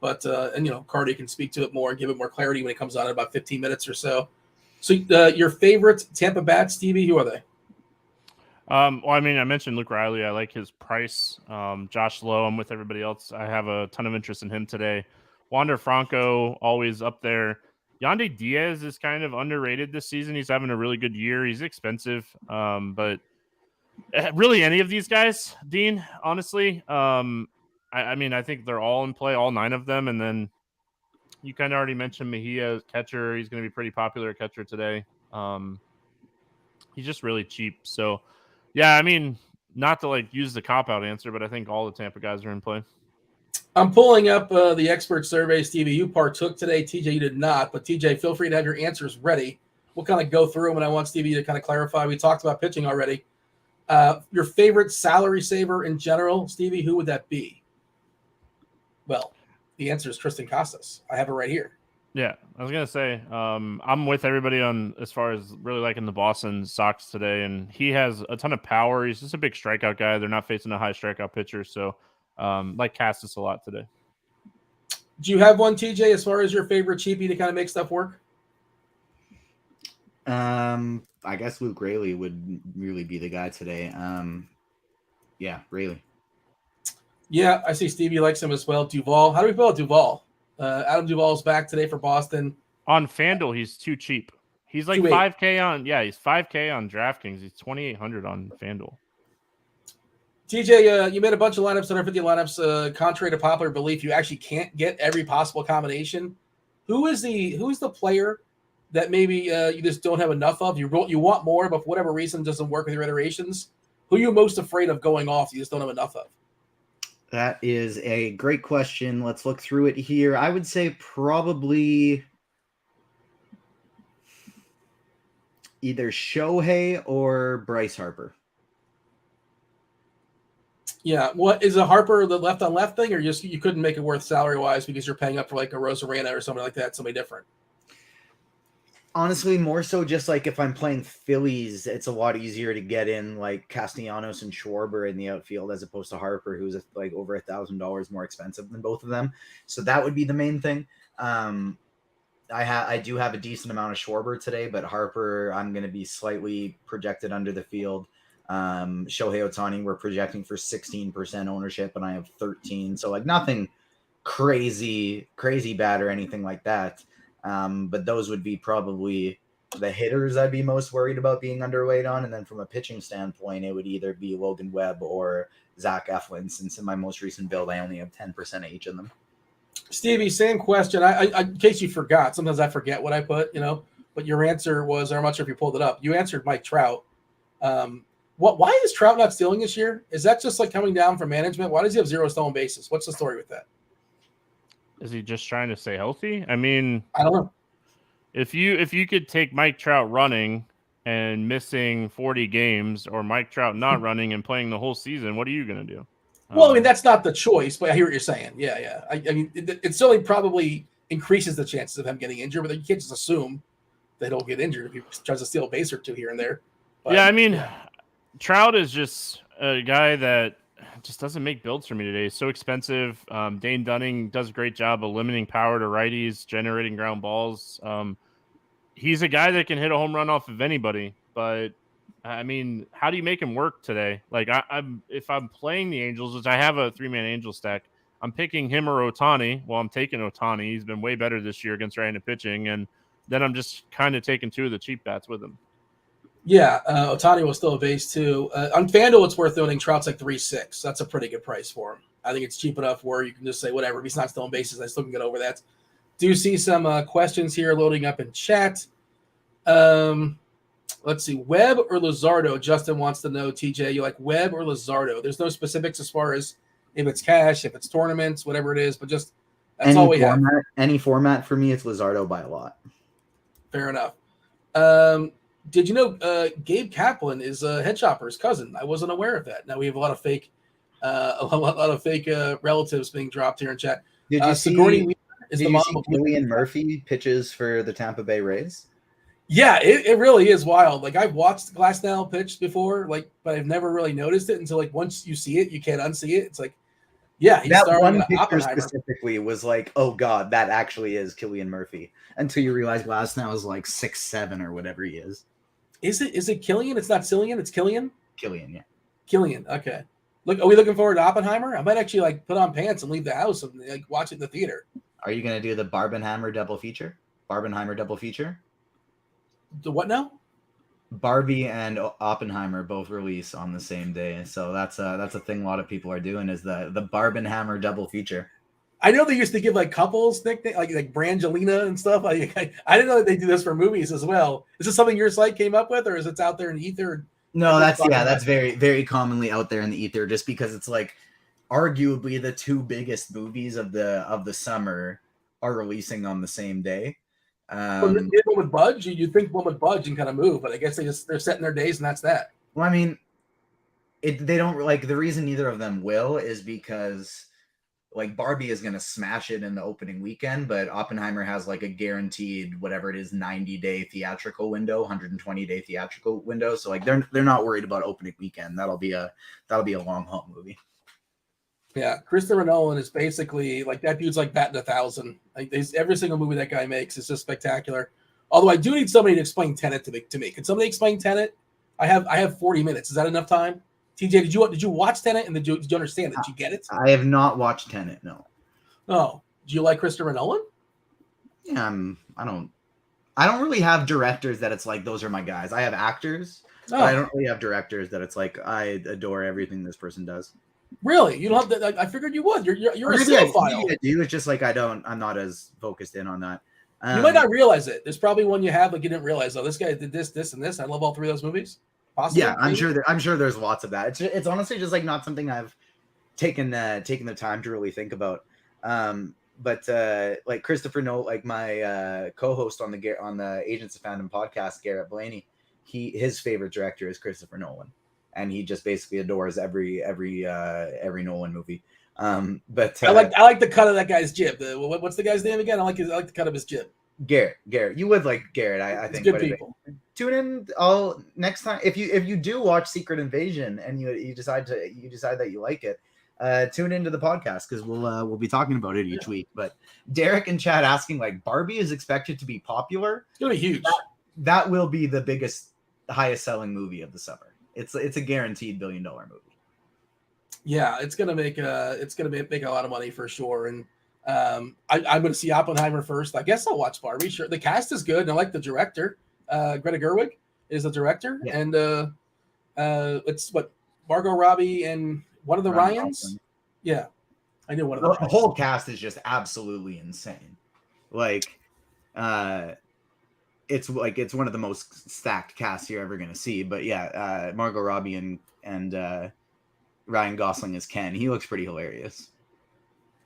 Speaker 1: But, and, Carty can speak to it more and give it more clarity when it comes on in about 15 minutes or so. So your favorite Tampa bats, Stevie, who are they?
Speaker 2: Well, I mean, I mentioned Luke Riley. I like his price. Josh Lowe, I'm with everybody else. I have a ton of interest in him today. Wander Franco, always up there. Yandy Diaz is kind of underrated this season. He's having a really good year. He's expensive, but really any of these guys, Dean, honestly, I mean, I think they're all in play, all 9 of them. And then you kind of already mentioned Mejia, catcher. He's going to be pretty popular catcher today. He's just really cheap. So, yeah, I mean, not to use the cop-out answer, but I think all the Tampa guys are in play.
Speaker 1: I'm pulling up the expert survey, Stevie. You partook today. TJ, you did not. But TJ, feel free to have your answers ready. We'll kind of go through them, and I want Stevie to kind of clarify. We talked about pitching already. Your favorite salary saver in general, Stevie, who would that be? Well, the answer is Tristan Casas. I have it right here.
Speaker 2: Yeah, I was going to say, I'm with everybody on as far as really liking the Boston Sox today, and he has a ton of power. He's just a big strikeout guy. They're not facing a high strikeout pitcher, so like Casas a lot today.
Speaker 1: Do you have one, TJ, as far as your favorite cheapie to kind of make stuff work?
Speaker 3: I guess Luke Raley would really be the guy today. Yeah, Raley.
Speaker 1: Yeah, I see Stevie likes him as well. Duvall. How do we feel about Duvall? Adam Duvall's back today for Boston.
Speaker 2: On Fanduel, he's too cheap. He's like $5K on, he's $5K on DraftKings. He's $2,800 on Fanduel.
Speaker 1: TJ, you made a bunch of lineups, 150 lineups. Contrary to popular belief, you actually can't get every possible combination. Who's the player that maybe you just don't have enough of? You want more, but for whatever reason doesn't work with your iterations? Who are you most afraid of going off you just don't have enough of?
Speaker 3: That is a great question. Let's look through it here. I would say probably either Shohei or Bryce Harper.
Speaker 1: Yeah, what is a Harper the left on left thing, or you couldn't make it worth salary wise because you're paying up for like a Rosarena or something like that, somebody different?
Speaker 3: Honestly, more so just like if I'm playing Phillies, it's a lot easier to get in like Castellanos and Schwarber in the outfield as opposed to Harper, who's like over $1,000 more expensive than both of them. So that would be the main thing. I do have a decent amount of Schwarber today, but Harper, I'm going to be slightly projected under the field. Shohei Ohtani, we're projecting for 16% ownership, and I have 13. So like nothing crazy bad or anything like that. But those would be probably the hitters I'd be most worried about being underweight on. And then from a pitching standpoint, it would either be Logan Webb or Zach Eflin, since in my most recent build, I only have 10% of each of them. Stevie,
Speaker 1: same question. I in case you forgot, sometimes I forget what I put, but your answer was, I'm not sure if you pulled it up. You answered Mike Trout. Why is Trout not stealing this year? Is that just like coming down from management? Why does he have 0 stolen bases? What's the story with that?
Speaker 2: Is he just trying to stay healthy? I mean,
Speaker 1: I don't know.
Speaker 2: If you could take Mike Trout running and missing 40 games, or Mike Trout not running and playing the whole season, what are you going to do?
Speaker 1: Well, I mean, that's not the choice, but I hear what you're saying. Yeah. I mean, it certainly probably increases the chances of him getting injured, but you can't just assume that he'll get injured if he tries to steal a base or two here and there. But,
Speaker 2: yeah, I mean, Trout is just a guy that just doesn't make builds for me today. He's so expensive. Dane Dunning does a great job of limiting power to righties, generating ground balls. He's a guy that can hit a home run off of anybody, but I mean, how do you make him work today? Like if I'm playing the Angels, which I have a 3-man Angel stack, I'm picking him or Ohtani. Well, I'm taking Ohtani. He's been way better this year against right-handed pitching, and then I'm just kind of taking 2 of the cheap bats with him.
Speaker 1: Yeah, Ohtani will still a base too. On Fanduel, it's worth owning. Trout's like 3.6. That's a pretty good price for him. I think it's cheap enough where you can just say whatever. If he's not stealing bases, I still can get over that. Do see some questions here loading up in chat. Let's see, Webb or Luzardo? Justin wants to know, TJ, you like Webb or Luzardo? There's no specifics as far as if it's cash, if it's tournaments, whatever it is, but just that's all we have.
Speaker 3: Any format for me, it's Luzardo by a lot.
Speaker 1: Fair enough. Did you know Gabe Kaplan is Headchopper's cousin? I wasn't aware of that. Now we have a lot of fake, relatives being dropped here in chat.
Speaker 3: Did you see Killian Murphy pitches for the Tampa Bay Rays?
Speaker 1: Yeah, it really is wild. Like I've watched Glasnow pitch before, but I've never really noticed it until once you see it, you can't unsee it. It's like, yeah, he's
Speaker 3: that one picture specifically was like, oh god, that actually is Killian Murphy. Until you realize Glasnow is like 6'7" or whatever he is.
Speaker 1: Is it Killian? It's not Cillian. It's Killian.
Speaker 3: Killian, yeah.
Speaker 1: Killian. Okay. Look, are we looking forward to Oppenheimer? I might actually put on pants and leave the house and watch it in the theater.
Speaker 3: Are you gonna do the Barbenheimer double feature?
Speaker 1: The what now?
Speaker 3: Barbie and Oppenheimer both release on the same day, so that's a thing a lot of people are doing is the Barbenheimer double feature.
Speaker 1: I know they used to give couples nicknames like Brangelina and stuff. I didn't know that they do this for movies as well. Is this something your site came up with, or is it out there in the ether?
Speaker 3: No, that's very very commonly out there in the ether, just because it's arguably the 2 biggest movies of the summer are releasing on the same day.
Speaker 1: One would budge. You'd think one would budge and kind of move, but I guess they're setting their days and that's that.
Speaker 3: Well, I mean, they don't the reason neither of them will is because Barbie is going to smash it in the opening weekend, but Oppenheimer has a guaranteed whatever it is 90-day theatrical window, 120-day theatrical window. So they're not worried about opening weekend. That'll be a long haul movie.
Speaker 1: Yeah, Christopher Nolan is basically that dude's batting 1,000. Every single movie that guy makes is just spectacular. Although I do need somebody to explain Tenet to me. Can somebody explain Tenet? I have 40 minutes. Is that enough time? TJ, did you watch Tenet and did you understand it? Did you get it?
Speaker 3: I have not watched Tenet. No.
Speaker 1: Oh, do you like Christopher Nolan?
Speaker 3: Yeah, I don't really have directors that it's those are my guys. I have actors, but I don't really have directors that it's I adore everything this person does.
Speaker 1: Really? You don't have that? I figured you would. You're a cinephile.
Speaker 3: I do. It's just I'm not as focused in on that.
Speaker 1: You might not realize it. There's probably one you have, you didn't realize. Oh, this guy did this, this, and this. I love all 3 of those movies. Possibly,
Speaker 3: yeah, I'm sure there's lots of that. It's honestly just not something I've taken the time to really think about. But Christopher Nolan, my co-host on the Agents of Fandom podcast, Garrett Blaney, his favorite director is Christopher Nolan, and he just basically adores every Nolan movie. But
Speaker 1: I like the cut of that guy's jib. What's the guy's name again? I like the cut of his jib.
Speaker 3: Garrett. You would like Garrett, I think.
Speaker 1: Good people.
Speaker 3: Tune in next time if you do watch Secret Invasion and you decide that you like it. Tune into the podcast because we'll be talking about it each week. But Derek and Chad asking Barbie is expected to be popular.
Speaker 1: It's gonna be huge.
Speaker 3: That will be the biggest, highest selling movie of the summer. It's a guaranteed $1 billion movie.
Speaker 1: Yeah, it's gonna make a lot of money for sure. And I'm gonna see Oppenheimer first. I guess I'll watch Barbie. Sure, the cast is good, and I like the director. Greta Gerwig is the director, yeah. And it's Margot Robbie and one of the Ryans. Yeah, I knew one of the
Speaker 3: whole cast is just absolutely insane. It's one of the most stacked casts you're ever gonna see. But yeah, Margot Robbie and Ryan Gosling as Ken. He looks pretty hilarious.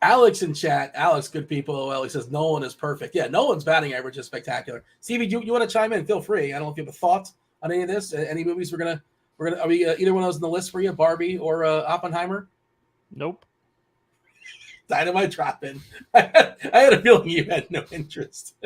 Speaker 1: Alex in chat, Alex, good people. Well, he says Nolan is perfect. Yeah, Nolan's batting average is spectacular. Stevie, you want to chime in? Feel free. I don't know if you have a thought on any of this. Any movies we're gonna are we either one of those on the list for you, Barbie or Oppenheimer?
Speaker 2: Nope.
Speaker 1: Dynamite drop-in. I had a feeling you had no interest.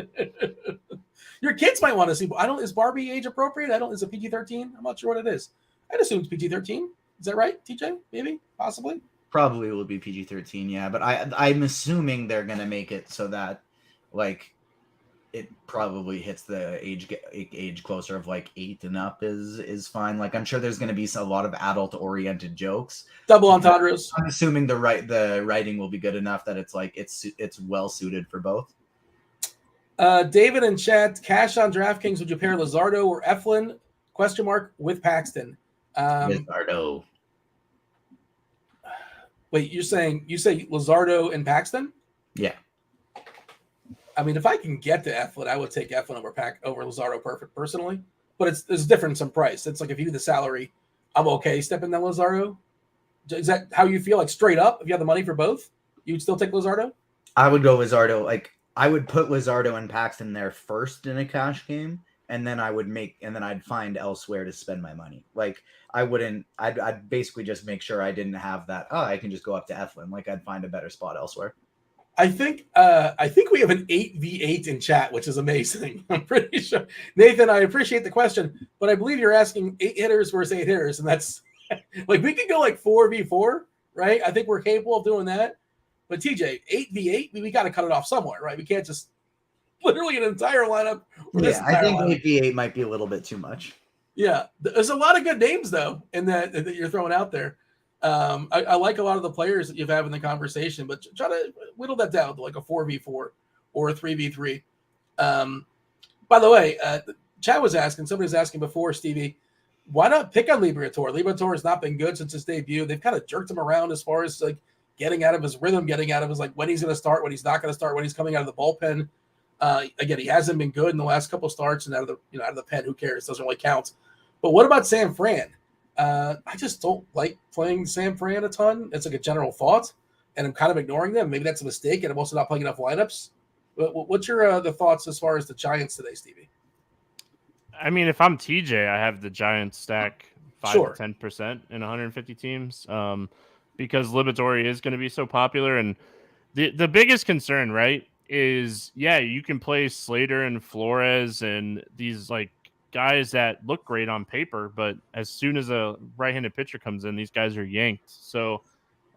Speaker 1: Your kids might want to see. Is Barbie age appropriate? Is it PG-13? I'm not sure what it is. I'd assume it's PG-13. Is that right, TJ? Maybe? Possibly?
Speaker 3: Probably will be PG-13, yeah. But I'm assuming they're going to make it so that, like, it probably hits the age closer of like 8 and up is fine. Like, I'm sure there's going to be a lot of adult-oriented jokes.
Speaker 1: Double entendres.
Speaker 3: I'm assuming the writing will be good enough that it's like it's well suited for both.
Speaker 1: David in chat, cash on DraftKings, would you pair Luzardo or Eflin? ? With Paxton.
Speaker 3: Luzardo.
Speaker 1: Wait, you say Luzardo and Paxton?
Speaker 3: Yeah.
Speaker 1: I mean, if I can get to Eflin, I would take Eflin over Luzardo personally. But there's a difference in price. It's like if you do the salary, I'm okay stepping down Luzardo. Is that how you feel? Like straight up, if you have the money for both, you'd still take Luzardo?
Speaker 3: I would go Luzardo. Like, I would put Luzardo and Paxton there first in a cash game, and then I'd find elsewhere to spend my money. Like, I'd basically just make sure I didn't have that. Oh, I can just go up to Eflin. Like, I'd find a better spot elsewhere.
Speaker 1: I think we have an 8v8 in chat, which is amazing. I'm pretty sure. Nathan, I appreciate the question, but I believe you're asking 8 hitters versus 8 hitters, and that's like we could go like 4v4, right? I think we're capable of doing that. But TJ, 8v8, we got to cut it off somewhere, right? We can't just literally an entire lineup.
Speaker 3: Yeah, I think 8v8 might be a little bit too much.
Speaker 1: Yeah, there's a lot of good names though in that you're throwing out there. I like a lot of the players that you've had in the conversation, but try to whittle that down to like a 4v4 or a 3v3. By the way, Chad was asking, somebody was asking before, Stevie, why not pick on Liberatore? Liberatore has not been good since his debut. They've kind of jerked him around as far as like getting out of his rhythm, getting out of his like when he's going to start, when he's not going to start, when he's coming out of the bullpen. Again, he hasn't been good in the last couple of starts, and out of the pen, who cares? Doesn't really count. But what about Sam Fran? I just don't like playing Sam Fran a ton. It's like a general thought, and I'm kind of ignoring them. Maybe that's a mistake, and I'm also not playing enough lineups. What's your the thoughts as far as the Giants today, Stevie?
Speaker 2: I mean, if I'm TJ, I have the Giants stack 5 to 10% in 150 teams because Liberatore is going to be so popular. And the biggest concern, right, is, yeah, you can play Slater and Flores and these like guys that look great on paper, but as soon as a right-handed pitcher comes in, these guys are yanked. So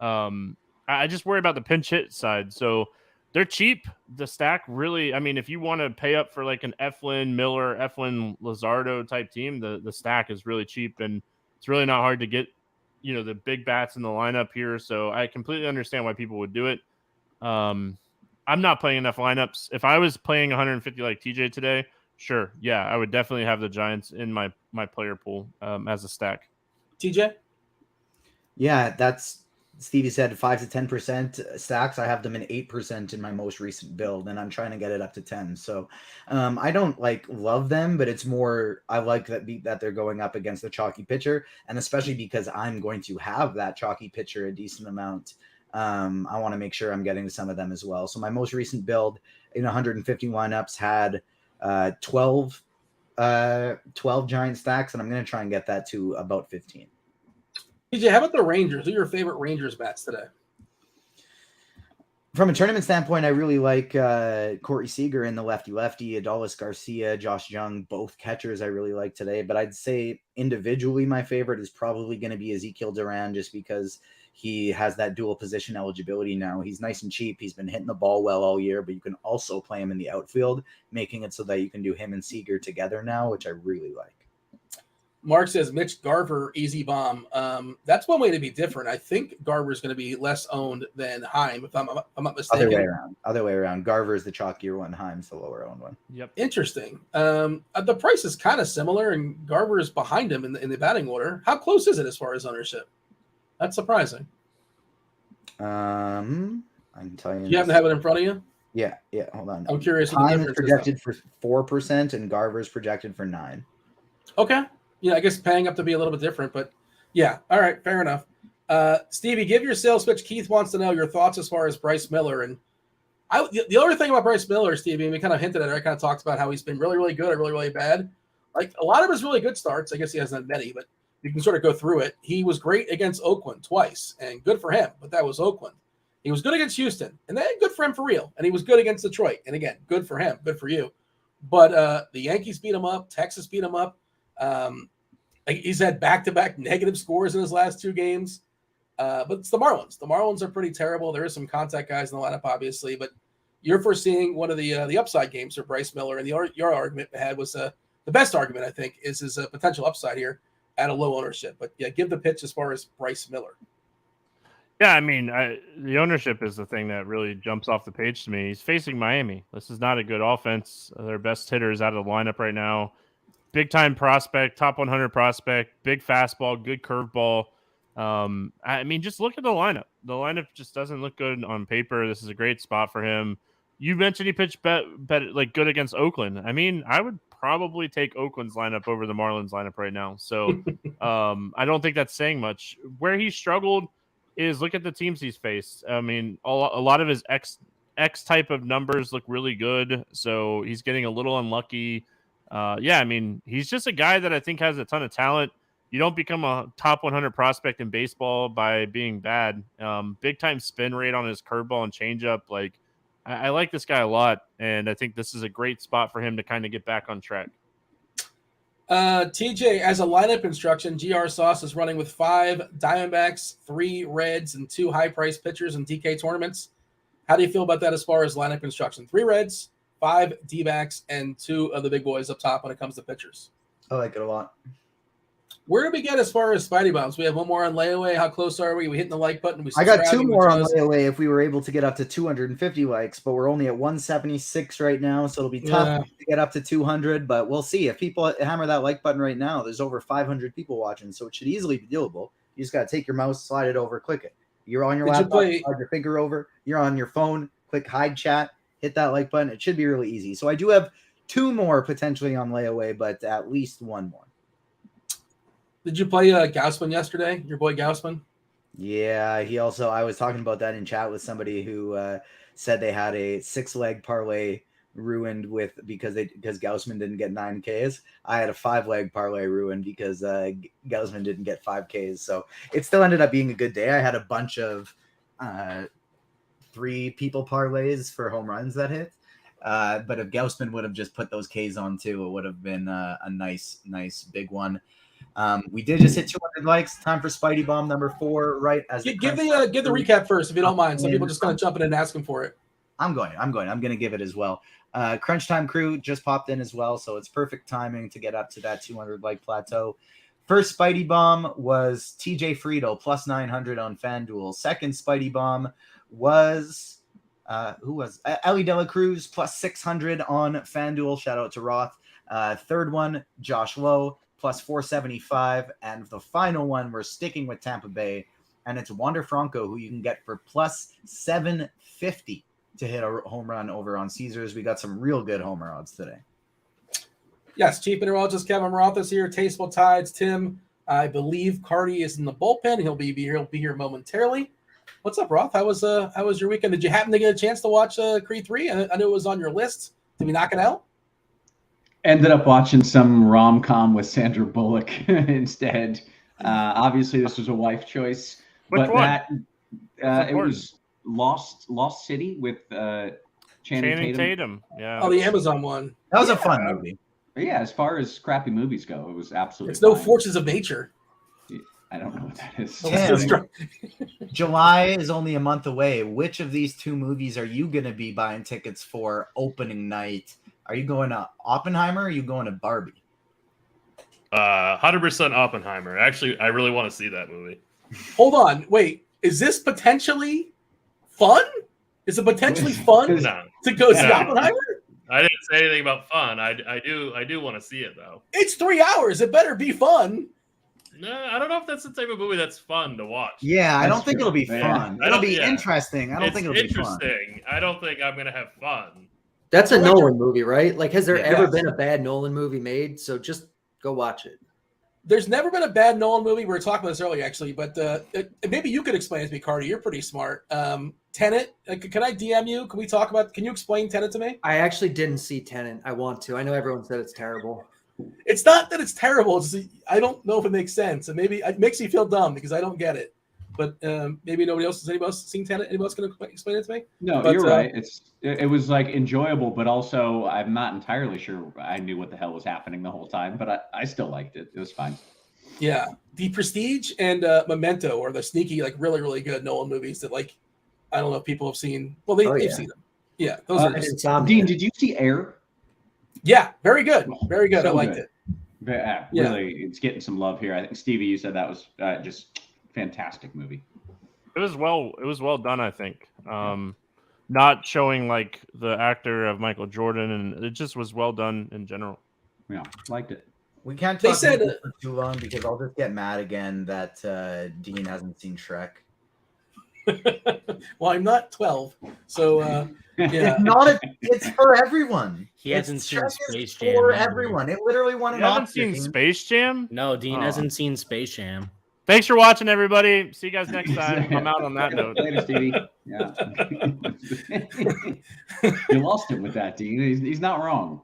Speaker 2: I just worry about the pinch hit side. So they're cheap. The stack really, I mean, if you want to pay up for like an Eflin, Miller, Eflin, Luzardo type team, the stack is really cheap, and it's really not hard to get, the big bats in the lineup here. So I completely understand why people would do it. I'm not playing enough lineups. If I was playing 150 like TJ today, sure, yeah, I would definitely have the Giants in my player pool as a stack.
Speaker 1: TJ?
Speaker 3: Yeah, that's Stevie said 5 to 10% stacks. I have them in 8% in my most recent build, and I'm trying to get it up to 10. So I don't love them, but it's more I like that they're going up against the chalky pitcher, and especially because I'm going to have that chalky pitcher a decent amount. I want to make sure I'm getting some of them as well. So my most recent build in 150 lineups had 12 giant stacks, and I'm going to try and get that to about 15.
Speaker 1: TJ, how about the Rangers? Who are your favorite Rangers bats today?
Speaker 3: From a tournament standpoint, I really like Corey Seager in the lefty-lefty, Adolis Garcia, Josh Jung, both catchers I really like today. But I'd say individually my favorite is probably going to be Ezekiel Duran, just because he has that dual position eligibility now. He's nice and cheap. He's been hitting the ball well all year, but you can also play him in the outfield, making it so that you can do him and Seager together now, which I really like.
Speaker 1: Mark says Mitch Garver, easy bomb. That's one way to be different. I think Garver is going to be less owned than Heim, if I'm not mistaken.
Speaker 3: Other way around. Garver is the chalkier one. Heim's the lower owned one.
Speaker 2: Yep.
Speaker 1: Interesting. The price is kind of similar, and Garver is behind him in the batting order. How close is it as far as ownership? That's surprising.
Speaker 3: I can tell you.
Speaker 1: Do you happen to have it in front of you?
Speaker 3: Yeah. Hold on.
Speaker 1: I'm curious.
Speaker 3: Heim is projected for 4%, and Garver is projected for 9%.
Speaker 1: Okay. Yeah, I guess paying up to be a little bit different, but yeah. All right, fair enough. Stevie, give your sales pitch. Keith wants to know your thoughts as far as Bryce Miller. And the other thing about Bryce Miller, Stevie, and we kind of hinted at it, I kind of talked about how he's been really, really good or really, really bad. Like a lot of his really good starts, I guess he hasn't had many, but you can sort of go through it. He was great against Oakland twice, and good for him, but that was Oakland. He was good against Houston, and then good for him for real. And he was good against Detroit, and again, good for him, good for you. But the Yankees beat him up. Texas beat him up. He's had back-to-back negative scores in his last 2 games. But it's the Marlins. The Marlins are pretty terrible. There is some contact guys in the lineup, obviously, but you're foreseeing one of the upside games for Bryce Miller. And your argument had was the best argument, I think, is his potential upside here at a low ownership. But yeah, give the pitch as far as Bryce Miller.
Speaker 2: Yeah, I mean, the ownership is the thing that really jumps off the page to me. He's facing Miami. This is not a good offense. Their best hitter is out of the lineup right now. Big-time prospect, top 100 prospect, big fastball, good curveball. I mean, just look at the lineup. The lineup just doesn't look good on paper. This is a great spot for him. You mentioned he pitched like good against Oakland. I mean, I would probably take Oakland's lineup over the Marlins lineup right now. So I don't think that's saying much. Where he struggled is look at the teams he's faced. I mean, a lot of his X type of numbers look really good. So he's getting a little unlucky. I mean, he's just a guy that I think has a ton of talent. You don't become a top 100 prospect in baseball by being bad. Big time spin rate on his curveball and changeup. Like, I like this guy a lot, and I think this is a great spot for him to kind of get back on track.
Speaker 1: TJ, as a lineup instruction, GR Sauce is running with 5 Diamondbacks, 3 Reds, and 2 high-priced pitchers in DK tournaments. How do you feel about that as far as lineup instruction? 3 Reds, 5 D-backs, and 2 of the big boys up top when it comes to pitchers.
Speaker 3: I like it a lot.
Speaker 1: Where do we get as far as Spidey bombs? We have one more on layaway. How close are we? We hitting the like button?
Speaker 3: I got 2 more on layaway if we were able to get up to 250 likes, but we're only at 176 right now, so it'll be tough to get up to 200, but we'll see. If people hammer that like button right now, there's over 500 people watching, so it should easily be doable. You just got to take your mouse, slide it over, click it. You're on your laptop, slide your finger over. You're on your phone, click hide chat, hit that like button. It should be really easy. So I do have 2 more potentially on layaway, but at least 1 more.
Speaker 1: Did you play Gausman yesterday? Your boy Gausman?
Speaker 3: Yeah, I was talking about that in chat with somebody who said they had a 6-leg parlay ruined because Gausman didn't get 9 Ks. I had a 5-leg parlay ruined because Gausman didn't get 5 Ks. So it still ended up being a good day. I had a bunch of 3 people parlays for home runs that hit. But if Gausman would have just put those Ks on too, it would have been a nice big one. We did just hit 200 likes. Time for Spidey Bomb number 4. Right as
Speaker 1: give the recap first, if you don't mind. Some people just gonna jump in and asking for it.
Speaker 3: I'm going to give it as well. Crunch Time Crew just popped in as well, so it's perfect timing to get up to that 200 like plateau. First Spidey Bomb was TJ Friedel plus 900 on FanDuel. Second Spidey Bomb was Ellie Dela Cruz plus 600 on FanDuel. Shout out to Roth. Third one, Josh Lowe plus 475. And the final one, we're sticking with Tampa Bay, and it's Wander Franco, who you can get for plus 750 to hit a home run over on Caesars. We got some real good homer odds today.
Speaker 1: Yes, Chief Meteorologist Kevin Roth is here. Tasteful Tides, Tim. I believe Carty is in the bullpen. He'll be here momentarily. What's up, Roth? How was your weekend? Did you happen to get a chance to watch Creed 3? I know it was on your list. Did we knock it out?
Speaker 4: Ended up watching some rom-com with Sandra Bullock instead. Obviously, this was a wife choice.
Speaker 2: Which
Speaker 4: but
Speaker 2: one?
Speaker 4: It was Lost City with Channing
Speaker 2: Tatum. Yeah.
Speaker 1: Oh, the Amazon one.
Speaker 3: That was a fun movie.
Speaker 4: Yeah, as far as crappy movies go, it was absolutely
Speaker 1: It's no
Speaker 4: fine.
Speaker 1: Forces of Nature.
Speaker 4: I don't know what that is.
Speaker 3: July is only a month away. Which of these 2 movies are you going to be buying tickets for opening night? Are you going to Oppenheimer or are you going to Barbie?
Speaker 5: 100% Oppenheimer. Actually, I really want to see that movie.
Speaker 1: Hold on. Wait. Is this potentially fun? Is it potentially fun to go see Oppenheimer?
Speaker 5: I didn't say anything about fun. I do want to see it, though.
Speaker 1: It's 3 hours. It better be fun.
Speaker 5: No, I don't know if that's the type of movie that's fun to watch.
Speaker 3: Yeah, I don't think it'll be fun. It'll be interesting. I don't think it'll be fun.
Speaker 5: Interesting. I don't think I'm going to have fun.
Speaker 6: That's a Nolan movie, right? Like, has there ever been a bad Nolan movie made? So just go watch it.
Speaker 1: There's never been a bad Nolan movie. We were talking about this earlier, actually, but maybe you could explain it to me, Carty. You're pretty smart. Tenet, can I DM you? Can you explain Tenet to me?
Speaker 6: I actually didn't see Tenet. I want to. I know everyone said it's terrible.
Speaker 1: It's not that it's terrible. It's just, I don't know if it makes sense, and maybe it makes me feel dumb because I don't get it. But maybe nobody else has. Anybody else seen Tenet? Anybody else going to explain it to me?
Speaker 4: No,
Speaker 1: but,
Speaker 4: you're right. It was like enjoyable, but also I'm not entirely sure I knew what the hell was happening the whole time. But I still liked it. It was fine.
Speaker 1: Yeah, The Prestige and Memento are the sneaky, like really, really good Nolan movies that like I don't know if people have seen. Well, they've seen them. Yeah, those are just,
Speaker 4: Dean, did you see Air?
Speaker 1: Yeah, very good. Very good.
Speaker 4: So
Speaker 1: I liked
Speaker 4: good.
Speaker 1: it.
Speaker 4: Really, it's getting some love here. I think Stevie, you said that was just fantastic movie.
Speaker 2: It was well done, I think. Not showing like the actor of Michael Jordan, and it just was well done in general.
Speaker 4: Yeah, liked it.
Speaker 3: We can't talk about this for too long because I'll just get mad again that Dean hasn't seen Shrek.
Speaker 1: Well, I'm not 12, so yeah.
Speaker 3: It's for everyone.
Speaker 7: He hasn't seen
Speaker 3: Shrek
Speaker 7: Space
Speaker 3: is
Speaker 7: Jam.
Speaker 3: for
Speaker 7: either.
Speaker 3: everyone. It literally won an
Speaker 2: You haven't
Speaker 3: Oscar.
Speaker 2: seen Space Jam?
Speaker 7: No, Dean hasn't seen Space Jam.
Speaker 2: Thanks for watching, everybody. See you guys next time. I'm out on that note.
Speaker 4: Later, Stevie. Yeah. You lost him with that, Dean. He's not wrong.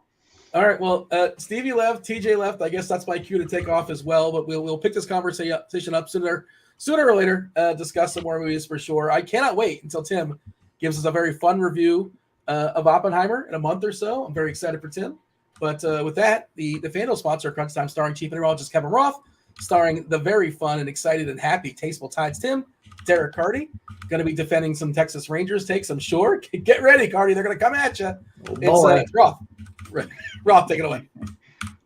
Speaker 1: All right. Well, Stevie left, TJ left. I guess that's my cue to take off as well. But we'll pick this conversation up sooner or later. Discuss some more movies for sure. I cannot wait until Tim gives us a very fun review of Oppenheimer in a month or so. I'm very excited for Tim. But with that, the Fanduel sponsor, Crunch Time, starring Chief Meteorologist Kevin Roth, starring the very fun and excited and happy TastefulTides Tim, DerekCarty, going to be defending some Texas Rangers takes, I'm sure. Get ready, Carty. They're going to come at you. It's Roth. Roth, take it away.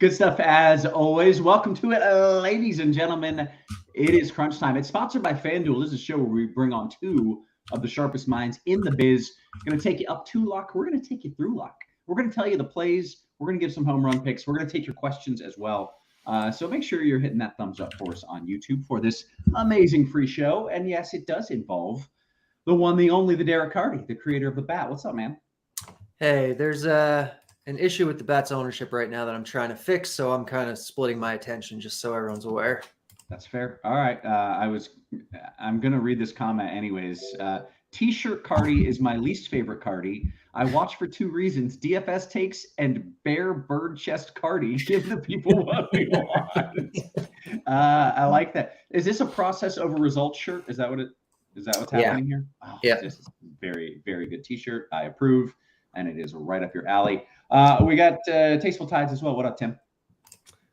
Speaker 4: Good stuff as always. Welcome to it, ladies and gentlemen. It is Crunch Time. It's sponsored by Fanduel. This is a show where we bring on two of the sharpest minds in the biz. Going to take you up to luck. We're going to take you through luck. We're going to tell you the plays. We're going to give some home run picks. We're going to take your questions as well. So make sure you're hitting that thumbs up for us on YouTube for this amazing free show. And yes, it does involve the one, the only, the DerekCarty, the creator of the bat. What's up, man?
Speaker 6: Hey, there's an issue with the Bats ownership right now that I'm trying to fix, so I'm kind of splitting my attention just so everyone's aware.
Speaker 4: That's fair. All right. I'm going to read this comment anyways. T-shirt Carty is my least favorite Carty. I watch for two reasons: DFS takes and bare bird chest Carty. Give the people what we want. I like that. Is this a process over results shirt? Is that what's happening here? Oh,
Speaker 6: yeah.
Speaker 4: This is very, very good T-shirt. I approve, and it is right up your alley. We got TastefulTides as well. What up, Tim?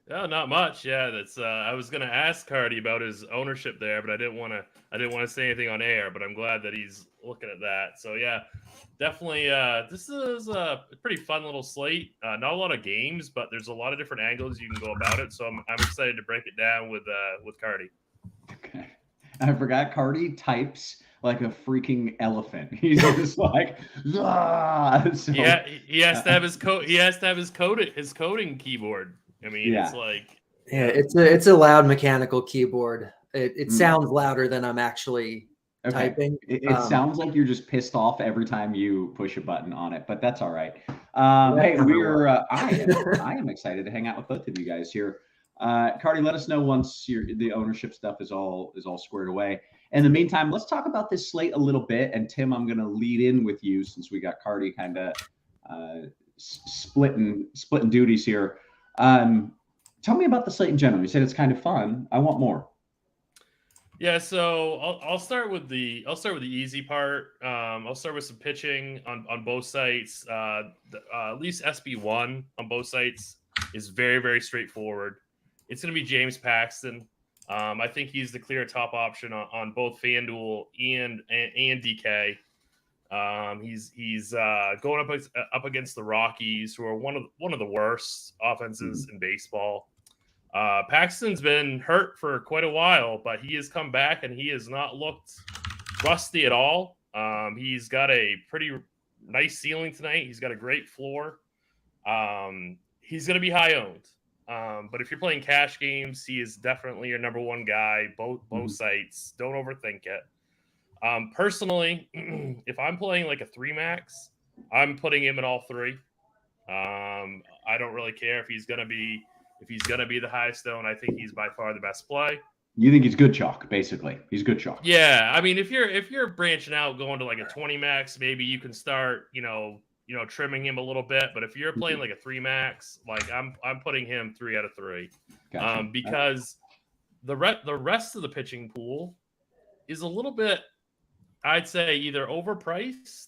Speaker 5: No, not much. Yeah, that's. I was gonna ask Carty about his ownership there, but I didn't want to say anything on air. But I'm glad that he's looking at that. So yeah, definitely. This is a pretty fun little slate. Not a lot of games, but there's a lot of different angles you can go about it. So I'm excited to break it down with Carty.
Speaker 4: Okay. I forgot Carty types like a freaking elephant. He's just like, so,
Speaker 5: yeah. He has to have his code. He has to have his coding keyboard. I mean,
Speaker 4: yeah.
Speaker 5: It's like,
Speaker 6: it's a loud mechanical keyboard. It sounds louder than I'm actually typing.
Speaker 4: It sounds like you're just pissed off every time you push a button on it, but that's all right. Hey, I am excited to hang out with both of you guys here. Carty, let us know once the ownership stuff is all squared away. In the meantime, let's talk about this slate a little bit. And Tim, I'm going to lead in with you since we got Carty kind of splitting duties here. Tell me about the slate in general. You said it's kind of fun. I want more.
Speaker 5: Yeah, so I'll start with the easy part. I'll start with some pitching on both sites. At least SB1 on both sites is very, very straightforward. It's going to be James Paxton. I think he's the clear top option on both FanDuel and DK. He's going up against the Rockies, who are one of the worst offenses in baseball. Paxton's been hurt for quite a while, but he has come back and he has not looked rusty at all. He's got a pretty nice ceiling tonight. He's got a great floor. He's going to be high owned. But if you're playing cash games, he is definitely your number one guy, both sites. Don't overthink it. Personally, if I'm playing like a 3 max, I'm putting him in all 3. I don't really care if he's gonna be the highest owned. I think he's by far the best play.
Speaker 4: You think he's good chalk, basically. He's good chalk.
Speaker 5: Yeah, I mean, if you're branching out, going to like a 20 max, maybe you can start, trimming him a little bit. But if you're playing like a 3 max, like I'm putting him 3 out of 3,
Speaker 4: Gotcha.
Speaker 5: because the rest of the pitching pool is a little bit, I'd say, either overpriced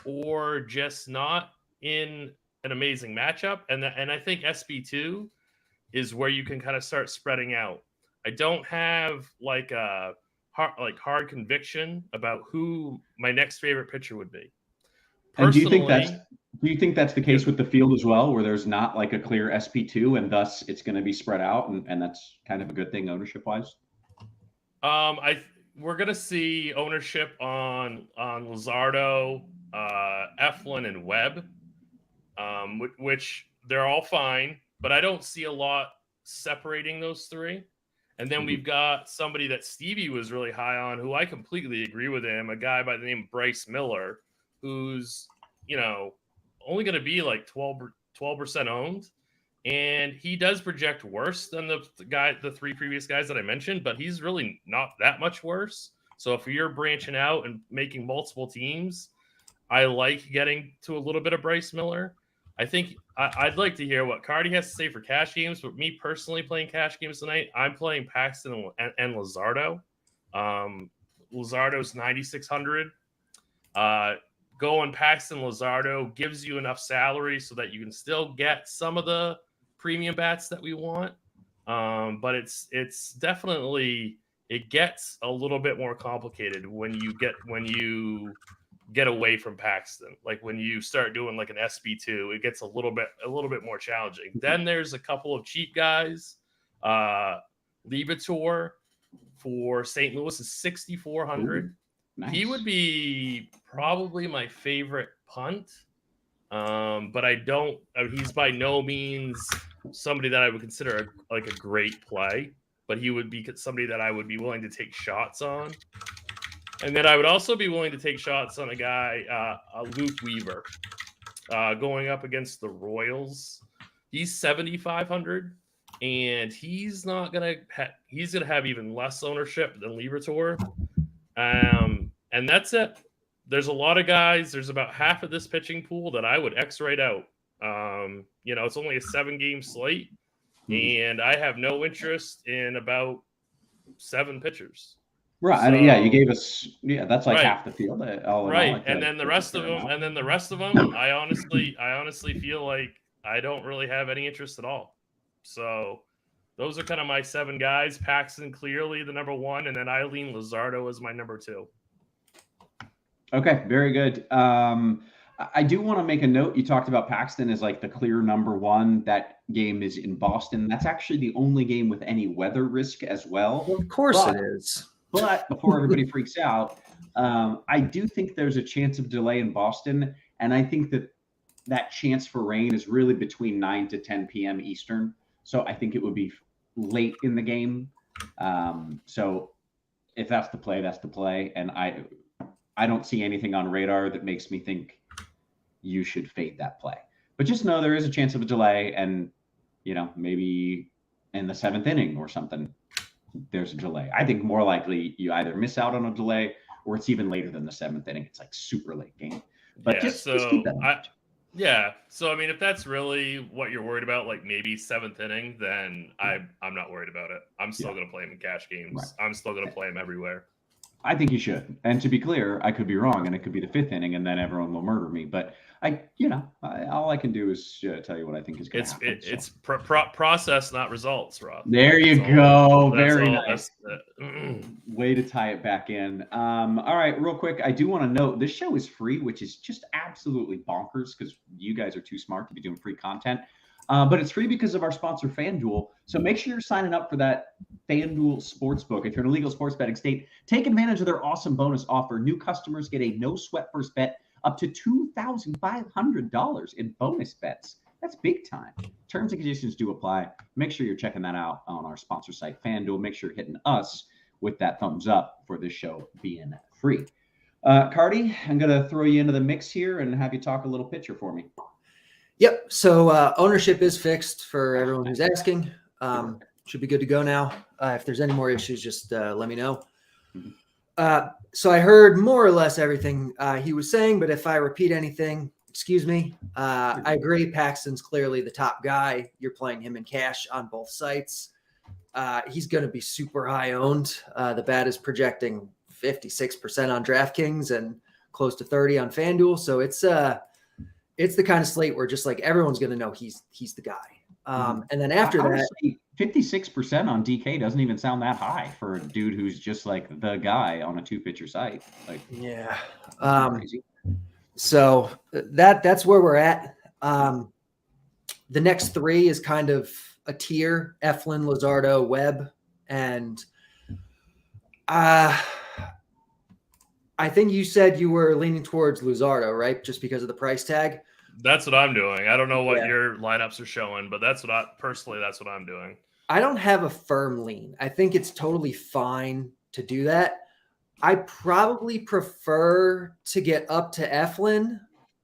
Speaker 5: or just not in an amazing matchup. And I think SB2 is where you can kind of start spreading out. I don't have like a hard conviction about who my next favorite pitcher would be.
Speaker 4: And do you think that's the case with the field as well, where there's not like a clear SP2 and thus it's going to be spread out, and that's kind of a good thing ownership wise?
Speaker 5: We're going to see ownership on Luzardo, Eflin, and Webb, which they're all fine, but I don't see a lot separating those 3. And then we've got somebody that Stevie was really high on, who I completely agree with him, a guy by the name of Bryce Miller, who's, only going to be like 12% owned. And he does project worse than the 3 previous guys that I mentioned, but he's really not that much worse. So if you're branching out and making multiple teams, I like getting to a little bit of Bryce Miller. I think I'd like to hear what Carty has to say for cash games, but me personally playing cash games tonight, I'm playing Paxton and Luzardo. Luzardo's 9,600. Going Paxton Luzardo gives you enough salary so that you can still get some of the premium bats that we want. But it's definitely, it gets a little bit more complicated when you get away from Paxton. Like when you start doing like an SB2, it gets a little bit more challenging. Then there's a couple of cheap guys. Liberatore for St. Louis is 6,400.
Speaker 4: Nice.
Speaker 5: He would be probably my favorite punt. But he's by no means somebody that I would consider a great play, but he would be somebody that I would be willing to take shots on. And then I would also be willing to take shots on a guy, Luke Weaver, going up against the Royals. He's 7,500, and he's going to have even less ownership than Liberatore. And that's it. There's a lot of guys. There's about half of this pitching pool that I would X right out. It's only a 7-game slate, and I have no interest in about 7 pitchers.
Speaker 4: Right.
Speaker 5: So,
Speaker 4: I mean, yeah, you gave us, that's like
Speaker 5: right.
Speaker 4: half the field.
Speaker 5: Right. And then the rest of them, I honestly feel like I don't really have any interest at all. So those are kind of my 7 guys. Paxton clearly the number 1, and then Eileen Luzardo is my number 2.
Speaker 4: Okay, very good. I do want to make a note. You talked about Paxton as like the clear number 1. That game is in Boston. That's actually the only game with any weather risk as well.
Speaker 6: Well, of course it is.
Speaker 4: But before everybody freaks out, I do think there's a chance of delay in Boston. And I think that chance for rain is really between 9 to 10 p.m. Eastern. So I think it would be late in the game. So if that's the play, that's the play. And I don't see anything on radar that makes me think you should fade that play. But just know there is a chance of a delay, and maybe in the 7th inning or something, there's a delay. I think more likely you either miss out on a delay or it's even later than the 7th inning. It's like super late game. But just keep that in mind.
Speaker 5: Yeah. So I mean, if that's really what you're worried about, like maybe 7th inning, then I'm not worried about it. I'm still going to play him in cash games. Right. I'm still going to play him everywhere.
Speaker 4: I think you should. And to be clear, I could be wrong, and it could be the 5th inning, and then everyone will murder me. But all I can do is tell you what I think is going to happen.
Speaker 5: It's process, not results, Roth.
Speaker 4: There you go. Very nice. Way to tie it back in. All right, real quick, I do want to note this show is free, which is just absolutely bonkers because you guys are too smart to be doing free content. But it's free because of our sponsor, FanDuel. So make sure you're signing up for that FanDuel Sportsbook. If you're in a legal sports betting state, take advantage of their awesome bonus offer. New customers get a no-sweat first bet up to $2,500 in bonus bets. That's big time. Terms and conditions do apply. Make sure you're checking that out on our sponsor site, FanDuel. Make sure you're hitting us with that thumbs up for this show being free. Carty, I'm going to throw you into the mix here and have you talk a little pitcher for me.
Speaker 6: Yep. So ownership is fixed for everyone who's asking. Should be good to go now. If there's any more issues, just let me know. So I heard more or less everything he was saying, but if I repeat anything, Excuse me. I agree. Paxton's clearly the top guy. You're playing him in cash on both sites. He's going to be super high owned. The bat is projecting 56% on DraftKings and close to 30 on Fanduel. So it's the kind of slate where just like everyone's going to know he's the guy. And then after that,
Speaker 4: 56% on DK doesn't even sound that high for a dude who's just like the guy on a 2-pitcher site. Like,
Speaker 6: yeah.
Speaker 4: crazy.
Speaker 6: So that's where we're at. The next three is kind of a tier: Eflin, Luzardo, Webb, and I think you said you were leaning towards Luzardo, right? Just because of the price tag.
Speaker 5: That's what I'm doing. I don't know what your lineups are showing, but that's what I'm doing.
Speaker 6: I don't have a firm lean. I think it's totally fine to do that. I probably prefer to get up to Eflin.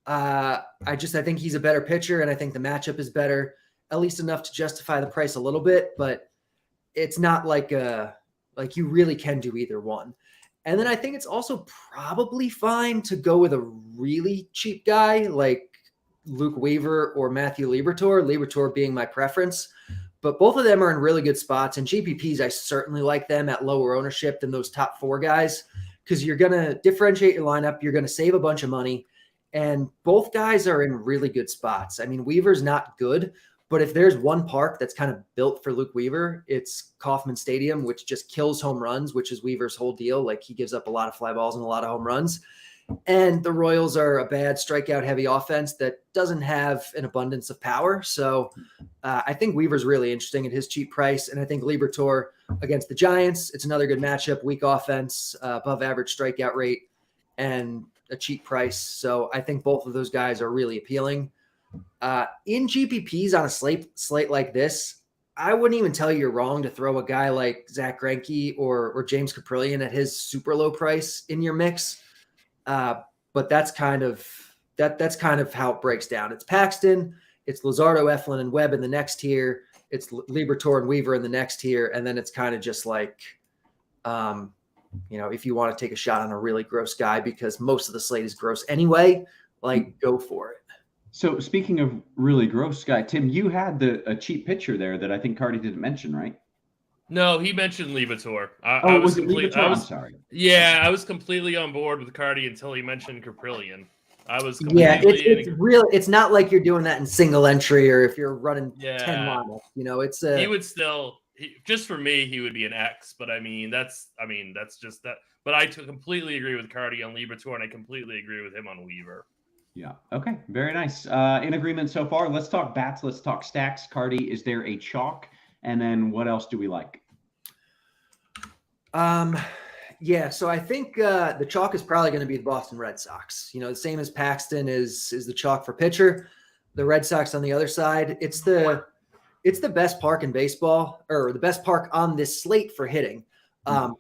Speaker 6: I think he's a better pitcher, and I think the matchup is better, at least enough to justify the price a little bit, but it's not like you really can do either one. And then I think it's also probably fine to go with a really cheap guy like Luke Weaver or Matthew Liberatore being my preference. But both of them are in really good spots. And GPPs, I certainly like them at lower ownership than those top four guys because you're going to differentiate your lineup. You're going to save a bunch of money. And both guys are in really good spots. I mean, Weaver's not good, but if there's one park that's kind of built for Luke Weaver, it's Kauffman Stadium, which just kills home runs, which is Weaver's whole deal. Like he gives up a lot of fly balls and a lot of home runs. And the Royals are a bad strikeout-heavy offense that doesn't have an abundance of power. So I think Weaver's really interesting at his cheap price. And I think Liberatore against the Giants, it's another good matchup, weak offense, above average strikeout rate, and a cheap price. So I think both of those guys are really appealing. In GPPs on a slate like this, I wouldn't even tell you you're wrong to throw a guy like Zach Greinke or James Caprillion at his super low price in your mix. But that's kind of how it breaks down. It's Paxton, it's Luzardo, Eflin, and Webb in the next tier. It's Liberatore and Weaver in the next tier, and then it's kind of just like, if you want to take a shot on a really gross guy because most of the slate is gross anyway, like go for it.
Speaker 4: So speaking of really gross guy, Tim, you had a cheap pitcher there that I think Carty didn't mention, right?
Speaker 5: No, he mentioned Liberatore.
Speaker 4: I'm sorry.
Speaker 5: Yeah, I was completely on board with Carty until he mentioned Caprillion.
Speaker 6: It's not like you're doing that in single entry or if you're running 10 lineups.
Speaker 5: He would still just for me he would be an X, but that's just that. But I completely agree with Carty on Liberatore, and I completely agree with him on Weaver.
Speaker 4: Yeah. Okay. Very nice. In agreement so far. Let's talk bats. Let's talk stacks. Carty, is there a chalk? And then what else do we like?
Speaker 6: So I think the chalk is probably going to be the Boston Red Sox. The same as Paxton is the chalk for pitcher. The Red Sox on the other side, it's the best park in baseball, or the best park on this slate for hitting,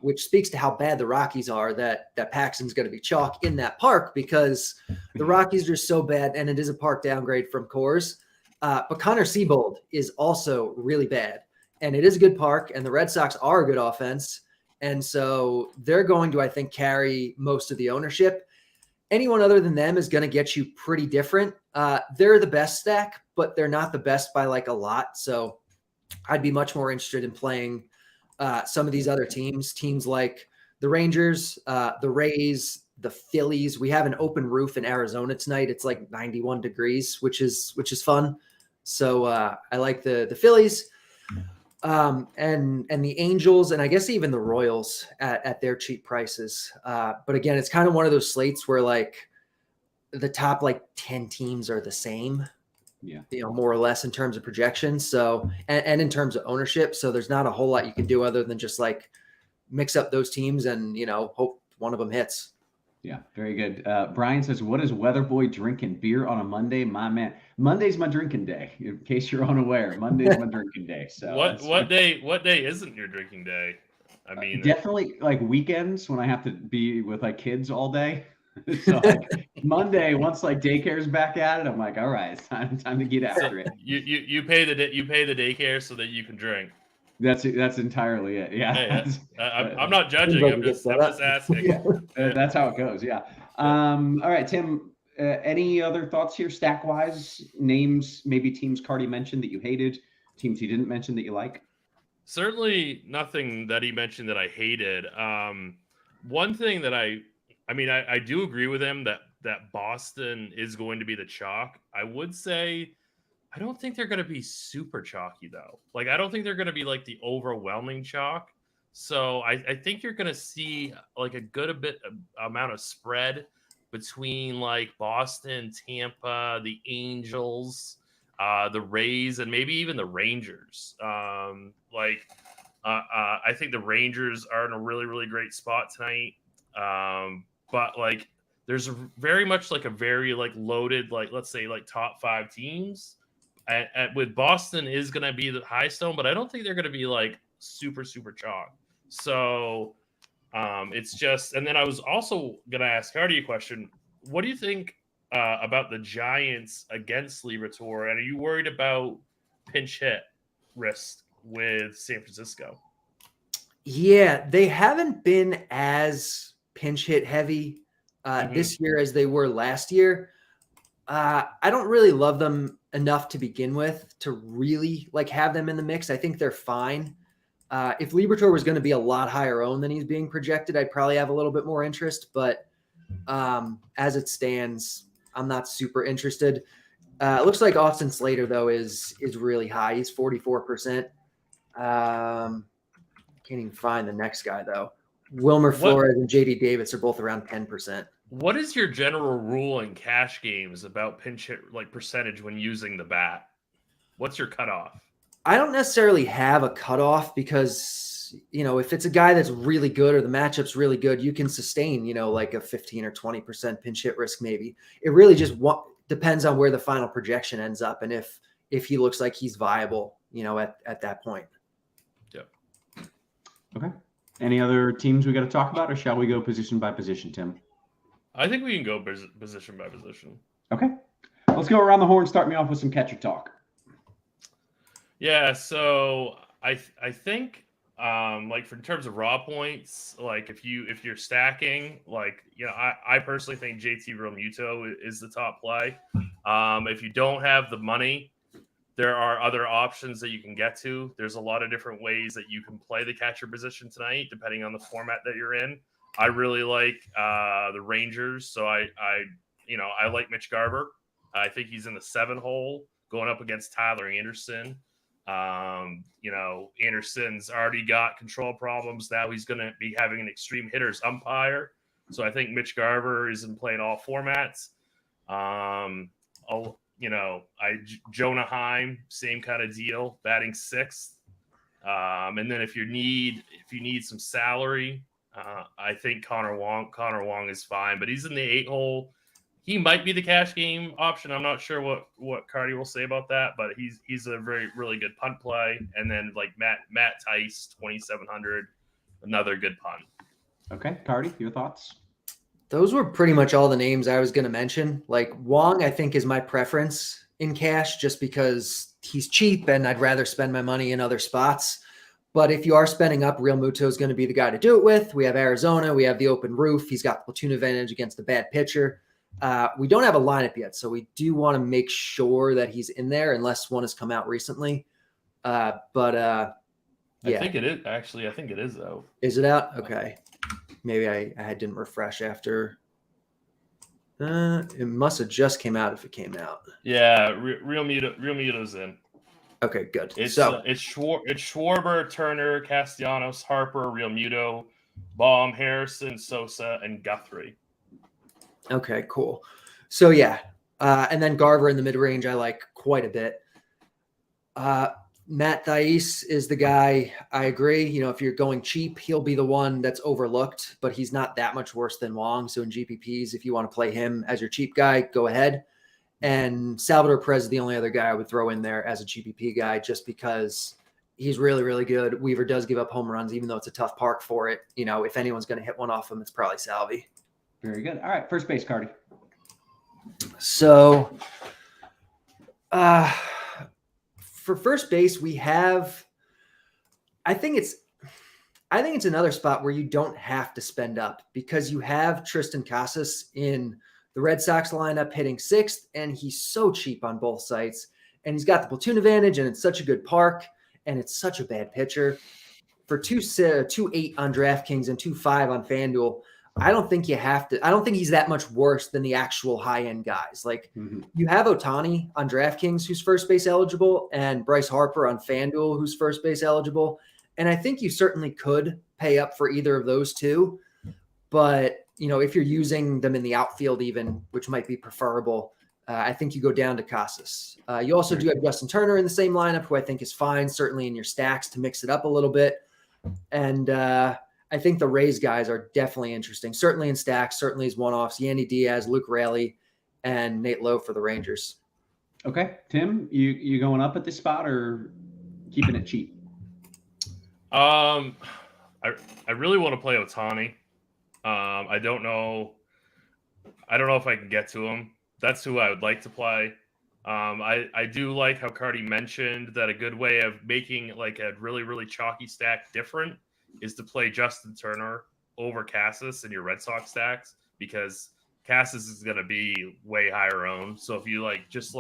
Speaker 6: which speaks to how bad the Rockies are that Paxton's going to be chalk in that park because the Rockies are so bad, and it is a park downgrade from Coors. But Connor Siebold is also really bad, and it is a good park, and the Red Sox are a good offense. And so they're going to, I think, carry most of the ownership. Anyone other than them is going to get you pretty different. They're the best stack, but they're not the best by like a lot. So I'd be much more interested in playing some of these other teams like the Rangers, the Rays, the Phillies. We have an open roof in Arizona tonight. It's like 91 degrees, which is fun. So I like the Phillies. And the Angels, and I guess even the Royals at their cheap prices. But again, it's kind of one of those slates where like the top like 10 teams are the same, more or less in terms of projections. So, and in terms of ownership. So there's not a whole lot you can do other than just like mix up those teams and, hope one of them hits.
Speaker 4: Yeah, very good. Brian says, what is Weatherboy drinking? Beer on a Monday? My man. Monday's my drinking day, in case you're unaware. Monday's my drinking day. So
Speaker 5: what day isn't your drinking day? I mean,
Speaker 4: definitely like weekends when I have to be with like kids all day. So like Monday, once like daycare's back at it, I'm like, all right, it's time to get after it.
Speaker 5: You pay the daycare so that you can drink.
Speaker 4: That's entirely it. Yeah.
Speaker 5: I'm not judging. I'm just asking.
Speaker 4: Yeah, that's how it goes. Yeah. All right, Tim. Any other thoughts here, stack wise? Names, maybe teams Carty mentioned that you hated, teams he didn't mention that you like.
Speaker 5: Certainly nothing that he mentioned that I hated. One thing that I do agree with him that Boston is going to be the chalk. I would say I don't think they're going to be super chalky though. Like I don't think they're going to be like the overwhelming chalk. So I think you're going to see like a good amount of spread between like Boston, Tampa, the Angels, the Rays, and maybe even the Rangers. I think the Rangers are in a really, really great spot tonight. But like, there's very much like a very like loaded, like let's say like top 5 teams. With Boston is going to be the high stone, but I don't think they're going to be like super, super chalk. So it's just, and then I was also going to ask Carty a question. What do you think about the Giants against Liberatore? And are you worried about pinch hit risk with San Francisco?
Speaker 6: Yeah, they haven't been as pinch hit heavy this year as they were last year. I don't really love them enough to begin with to really like have them in the mix. I think they're fine. If Liberatore was going to be a lot higher owned than he's being projected, I'd probably have a little bit more interest. But as it stands, I'm not super interested. It looks like Austin Slater though is really high. He's 44%. Can't even find the next guy though. Wilmer Flores and JD Davis are both around 10%.
Speaker 5: What is your general rule in cash games about pinch hit like percentage when using the bat? What's your cutoff?
Speaker 6: I don't necessarily have a cutoff because, you know, if it's a guy that's really good or the matchup's really good, you can sustain, you know, like a 15 or 20% pinch hit risk maybe. It really just depends on where the final projection ends up and if he looks like he's viable, you know, at that point.
Speaker 5: Yep.
Speaker 4: Okay. Any other teams we got to talk about, or shall we go position by position, Tim?
Speaker 5: I think we can go position by position.
Speaker 4: Okay. Let's go around the horn. Start me off with some catcher talk.
Speaker 5: Yeah, so I think like in terms of raw points, like if you're stacking, like, you know, I personally think JT Realmuto is the top play. If you don't have the money, there are other options that you can get to. There's a lot of different ways that you can play the catcher position tonight, depending on the format that you're in. I really like the Rangers, so I like Mitch Garver. I think he's in the 7 hole going up against Tyler Anderson. You know, Anderson's already got control problems. Now he's going to be having an extreme hitters umpire. So I think Mitch Garver is in play in all formats. Jonah Heim, same kind of deal, batting 6th. And then if you need some salary, I think Connor Wong is fine, but he's in the 8 hole. He might be the cash game option. I'm not sure what Carty will say about that, but he's a really good punt play. And then like Matt Tice, 2,700, another good punt.
Speaker 4: Okay, Carty, your thoughts?
Speaker 6: Those were pretty much all the names I was going to mention. Like Wong, I think is my preference in cash just because he's cheap and I'd rather spend my money in other spots. But if you are spending up, Realmuto is going to be the guy to do it with. We have Arizona. We have the open roof. He's got the platoon advantage against the bad pitcher. We don't have a lineup yet, so we do want to make sure that he's in there unless one has come out recently. Yeah.
Speaker 5: I think it is. Actually, I think it is, though.
Speaker 6: Is it out? Okay. Maybe I didn't refresh after. It must have just came out if it came out.
Speaker 5: Yeah, Realmuto's in.
Speaker 6: Okay, good.
Speaker 5: It's Schwarber, Turner, Castellanos, Harper, Realmuto, Baum, Harrison, Sosa, and Guthrie.
Speaker 6: Okay, cool. So yeah, and then Garver in the mid-range I like quite a bit. Matt Thaiss is the guy. I agree. You know, if you're going cheap, he'll be the one that's overlooked, but he's not that much worse than Wong. So in GPPs, if you want to play him as your cheap guy, go ahead. And Salvador Perez is the only other guy I would throw in there as a GPP guy just because he's really, really good. Weaver does give up home runs, even though it's a tough park for it. You know, if anyone's going to hit one off him, it's probably Salvi.
Speaker 4: Very good. All right, first base, Carty.
Speaker 6: So for first base, we have I think it's another spot where you don't have to spend up because you have Tristan Casas in the Red Sox lineup hitting 6th, and he's so cheap on both sites. And he's got the platoon advantage, and it's such a good park, and it's such a bad pitcher. For 2.8 on DraftKings and 2.5 on FanDuel, I don't think he's that much worse than the actual high-end guys. Like you have Ohtani on DraftKings who's first base eligible, and Bryce Harper on FanDuel who's first base eligible. And I think you certainly could pay up for either of those two. But, if you're using them in the outfield even, which might be preferable, I think you go down to Casas. You also do have Justin Turner in the same lineup, who I think is fine, certainly in your stacks to mix it up a little bit. And I think the Rays guys are definitely interesting, certainly in stacks, certainly as one-offs. Yandy Diaz, Luke Raley, and Nate Lowe for the Rangers.
Speaker 4: Okay. Tim, you going up at this spot or keeping it cheap?
Speaker 5: I really want to play Ohtani. I don't know if I can get to him. That's who I would like to play. I do like how Carty mentioned that a good way of making like a really, really chalky stack different is to play Justin Turner over Casas in your Red Sox stacks, because Casas is going to be way higher owned. So if you just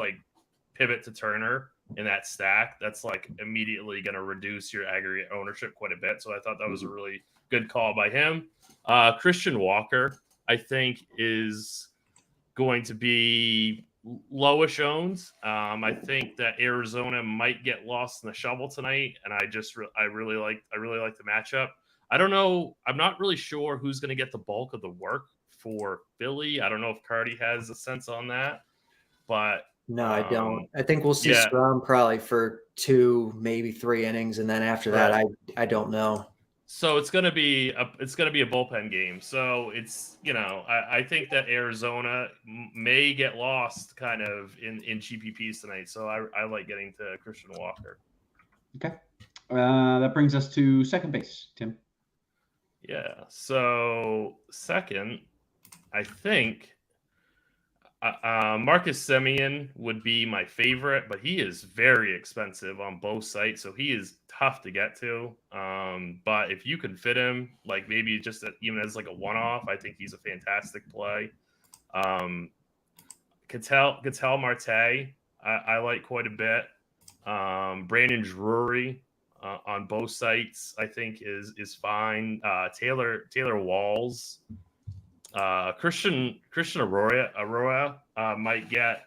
Speaker 5: pivot to Turner in that stack, that's immediately going to reduce your aggregate ownership quite a bit. So I thought that was a really good call by him. Christian Walker, I think, is going to be lowish owned. I think that Arizona might get lost in the shovel tonight, and I really like the matchup. I don't know. I'm not really sure who's going to get the bulk of the work for Philly. I don't know if Carty has a sense on that, but
Speaker 6: no, I don't. I think we'll see Strom probably for 2, maybe 3 innings, and then after that, I don't know.
Speaker 5: So it's gonna be a bullpen game. So it's I think that Arizona may get lost kind of in GPPs tonight. So I like getting to Christian Walker.
Speaker 4: Okay, that brings us to second base, Tim.
Speaker 5: Yeah. So second, I think Marcus Semien would be my favorite, but he is very expensive on both sites, so he is tough to get to. But if you can fit him, maybe just even as a one-off, I think he's a fantastic play. Ketel Marte, I like quite a bit. Brandon Drury on both sites, I think is fine. Taylor Walls. Christian Arroyo might get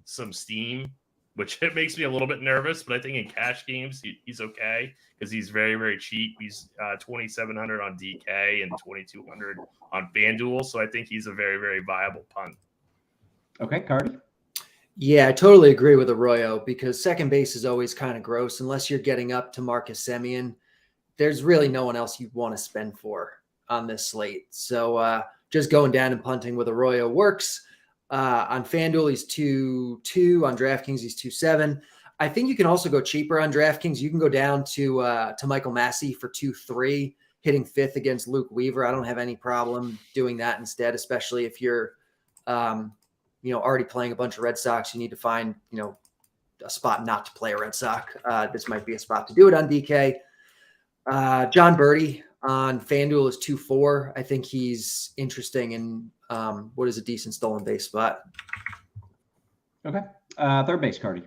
Speaker 5: some steam, which it makes me a little bit nervous, but I think in cash games he's okay because he's very, very cheap. He's 2,700 on DK and 2,200 on FanDuel, so I think he's a very, very viable punt.
Speaker 4: Okay, Carty.
Speaker 6: Yeah, I totally agree with Arroyo, because second base is always kind of gross unless you're getting up to Marcus Semien. There's really no one else you'd want to spend for on this slate. So just going down and punting with Arroyo works. On FanDuel, he's 2.2. On DraftKings, he's 2.7. I think you can also go cheaper on DraftKings. You can go down to Michael Massey for 2.3, hitting 5th against Luke Weaver. I don't have any problem doing that instead, especially if you're already playing a bunch of Red Sox. You need to find a spot not to play a Red Sox. This might be a spot to do it on DK. John Birdie on FanDuel is 2.4. I think he's interesting in what is a decent stolen base spot.
Speaker 4: Okay. Third base, Carty.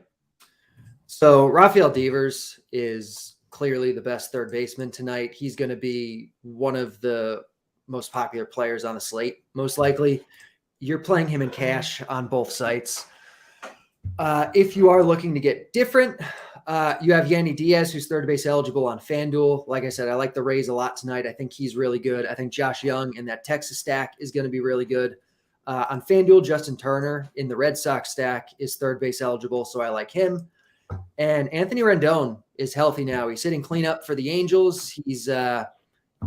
Speaker 6: So Rafael Devers is clearly the best third baseman tonight. He's going to be one of the most popular players on the slate, most likely. You're playing him in cash on both sites. If you are looking to get different, you have Yandy Diaz, who's third base eligible on FanDuel. Like I said, I like the Rays a lot tonight. I think he's really good. I think Josh Young in that Texas stack is going to be really good. On FanDuel, Justin Turner in the Red Sox stack is third base eligible, so I like him. And Anthony Rendon is healthy now. He's hitting cleanup for the Angels. He's in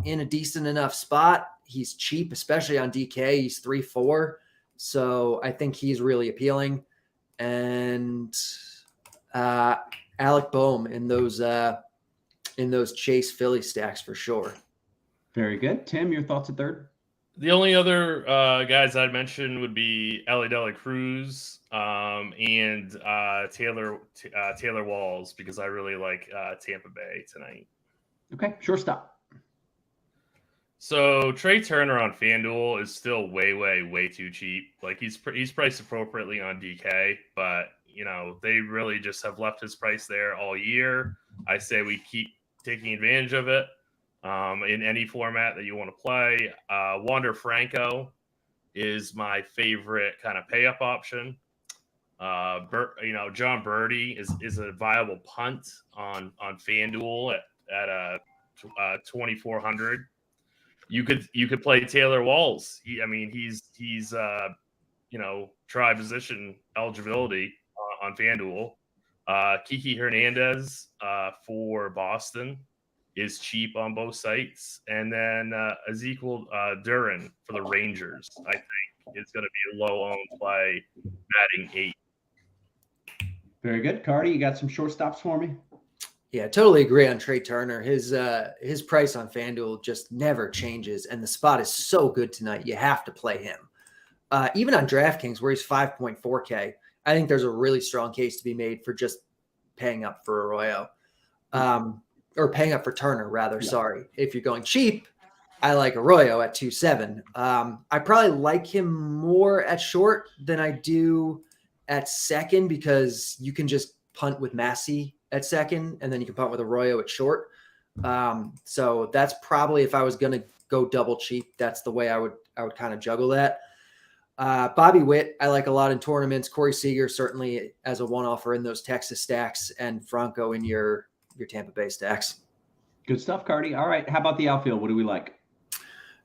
Speaker 6: a decent enough spot. He's cheap, especially on DK. He's 3.4, so I think he's really appealing. And Alec Boehm in those Chase Philly stacks for sure.
Speaker 4: Very good. Tim, your thoughts at third?
Speaker 5: The only other guys I'd mention would be Ellie De La Cruz and Taylor Walls, because I really like Tampa Bay tonight.
Speaker 4: Okay, shortstop.
Speaker 5: So Trey Turner on FanDuel is still way too cheap. Like he's priced appropriately on DK, but they really just have left his price there all year. I say we keep taking advantage of it in any format that you want to play. Wander Franco is my favorite kind of pay up option. John Birdie is a viable punt on FanDuel at 2,400. You could play Taylor Walls. He's try position eligibility on FanDuel. Kiki Hernandez for Boston is cheap on both sites, and then Ezekiel Duran for the Rangers. I think it's going to be a low owned play, batting 8.
Speaker 4: Very good, Carty. You got some shortstops for me?
Speaker 6: Yeah, totally agree on Trey Turner. His price on FanDuel just never changes, and the spot is so good tonight. You have to play him. Even on DraftKings, where he's 5.4K, I think there's a really strong case to be made for just paying up for Arroyo, or paying up for Turner, rather. Yeah. Sorry. If you're going cheap, I like Arroyo at 2.7. I probably like him more at short than I do at second, because you can just punt with Massey at second, and then you can punt with Arroyo at short. So that's probably, if I was going to go double cheap, that's the way I would kind of juggle that. Bobby Witt, I like a lot in tournaments. Corey Seager, certainly as a one-offer in those Texas stacks, and Franco in your Tampa Bay stacks.
Speaker 4: Good stuff, Carty. All right. How about the outfield? What do we like?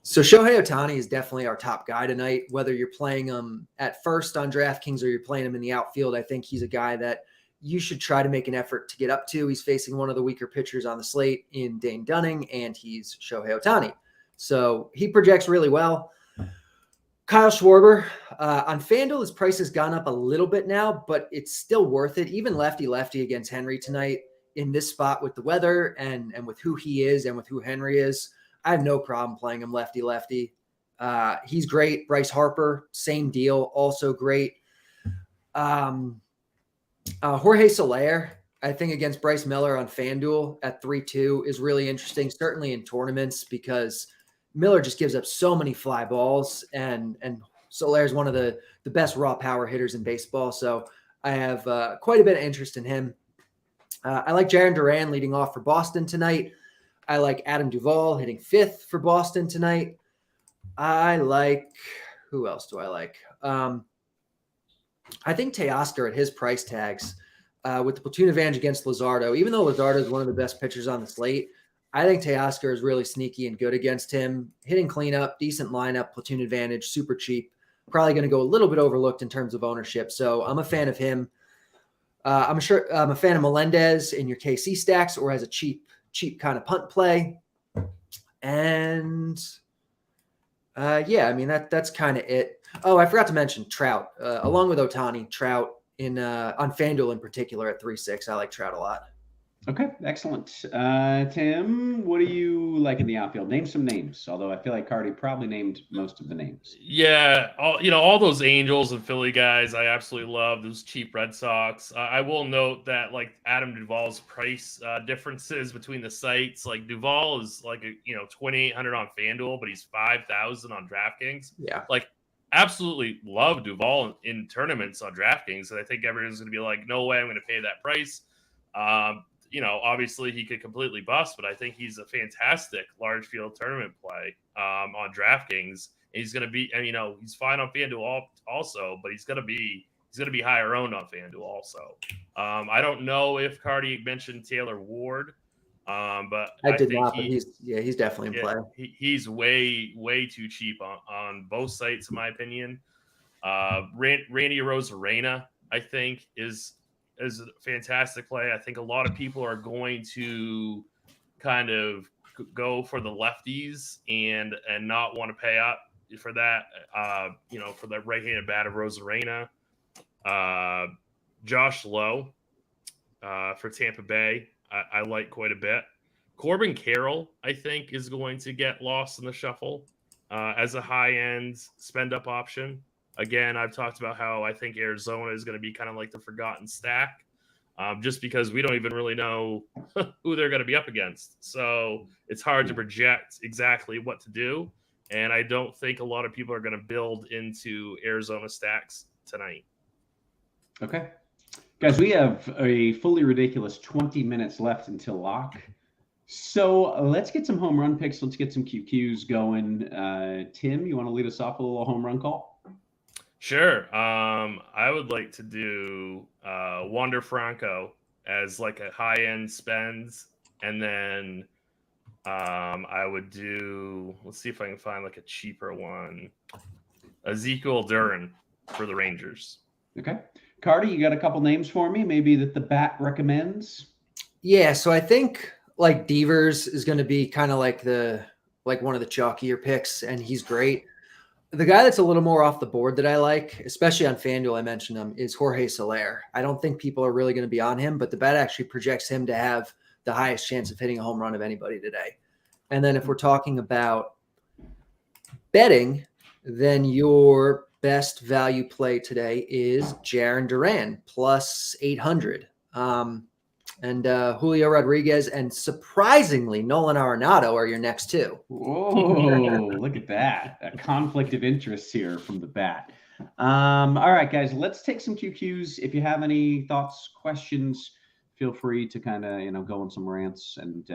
Speaker 6: So Shohei Ohtani is definitely our top guy tonight. Whether you're playing him at first on DraftKings or you're playing him in the outfield, I think he's a guy that you should try to make an effort to get up to. He's facing one of the weaker pitchers on the slate in Dane Dunning, and he's Shohei Ohtani. So he projects really well. Kyle Schwarber on FanDuel, his price has gone up a little bit now, but it's still worth it. Even lefty against Henry tonight in this spot with the weather and with who he is and with who Henry is, I have no problem playing him lefty. He's great. Bryce Harper, same deal, also great. Jorge Soler, I think against Bryce Miller on FanDuel at 3.2 is really interesting, certainly in tournaments, because Miller just gives up so many fly balls, and Soler is one of the best raw power hitters in baseball. So I have quite a bit of interest in him. I like Jarren Duran leading off for Boston tonight. I like Adam Duvall hitting 5th for Boston tonight. Who else do I like? I think Teoscar at his price tags with the platoon advantage against Luzardo, even though Luzardo is one of the best pitchers on the slate, I think Teoscar is really sneaky and good against him. Hitting cleanup, decent lineup, platoon advantage, super cheap. Probably going to go a little bit overlooked in terms of ownership. So I'm a fan of him. I'm a fan of Melendez in your KC stacks, or as a cheap kind of punt play. And that's kind of it. Oh, I forgot to mention Trout, along with Ohtani. Trout on FanDuel in particular at 3.6. I like Trout a lot.
Speaker 4: Okay, excellent. Tim, what do you like in the outfield? Name some names, although I feel like Carty probably named most of the names.
Speaker 5: Yeah, all those Angels and Philly guys, I absolutely love those cheap Red Sox. I will note that like Adam Duvall's price differences between the sites. Like Duvall is like 2,800 on FanDuel, but he's 5,000 on DraftKings.
Speaker 6: Yeah,
Speaker 5: like absolutely love Duvall in tournaments on DraftKings, and I think everyone's going to be like, no way, I'm going to pay that price. Obviously he could completely bust, but I think he's a fantastic large field tournament play on DraftKings. He's going to be, he's fine on FanDuel also, but he's going to be higher owned on FanDuel also. I don't know if Carty mentioned Taylor Ward, but
Speaker 6: I did not. But he's definitely in play.
Speaker 5: He's way too cheap on both sites, in my opinion. Randy Arozarena, I think, is a fantastic play. I think a lot of people are going to kind of go for the lefties and not want to pay up for that, for the right-handed bat of Arozarena. Josh Lowe for Tampa Bay, I like quite a bit. Corbin Carroll, I think, is going to get lost in the shuffle as a high-end spend-up option. Again, I've talked about how I think Arizona is going to be kind of like the forgotten stack. just because we don't even really know who they're going to be up against. So it's hard to project exactly what to do. And I don't think a lot of people are going to build into Arizona stacks tonight.
Speaker 4: Okay. Guys, we have a fully ridiculous 20 minutes left until lock. So let's get some home run picks. Let's get some QQs going. Tim, you want to lead us off with a little home run call?
Speaker 5: Sure. I would like to do Wander Franco as like a high-end spends. And then I would do, let's see if I can find like a cheaper one. Ezekiel Duran for the Rangers.
Speaker 4: Okay. Carty, you got a couple names for me, maybe that the bat recommends?
Speaker 6: Yeah, so I think like Devers is going to be kind of like one of the chalkier picks, and he's great. The guy that's a little more off the board that I like, especially on FanDuel, I mentioned him, is Jorge Soler. I don't think people are really going to be on him, but the bet actually projects him to have the highest chance of hitting a home run of anybody today. And then if we're talking about betting, then your best value play today is Jarren Duran plus 800. And Julio Rodriguez and surprisingly Nolan Arenado are your next two.
Speaker 4: Whoa, look at that. A conflict of interest here from the bat. All right, guys, let's take some QQs. If you have any thoughts, questions, feel free to kind of, go on some rants. And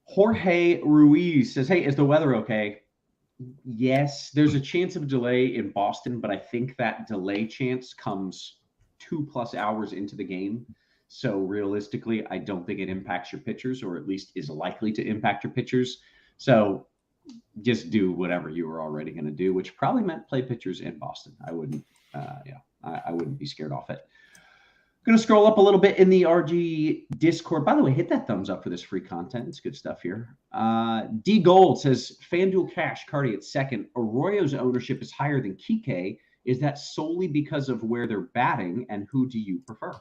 Speaker 4: Jorge Ruiz says, hey, is the weather okay? Yes, there's a chance of a delay in Boston, but I think that delay chance comes 2+ hours into the game. So realistically, I don't think it impacts your pitchers, or at least is likely to impact your pitchers. So just do whatever you were already going to do, which probably meant play pitchers in Boston. I wouldn't, I wouldn't be scared off it. Going to scroll up a little bit in the RG Discord. By the way, hit that thumbs up for this free content. It's good stuff here. D Gold says, FanDuel Cash, Carty at second. Arroyo's ownership is higher than Kike. Is that solely because of where they're batting, and who do you prefer?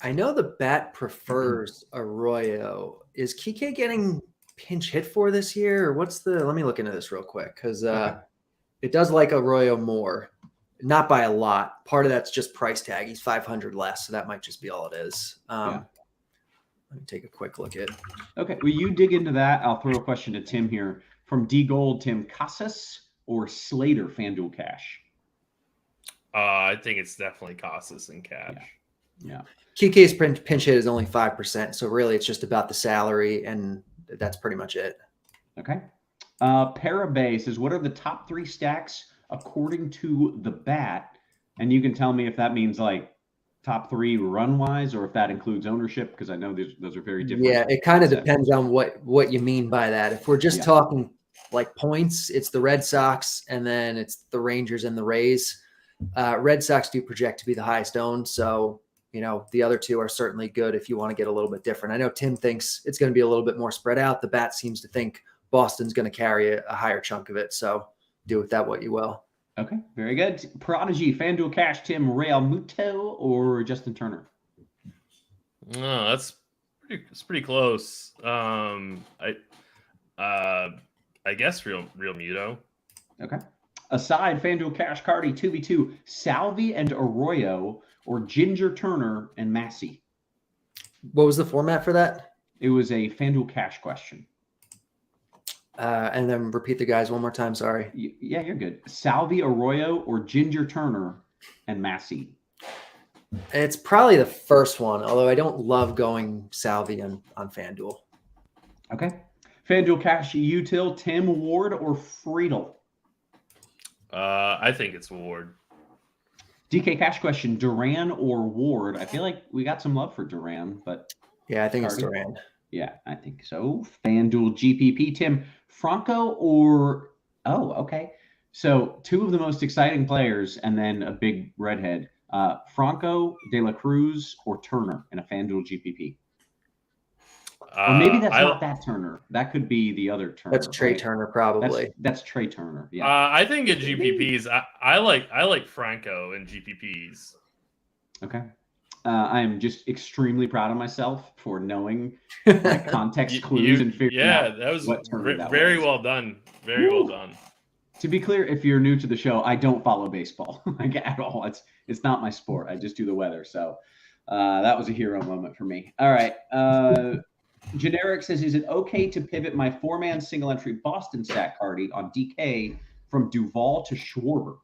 Speaker 6: I know the bat prefers Arroyo. Is Kike getting pinch hit for this year? Or let me look into this real quick, because it does like Arroyo more. Not by a lot. Part of that's just price tag. He's 500 less, so that might just be all it is. Let me take a quick look at.
Speaker 4: Okay, well, you dig into that. I'll throw a question to Tim here. From D Gold, Tim, Casas or Slater FanDuel Cash?
Speaker 5: I think it's definitely Casas and Cash.
Speaker 4: Yeah.
Speaker 6: Kike's pinch hit is only 5%, so really it's just about the salary, and that's pretty much it.
Speaker 4: Okay. Parabay says, what are the top 3 stacks according to the bat? And you can tell me if that means like top 3 run wise, or if that includes ownership, because I know those are very different.
Speaker 6: Yeah, it kind of depends on what you mean by that. If we're just talking like points, it's the Red Sox, and then it's the Rangers and the Rays. Red Sox do project to be the highest owned, so the other two are certainly good if you want to get a little bit different. I know Tim thinks it's going to be a little bit more spread out. The bat seems to think Boston's going to carry a higher chunk of it, so do with that what you will.
Speaker 4: Okay, very good. Prodigy, FanDuel Cash, Tim, Real Muto, or Justin Turner?
Speaker 5: Oh, it's pretty close. I guess Real Muto.
Speaker 4: Okay. Aside, FanDuel Cash, Carty, 2v2, Salvi and Arroyo, or Ginger Turner and Massey?
Speaker 6: What was the format for that?
Speaker 4: It was a FanDuel Cash question.
Speaker 6: And then repeat the guys one more time. Sorry.
Speaker 4: Yeah, you're good. Salvi, Arroyo, or Ginger Turner and Massey?
Speaker 6: It's probably the first one, although I don't love going Salvi on FanDuel.
Speaker 4: Okay. FanDuel Cash, Util, Tim, Ward, or Friedel?
Speaker 5: I think it's Ward.
Speaker 4: DK Cash question, Duran or Ward? I feel like we got some love for Duran, but...
Speaker 6: Yeah, I think it's Duran.
Speaker 4: Yeah, I think so. FanDuel GPP, Tim, Franco or... Oh, okay. So 2 of the most exciting players and then a big redhead. Franco, De La Cruz, or Turner in a FanDuel GPP? Or maybe that's not that Turner. That could be the other Turner.
Speaker 6: That's Trey Turner, probably.
Speaker 4: That's Trey Turner. Yeah.
Speaker 5: I think in GPPs, I like Franco in GPPs.
Speaker 4: Okay. I am just extremely proud of myself for knowing my context clues and figuring out
Speaker 5: that was
Speaker 4: what Turner that
Speaker 5: very
Speaker 4: was.
Speaker 5: well done. Very well done.
Speaker 4: To be clear, if you're new to the show, I don't follow baseball like at all. It's not my sport. I just do the weather. So That was a hero moment for me. All right. Generic says, is it okay to pivot my 4-man single entry Boston stack Carty on DK from Duval to Schwarber?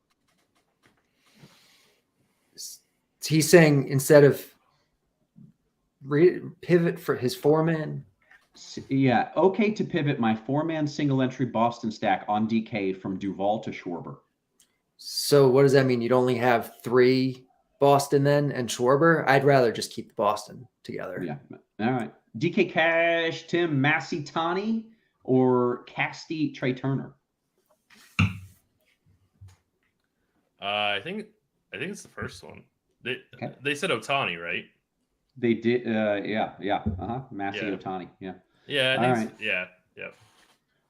Speaker 6: He's saying instead of pivot for his 4-man.
Speaker 4: Yeah, okay to pivot my 4-man single entry Boston stack on DK from Duval to Schwarber.
Speaker 6: So what does that mean? You'd only have 3 Boston then and Schwarber? I'd rather just keep the Boston together.
Speaker 4: Yeah. All right. DK Cash, Tim Massey Tani, or Casty Trey Turner?
Speaker 5: I think it's the first one. They said Otani, right?
Speaker 4: They did. Yeah. Massey Otani. Yeah.
Speaker 5: Yeah.
Speaker 4: All right.
Speaker 5: Yeah.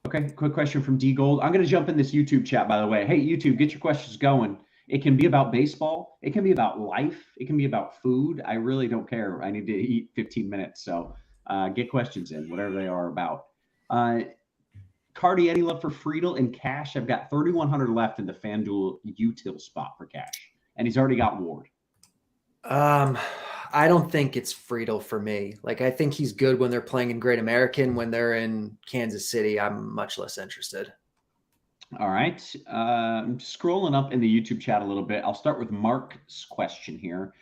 Speaker 4: Okay. Quick question from D Gold. I'm going to jump in this YouTube chat, by the way. Hey, YouTube, get your questions going. It can be about baseball. It can be about life. It can be about food. I really don't care. I need to eat 15 minutes. So get questions in, whatever they are about. Carty, any love for Friedel and Cash? I've got 3,100 left in the FanDuel util spot for Cash, and he's already got Ward.
Speaker 6: I don't think it's Friedel for me. Like, I think he's good when they're playing in Great American. When they're in Kansas City, I'm much less interested.
Speaker 4: All right. I'm scrolling up in the YouTube chat a little bit. I'll start with Mark's question here.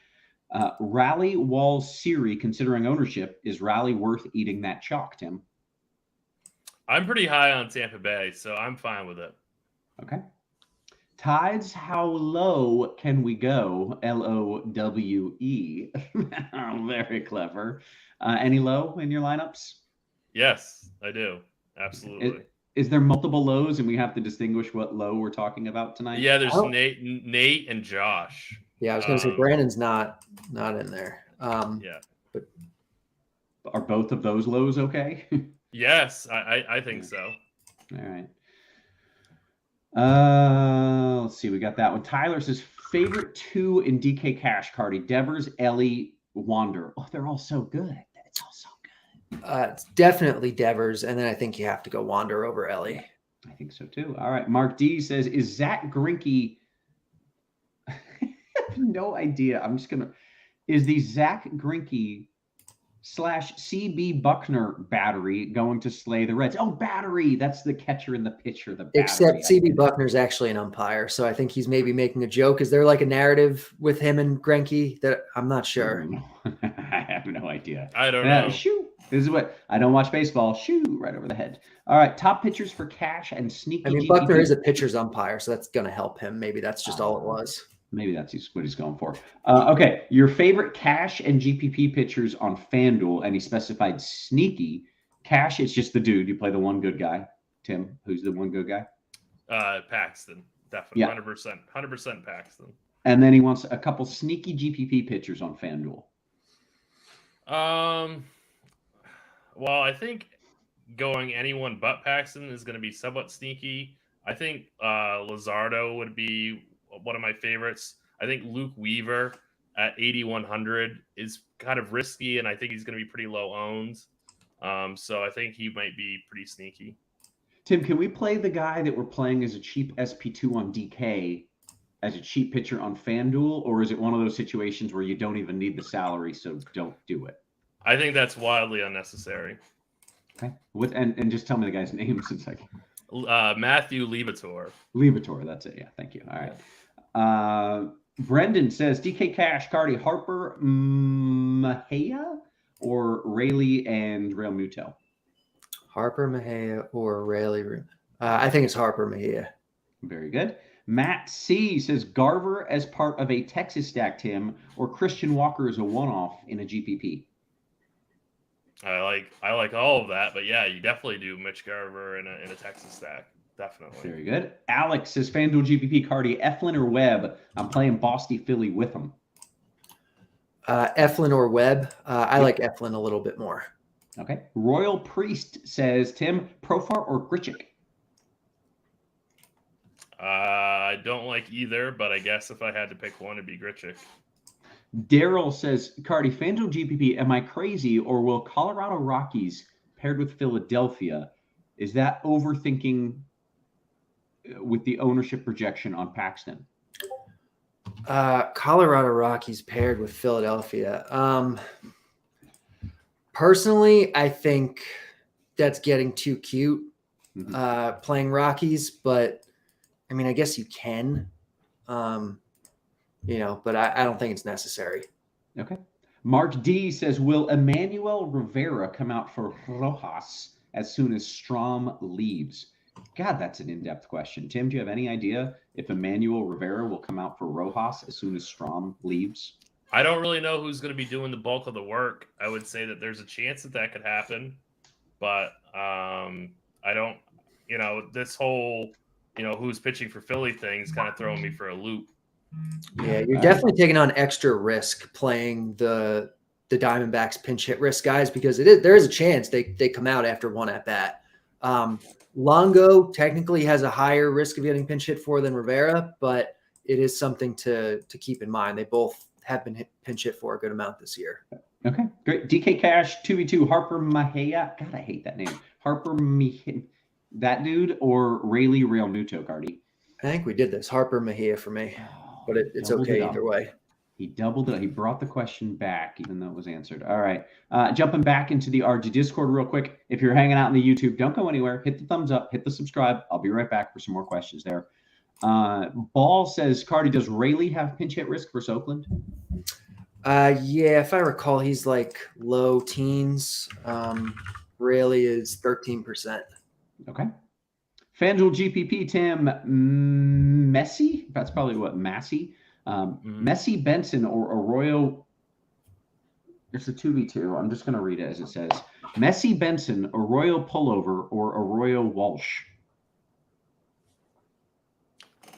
Speaker 4: Rally Walls Siri, considering ownership, is Rally worth eating that chalk, Tim?
Speaker 5: I'm pretty high on Tampa Bay, so I'm fine with it.
Speaker 4: Okay. Tides, how low can we go? LOWE. Very clever. Any low in your lineups?
Speaker 5: Yes, I do. Absolutely.
Speaker 4: Is there multiple lows and we have to distinguish what low we're talking about tonight?
Speaker 5: Yeah, there's Nate and Josh.
Speaker 6: Yeah, I was going to say Brandon's not in there.
Speaker 5: Yeah.
Speaker 4: But are both of those lows okay?
Speaker 5: Yes, I think so.
Speaker 4: All right. Let's see. We got that one. Tyler says favorite 2 in DK Cash, Carty, Devers, Ellie, Wander. Oh, they're all so good. It's all so good.
Speaker 6: It's definitely Devers, and then I think you have to go Wander over Ellie.
Speaker 4: I think so too. All right. Mark D says, is Zach Greinke? I have no idea. Is the Zach Greinke / CB Buckner battery going to slay the Reds? Oh, battery. That's the catcher and the pitcher. The battery.
Speaker 6: Except CB Buckner's actually an umpire, so I think he's maybe making a joke. Is there like a narrative with him and Greinke that I'm not sure?
Speaker 4: I have no idea.
Speaker 5: I don't know.
Speaker 4: Shoot. This is what I don't watch baseball. Shoot, right over the head. All right, top pitchers for Cash and sneaky.
Speaker 6: I mean, Buckner is a pitcher's umpire, so that's going to help him. Maybe that's just all it was.
Speaker 4: Maybe that's what he's going for. Okay, your favorite Cash and GPP pitchers on FanDuel, and he specified sneaky. Cash, it's just the dude. You play the one good guy. Tim, who's the one good guy?
Speaker 5: Paxton, definitely,
Speaker 4: yeah.
Speaker 5: 100% Paxton.
Speaker 4: And then he wants a couple sneaky GPP pitchers on FanDuel.
Speaker 5: Well, I think going anyone but Paxton is going to be somewhat sneaky. I think Luzardo would be one of my favorites. I think Luke Weaver at 8,100 is kind of risky, and I think he's going to be pretty low owned. So I think he might be pretty sneaky.
Speaker 4: Tim, can we play the guy that we're playing as a cheap SP2 on DK as a cheap pitcher on FanDuel, or is it one of those situations where you don't even need the salary, so don't do it?
Speaker 5: I think that's wildly unnecessary.
Speaker 4: Okay. And just tell me the guy's name since I can.
Speaker 5: Matthew Liebator.
Speaker 4: Liebator, that's it. Yeah, thank you. All right. Brendan says DK Cash, Carty, Harper, Mejia, or Rayleigh and Real Muto?
Speaker 6: Harper, Mejia, or Rayleigh. I think it's Harper, Mejia.
Speaker 4: Very good. Matt C says Garver as part of a Texas stack, Tim, or Christian Walker as a one-off in a GPP.
Speaker 5: I like all of that, but yeah, you definitely do Mitch Garver in a Texas stack. Definitely.
Speaker 4: Very good. Alex says FanDuel GPP, Carty, Eflin or Webb? I'm playing Boston Philly with him.
Speaker 6: Eflin or Webb? I like Eflin a little bit more.
Speaker 4: Okay. Royal Priest says, Tim, Profar or Grichuk?
Speaker 5: I don't like either, but I guess if I had to pick one, it'd be Grichuk.
Speaker 4: Daryl says, Carty, FanDuel GPP, am I crazy, or will Colorado Rockies paired with Philadelphia, is that overthinking with the ownership projection on Paxton?
Speaker 6: Colorado Rockies paired with Philadelphia. Personally, I think that's getting too cute, playing Rockies, but I mean, I guess you can, but I don't think it's necessary.
Speaker 4: Okay. Mark D says, will Emmanuel Rivera come out for Rojas as soon as Strom leaves? God, that's an in-depth question. Tim, do you have any idea if Emmanuel Rivera will come out for Rojas as soon as Strom leaves?
Speaker 5: I don't really know who's going to be doing the bulk of the work. I would say that there's a chance that could happen, but I don't, this whole, who's pitching for Philly thing's kind of throwing me for a loop.
Speaker 6: Yeah, you're definitely taking on extra risk playing the Diamondbacks pinch hit risk guys, because there is a chance they come out after one at bat. Longo technically has a higher risk of getting pinch hit for than Rivera, but it is something to keep in mind. They both have been pinch hit for a good amount this year.
Speaker 4: Okay, great. DK Cash 2v2 Harper Mejia. God, I hate that name. Harper Mejia, that dude, or Rayleigh Real Muto, Carty?
Speaker 6: I think we did this. Harper Mejia for me. But it's okay either way.
Speaker 4: He doubled it. He brought the question back, even though it was answered. All right. Jumping back into the RG Discord real quick. If you're hanging out in the YouTube, don't go anywhere. Hit the thumbs up. Hit the subscribe. I'll be right back for some more questions there. Ball says, Carty, does Rayleigh have pinch hit risk versus Oakland?
Speaker 6: Yeah, if I recall, he's like low teens. Rayleigh is 13%.
Speaker 4: Okay. Fanduel GPP, Tim Messi. That's probably what, Massey. Messi, Benson, or Arroyo. It's a 2v2. I'm just going to read it as it says. Messi, Benson, Arroyo Pullover, or Arroyo Walsh.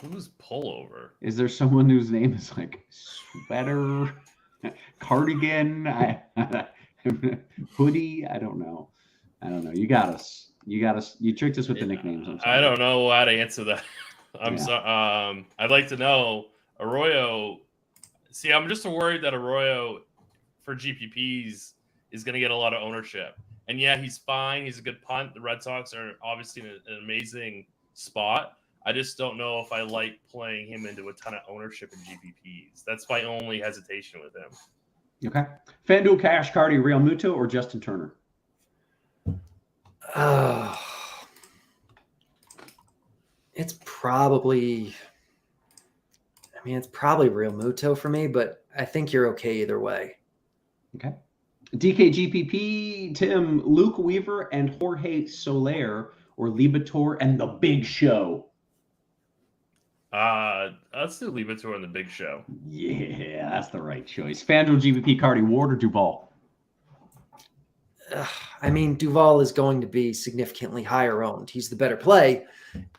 Speaker 5: Who's Pullover?
Speaker 4: Is there someone whose name is like Sweater, Cardigan, Hoodie? I don't know. You got us. You tricked us with the nicknames.
Speaker 5: I don't know how to answer that. I'm sorry. I'd like to know Arroyo. See, I'm just worried that Arroyo for GPPs is going to get a lot of ownership. And yeah, he's fine. He's a good punt. The Red Sox are obviously in an amazing spot. I just don't know if I like playing him into a ton of ownership in GPPs. That's my only hesitation with him.
Speaker 4: Okay. Fanduel Cash, Carty, Real Muto, or Justin Turner?
Speaker 6: It's probably Real Muto for me, but I think you're okay either way.
Speaker 4: Okay. DKGPP, Tim, Luke Weaver, and Jorge Soler, or Libator and the Big Show?
Speaker 5: Let's do Libator and the Big Show.
Speaker 4: Yeah, that's the right choice. Fanduel GPP, Carty, Ward, or Duvall?
Speaker 6: I mean, Duvall is going to be significantly higher owned. He's the better play.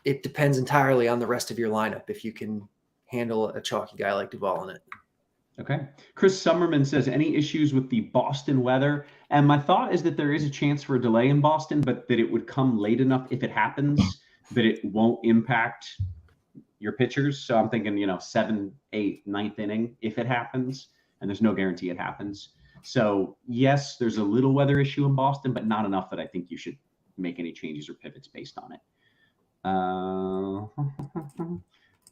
Speaker 6: It depends entirely on the rest of your lineup if you can handle a chalky guy like Duvall in it.
Speaker 4: Okay. Chris Summerman says, any issues with the Boston weather? And my thought is that there is a chance for a delay in Boston, but that it would come late enough if it happens that it won't impact your pitchers. So I'm thinking, 7th, 8th, 9th inning if it happens, and there's no guarantee it happens. So yes, there's a little weather issue in Boston, but not enough that I think you should make any changes or pivots based on it.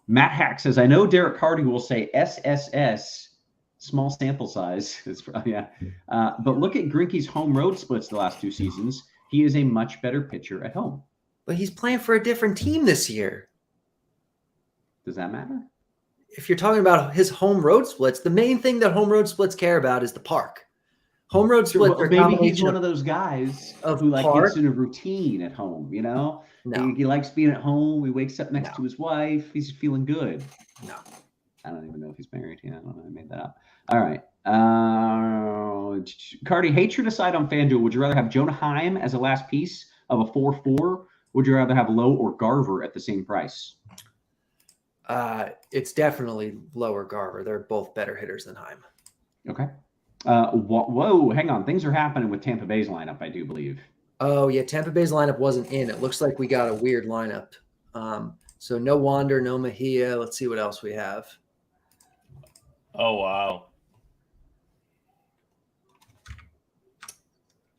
Speaker 4: Matt Hack says, I know DerekCarty will say SSS, small sample size. But look at Greinke's home road splits the last 2 seasons. He is a much better pitcher at home.
Speaker 6: But he's playing for a different team this year.
Speaker 4: Does that matter?
Speaker 6: If you're talking about his home road splits, the main thing that home road splits care about is the park. Home road splits are
Speaker 4: maybe he's one of those guys who gets in a routine at home,
Speaker 6: No.
Speaker 4: He likes being at home. He wakes up next to his wife. He's feeling good.
Speaker 6: No.
Speaker 4: I don't even know if he's married. Yeah, I don't know. I made that up. All right. Carty, hate your decide on FanDuel. Would you rather have Jonah Heim as a last piece of a 4-4? Would you rather have Lowe or Garver at the same price?
Speaker 6: It's definitely lower Garver. They're both better hitters than Heim.
Speaker 4: Okay. Whoa, hang on. Things are happening with Tampa Bay's lineup, I do believe.
Speaker 6: Oh, yeah. Tampa Bay's lineup wasn't in. It looks like we got a weird lineup. So no Wander, no Mejia. Let's see what else we have.
Speaker 5: Oh, wow.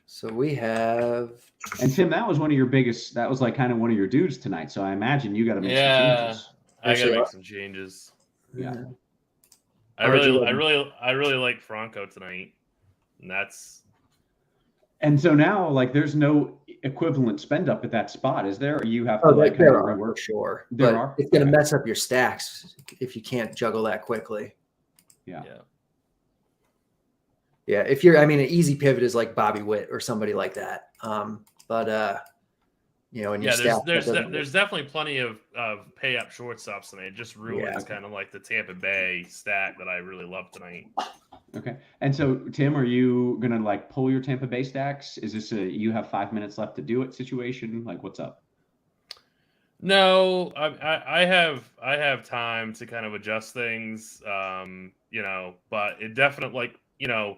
Speaker 6: So we have...
Speaker 4: And Tim, that was one of your biggest, that was like kind of one of your dudes tonight. So I imagine you got to make some changes.
Speaker 5: I got to make some changes.
Speaker 4: Yeah.
Speaker 5: I really like Franco tonight, and that's.
Speaker 4: And so now, like, there's no equivalent spend up at that spot, is there? Or you have to
Speaker 6: like
Speaker 4: kind
Speaker 6: there
Speaker 4: of
Speaker 6: are
Speaker 4: rework.
Speaker 6: for sure.
Speaker 4: There
Speaker 6: but
Speaker 4: are.
Speaker 6: It's going to mess up your stacks if you can't juggle that quickly.
Speaker 4: Yeah.
Speaker 6: Yeah, if you're, I mean, an easy pivot is like Bobby Witt or somebody like that. You know, and
Speaker 5: there's definitely plenty of pay up shortstops tonight. It just ruins kind of like the Tampa Bay stack that I really love tonight.
Speaker 4: Okay. And so, Tim, are you gonna like pull your Tampa Bay stacks? Is this a you have 5 minutes left to do it situation? Like, what's up?
Speaker 5: No, I have time to kind of adjust things. You know, but it definitely, like, you know,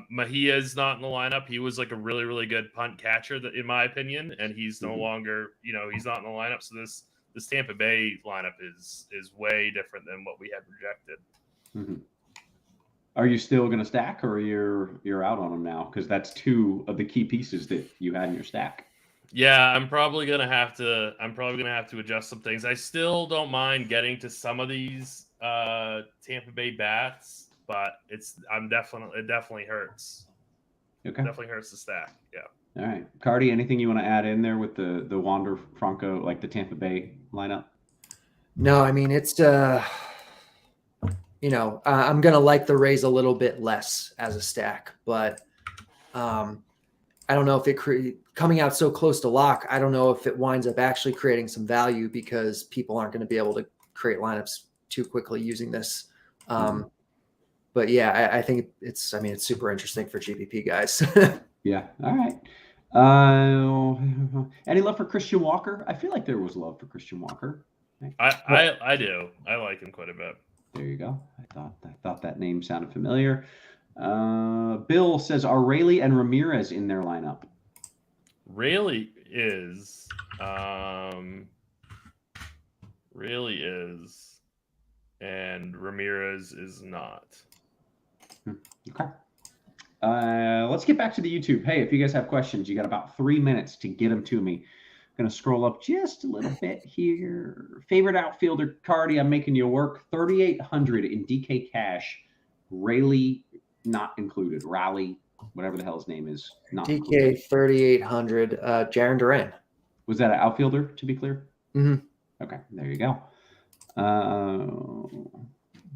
Speaker 5: Mejia's not in the lineup. He was like a really, really good punt catcher, that, in my opinion, and he's no longer, you know, he's not in the lineup. So this Tampa Bay lineup is way different than what we had projected.
Speaker 4: Mm-hmm. Are you still going to stack, or you're out on them now? Because that's two of the key pieces that you had in your stack.
Speaker 5: Yeah, I'm probably gonna have to adjust some things. I still don't mind getting to some of these Tampa Bay bats, but it definitely hurts.
Speaker 4: Okay.
Speaker 5: Definitely hurts the stack. Yeah.
Speaker 4: All right, Carty, anything you want to add in there with the Wander Franco, like the Tampa Bay lineup?
Speaker 6: No, I mean, it's you know, I'm gonna like the Rays a little bit less as a stack, but I don't know if it coming out so close to lock. I don't know if it winds up actually creating some value because people aren't going to be able to create lineups too quickly using this. But yeah, I think it's super interesting for GPP guys.
Speaker 4: Yeah. All right. Any love for Christian Walker? I feel like there was love for Christian Walker.
Speaker 5: I do. I like him quite a bit.
Speaker 4: There you go. I thought that name sounded familiar. Bill says, are Rayleigh and Ramirez in their lineup?
Speaker 5: Rayleigh is, and Ramirez is not.
Speaker 4: Okay. Let's get back to the YouTube. Hey, if you guys have questions, you got about 3 minutes to get them to me. I'm going to scroll up just a little bit here. Favorite outfielder, Carty, I'm making you work. 3,800 in DK cash. Rayleigh not included. Raleigh, whatever the hell his name is, not
Speaker 6: DK
Speaker 4: included.
Speaker 6: 3,800. Jarren Duran.
Speaker 4: Was that an outfielder, to be clear?
Speaker 6: Mm-hmm.
Speaker 4: Okay, there you go.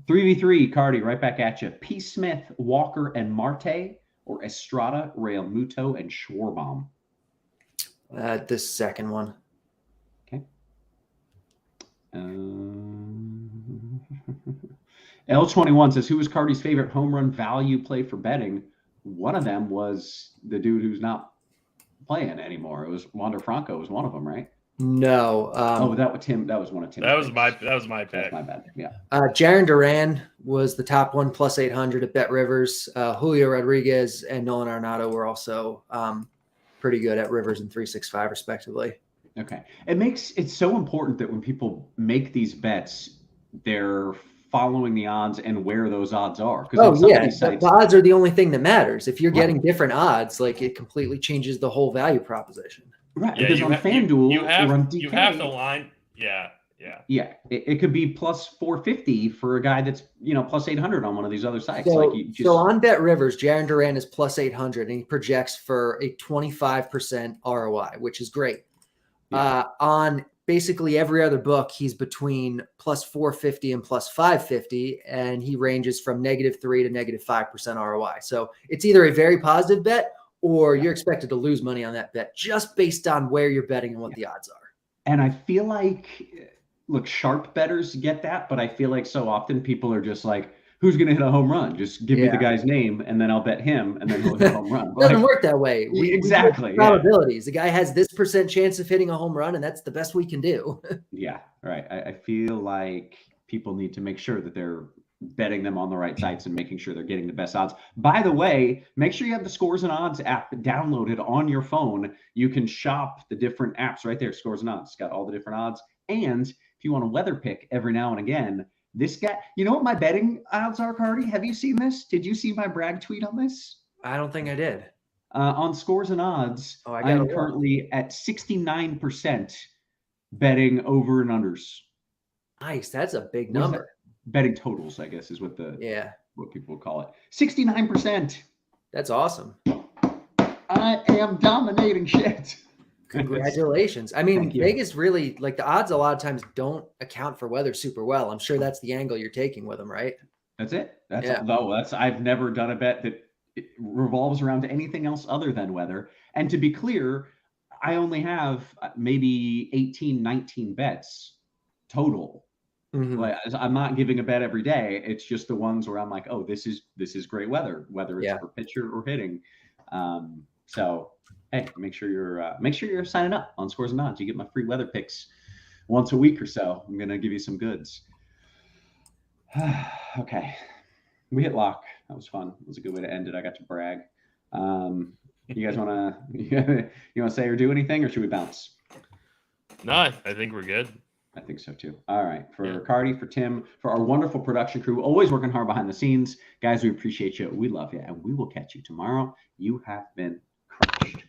Speaker 4: 3v3, Carty, right back at you. P. Smith, Walker, and Marte, or Estrada, Real Muto, and Schwarbaum?
Speaker 6: This second one.
Speaker 4: Okay. L21 says, who was Carty's favorite home run value play for betting? One of them was the dude who's not playing anymore. It was Wander Franco was one of them, right?
Speaker 6: No.
Speaker 4: That was one of Tim's.
Speaker 5: That was
Speaker 4: picks.
Speaker 5: my pick.
Speaker 4: That's my bad. Yeah.
Speaker 6: Jarren Duran was the top one, plus 800 at Bet Rivers. Julio Rodriguez and Nolan Arenado were also pretty good at Rivers and 365 respectively.
Speaker 4: Okay. It's so important that when people make these bets, they're following the odds and where those odds are.
Speaker 6: The odds are the only thing that matters. If you're getting different odds, like, it completely changes the whole value proposition.
Speaker 4: Right.
Speaker 5: Yeah,
Speaker 4: because on Fanduel or on DK,
Speaker 5: you have to line. Yeah.
Speaker 4: Yeah. It could be plus 450 for a guy that's, plus 800 on one of these other sites.
Speaker 6: So on Bet Rivers, Jarren Duran is plus 800 and he projects for a 25% ROI, which is great. Yeah. On basically every other book, he's between plus 450 and plus 550, and he ranges from -3 to -5% ROI. So it's either a very positive bet or you're expected to lose money on that bet just based on where you're betting and what the odds are.
Speaker 4: And I feel like, look, sharp bettors get that, but I feel like so often people are just like, who's going to hit a home run? Just give me the guy's name, and then I'll bet him, and then he'll hit a home run.
Speaker 6: It doesn't work that way.
Speaker 4: Exactly.
Speaker 6: We probabilities. The guy has this % chance of hitting a home run, and that's the best we can do.
Speaker 4: Yeah, right. I feel like people need to make sure that they're betting them on the right sites and making sure they're getting the best odds. By the way, make sure you have the Scores and Odds app downloaded on your phone. You can shop the different apps right there. Scores and Odds. It's got all the different odds. And if you want a weather pick every now and again, this guy, you know what my betting odds are, Carty? Have you seen this? Did you see my brag tweet on this?
Speaker 6: I don't think I did.
Speaker 4: On Scores and Odds, I'm currently at 69% betting over and unders.
Speaker 6: Nice. That's a big number.
Speaker 4: betting totals, I guess, is what what people would call it. 69%.
Speaker 6: That's awesome.
Speaker 4: I am dominating shit.
Speaker 6: Congratulations. I mean, Vegas really, like, the odds a lot of times don't account for weather super well. I'm sure that's the angle you're taking with them, right?
Speaker 4: That's it. I've never done a bet that revolves around anything else other than weather. And to be clear, I only have maybe 18, 19 bets total.
Speaker 6: Mm-hmm.
Speaker 4: Like, I'm not giving a bet every day. It's just the ones where I'm like, oh, this is great weather, whether it's for pitcher or hitting. So hey, make sure you're signing up on Scores and Odds. You get my free weather picks once a week or so. I'm gonna give you some goods. Okay, we hit lock. That was fun. It was a good way to end it. I got to brag. You guys wanna say or do anything, or should we bounce?
Speaker 5: No, I think we're good.
Speaker 4: I think so too. All right. For Carty, for Tim, for our wonderful production crew, always working hard behind the scenes. Guys, we appreciate you. We love you. And we will catch you tomorrow. You have been crushed.